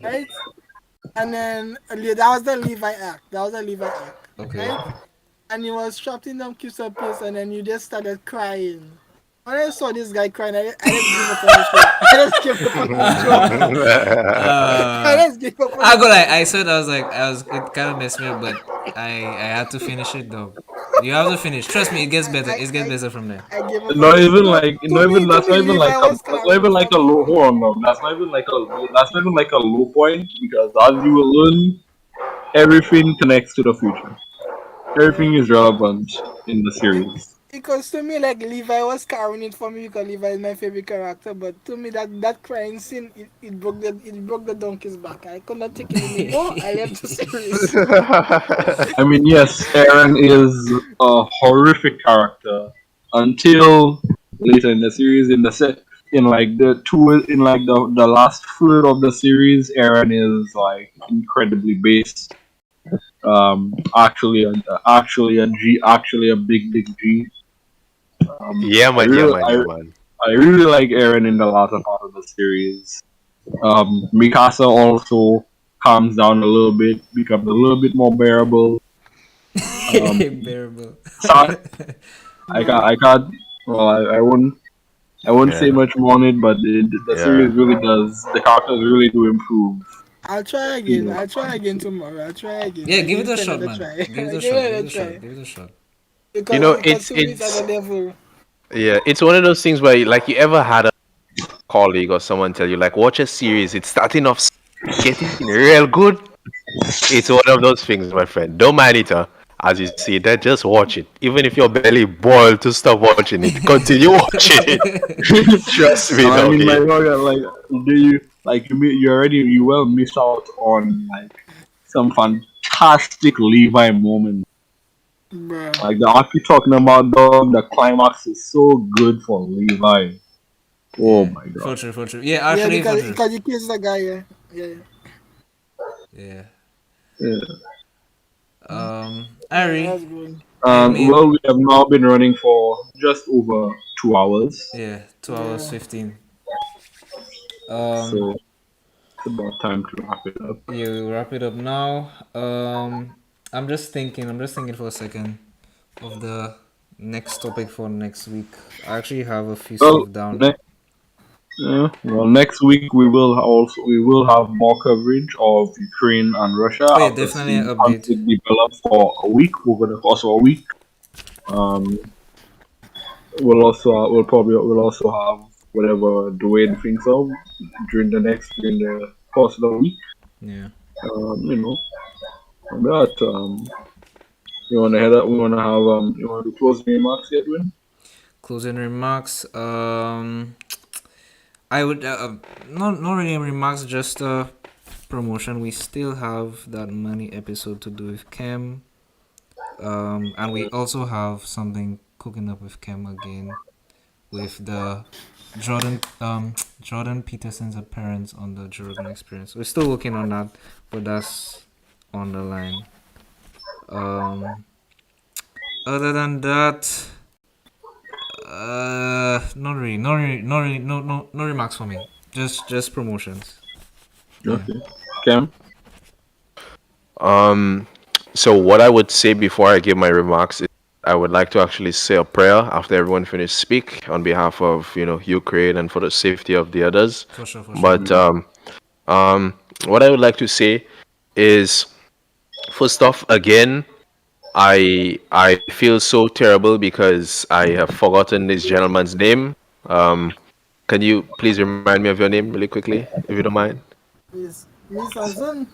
right? And then that was the Levi act. That was the Levi act, Okay. right? And he was trapped in them crystal place, and then you just started crying. When I saw this guy crying, I just give up on the show. I just give up on the show. I uh, just give up on I the go like show. I said, I was like, I was it kind of messed me up, but I had to finish it though. You have to finish. Trust me, it gets I, better. I, It gets I, better from there. I gave up on not the show even because like not even to that's not me, even like Levi was that's not even carrying like for a me. low hold on no. That's not even like a low point because as you will learn, everything connects to the future. Yeah. Everything is relevant in the series. Because to me, like Levi was carrying it for me because Levi is my favorite character. But to me, that crying scene, it broke the donkey's back. I could not take it anymore. I left the series. I mean, yes, Aaron is a horrific character until later in the series. In like the last third of the series, Aaron is like incredibly base. Actually a big G. Yeah, I man, yeah, really man, yeah, man. I really like Aaron in the latter part of the series. Mikasa also calms down a little bit, becomes a little bit more bearable. Um, Bearable. Sa- Bruh. I can't. Well, I won't say Yeah, much more on it, but the yeah. series really does. The characters really do improve. I'll try You again. know, I'll try again tomorrow. I'll try again. Yeah, I give give it a it shot, another man. try. Give it I a give shot. it Give another it a shot. try. Give it a shot. You know, Because to me, it's at it's the level. yeah, it's one of those things where like you ever had a colleague or someone tell you like watch a series, it's starting off getting real good. It's one of those things, my friend. Don't mind it, as you see that, just watch it. Even if your belly boiled to stop watching it, continue watching it. Trust me, I mean, doggy. like, do you like you well miss out on like some fantastic Levi moments. Bruh. Like the arc you're talking about, dog. The climax is so good for Levi. Oh Yeah, my god. for sure, for sure. Yeah, Yeah, actually, for sure. because he kills the guy. Yeah, yeah. Yeah. Yeah. Yeah, Ari, that's good. I Well, mean, we have now been running for just over 2 hours, yeah, 2 hours Yeah. 15. so it's about time to wrap it up. Yeah, we'll wrap it up now. I'm just thinking for a second of the next topic for next week. I actually have a few Well, stuff down. ne- Yeah. Well, next week we will have more coverage of Ukraine and Russia Oh yeah, after definitely an seeing update. conflict develop for a week over the course of a week. Um, we'll also have whatever Dwayne thinks of during the course of the week. Yeah. You know, and that you wanna head up. We wanna have you wanna do closing remarks, Edwin? Closing remarks. I would not really remarks, just promotion. We still have that money episode to do with Cam. And we also have something cooking up with Cam again with the Jordan Peterson's appearance on the Jordan Experience. We're still working on that, but that's on the line. Um, Other than that, not really, no remarks for me. Just promotions. Yeah. Okay, Cam. Um, so what I would say before I give my remarks is I would like to actually say a prayer after everyone finished speak on behalf of Ukraine and for the safety of the others. For sure, for sure. But what I would like to say is first off, again, I feel so terrible because I have forgotten this gentleman's name. Um, can you please remind me of your name really quickly, if you don't mind? Miss Samson.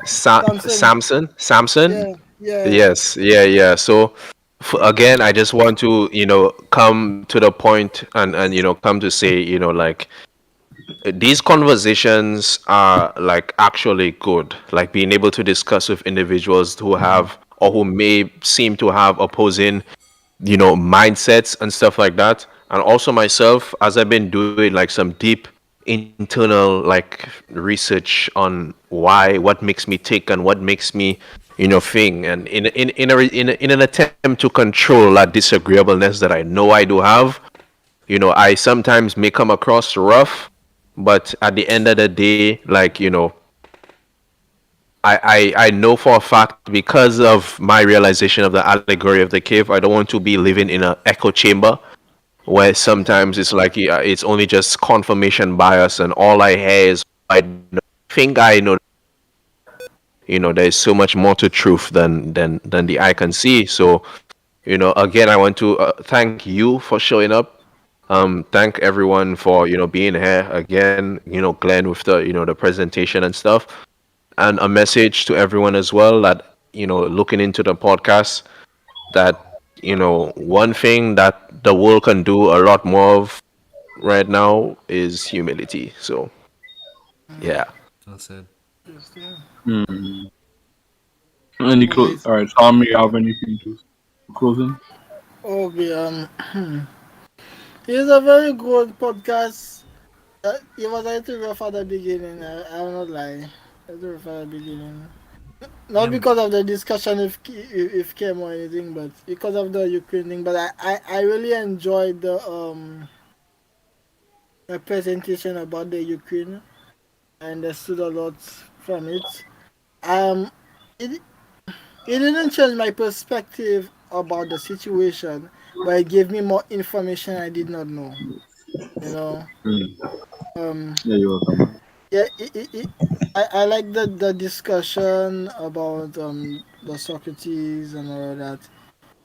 Samson. Samson. Yeah, yeah. Yes, yeah, yeah. So again, I just want to, come to the point and come to say, like these conversations are like actually good. Like being able to discuss with individuals who have or who may seem to have opposing, mindsets and stuff like that. And also myself, as I've been doing like some deep internal like research on what makes me tick and what makes me thing, and in an attempt to control that disagreeableness that I know I do have. I sometimes may come across rough, but at the end of the day, like, I know for a fact because of my realization of the allegory of the cave, I don't want to be living in an echo chamber where sometimes it's like it's only just confirmation bias and all I hear is I think I know. There's so much more to truth than the eye can see. So again, I want to thank you for showing up. Thank everyone for being here again. Glenn with the presentation and stuff, and a message to everyone as well that looking into the podcast that one thing that the world can do a lot more of right now is humility. So yeah. Well said. Interesting. Hmm. Okay. All right, Tom, you have anything to closing? Okay. It's a very good podcast. It was a little rough at the beginning. I'm not lying. A little rough at the beginning. Not Yeah. because of the discussion if came or anything, but because of the Ukraine thing. But I really enjoyed the presentation about the Ukraine. I understood a lot from it. Um, it it didn't change my perspective about the situation, but it gave me more information I did not know. You know. Hmm. Um. Yeah, you're welcome, man. Yeah. I like the discussion about the Socrates and all of that.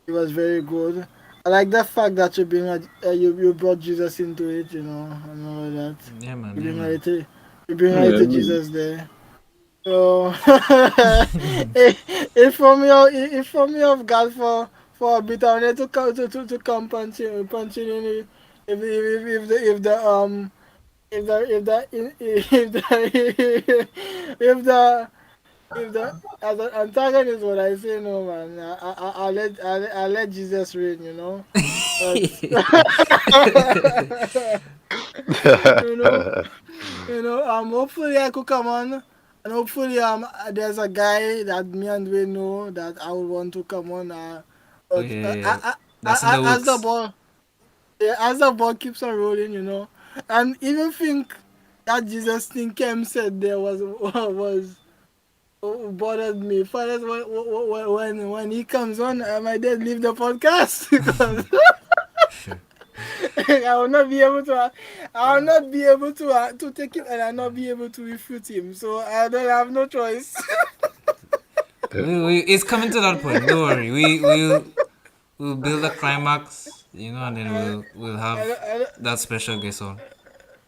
It was very good. I like the fact that you brought Jesus into it, and all of that. Yeah, man. You Yeah, bring a man. little, you bring a Yeah, little man. Jesus there. So it for me of God for a bit. I wanted to come to come punching in it. If the if the as an antagonist, what I say, no man, I'll let Jesus reign, but you know hopefully I could come on, and hopefully there's a guy that me and we know that I would want to come on, Oh but yeah, yeah. That's in the as the works. ball yeah, as the ball keeps on rolling, and even think that Jesus thing Kem said there was bothered me. First, when he comes on, I might then leave the podcast because I will not be able to. I will not be able to take it, and I will not be able to refute him. So I don't have no choice. It's coming to that point. Don't worry. We'll build a climax, and then I, we'll I, have I, that special guest on.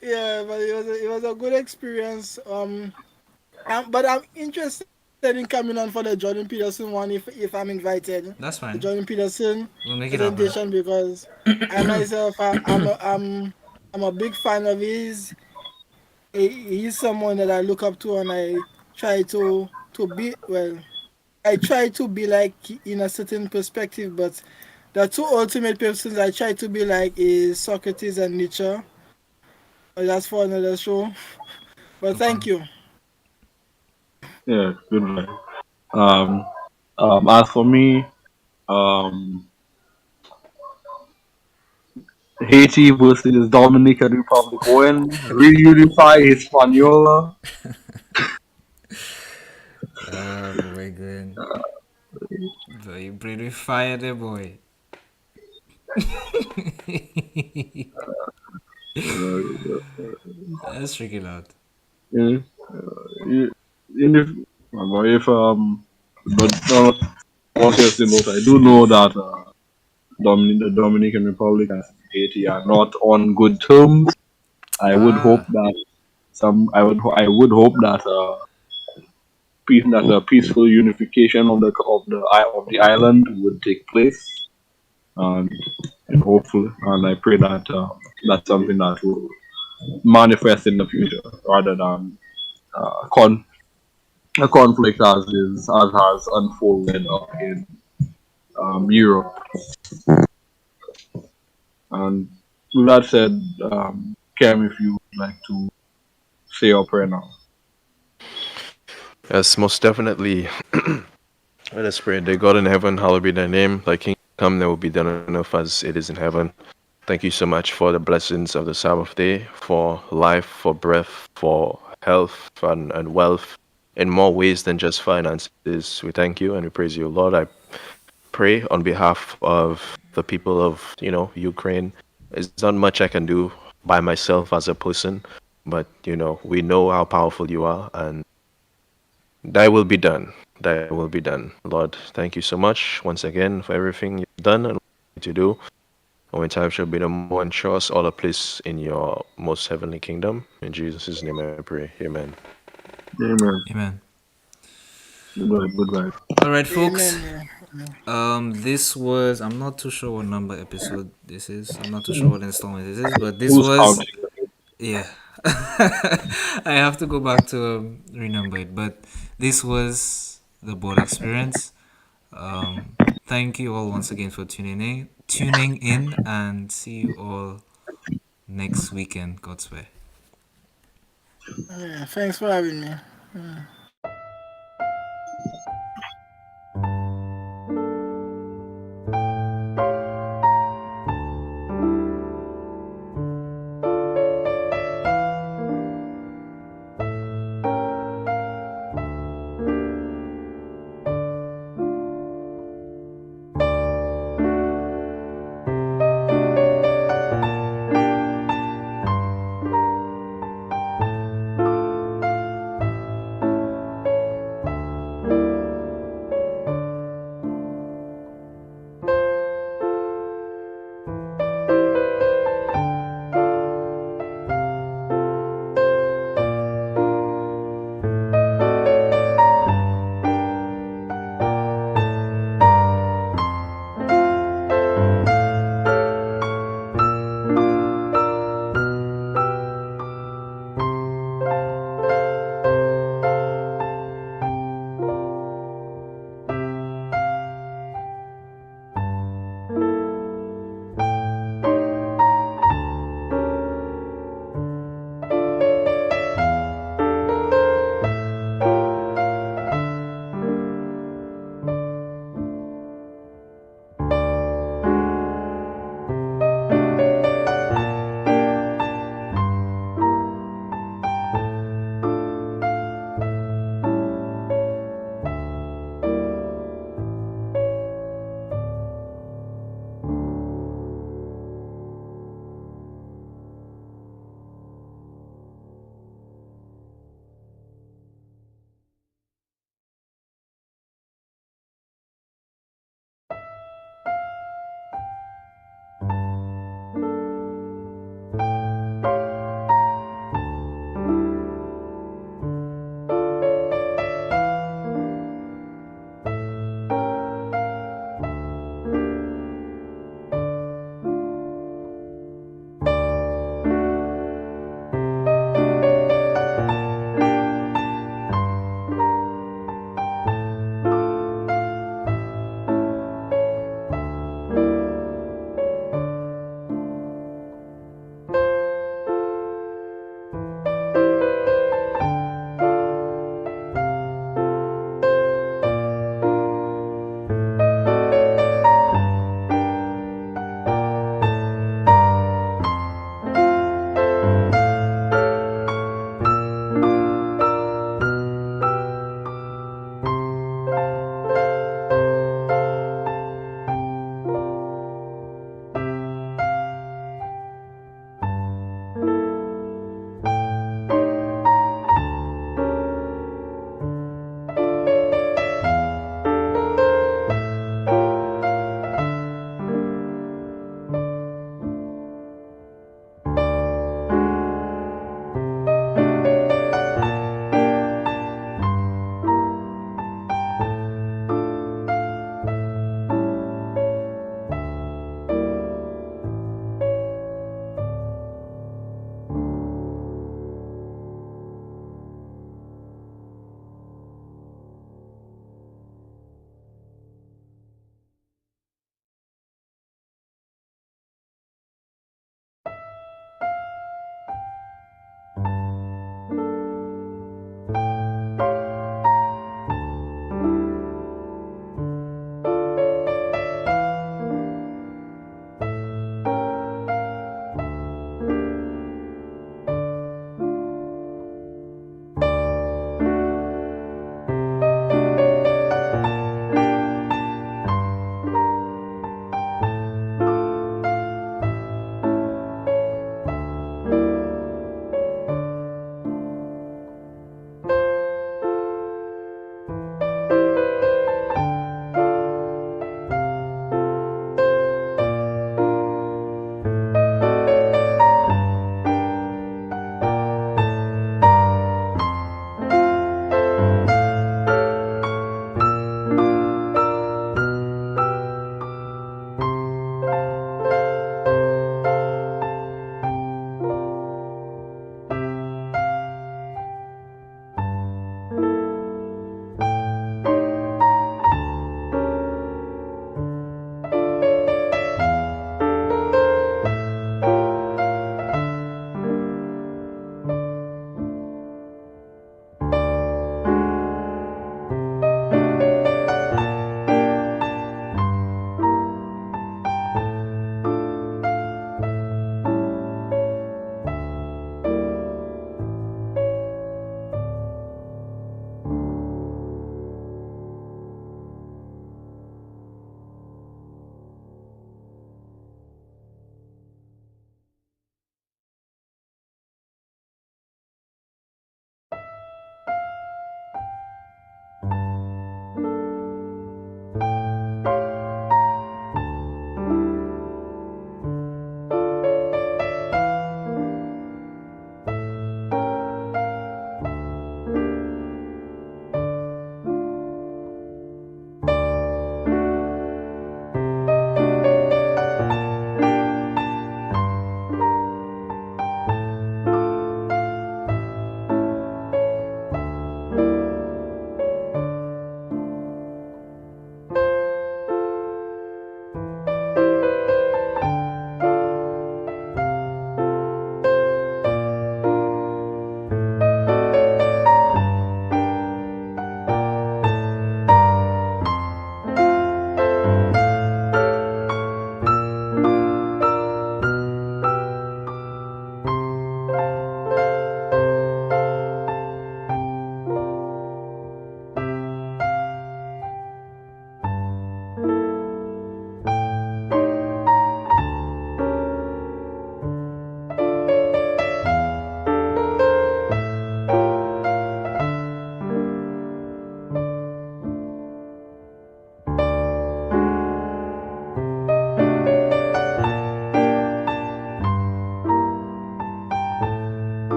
yeah, but it was a good experience. But I'm interested in coming on for the Jordan Peterson one if I'm invited. That's The fine. Jordan Peterson We'll make it happen. presentation because I myself I'm a big fan of his. He's someone that I look up to and I try to be well. I try to be like in a certain perspective, but the two ultimate persons I try to be like is Socrates and Nietzsche. But that's for another show. But No thank problem. you. Yeah, good vibe. Um, as for me, um, Haiti versus Dominican Republic. When reunify Hispaniola, Boy, good. Boy, you pretty fire there, boy. uh, That's freaking out. yeah, yeah, and if but one person note, I do know that the Dominican Republic and Haiti are not on good terms. I would hope Ah, that I would hope that that a peaceful unification of the island would take place, and hopefully, and I pray that that's something that will manifest in the future rather than con a conflict as has unfolded up in Europe. And with that said, Cam, if you would like to say your prayer now. Yes, most definitely. Let us pray. Dear God in heaven, hallowed be thy name. Thy kingdom come, there will be done on earth as it is in heaven. Thank you so much for the blessings of the Sabbath day, for life, for breath, for health and wealth in more ways than just finances. We thank you and we praise you, Lord. I pray on behalf of the people of, Ukraine. There's not much I can do by myself as a person, but we know how powerful you are, and thy will be done. Thy will be done. Lord, thank you so much once again for everything you've done and to do. And when time shall be no more, and show us all a place in your most heavenly kingdom. In Jesus' name I pray. Amen. Amen. amen. Goodbye. Goodbye. All right, folks. Amen. Yeah. This was, I'm not too sure what number episode this is. I'm not too sure what installment this is, but this Who's was, counting? yeah. I have to go back to renumber it, but this was the board experience. Thank you all once again for tuning in, and see you all next weekend. God's way. Yeah. Thanks for having me.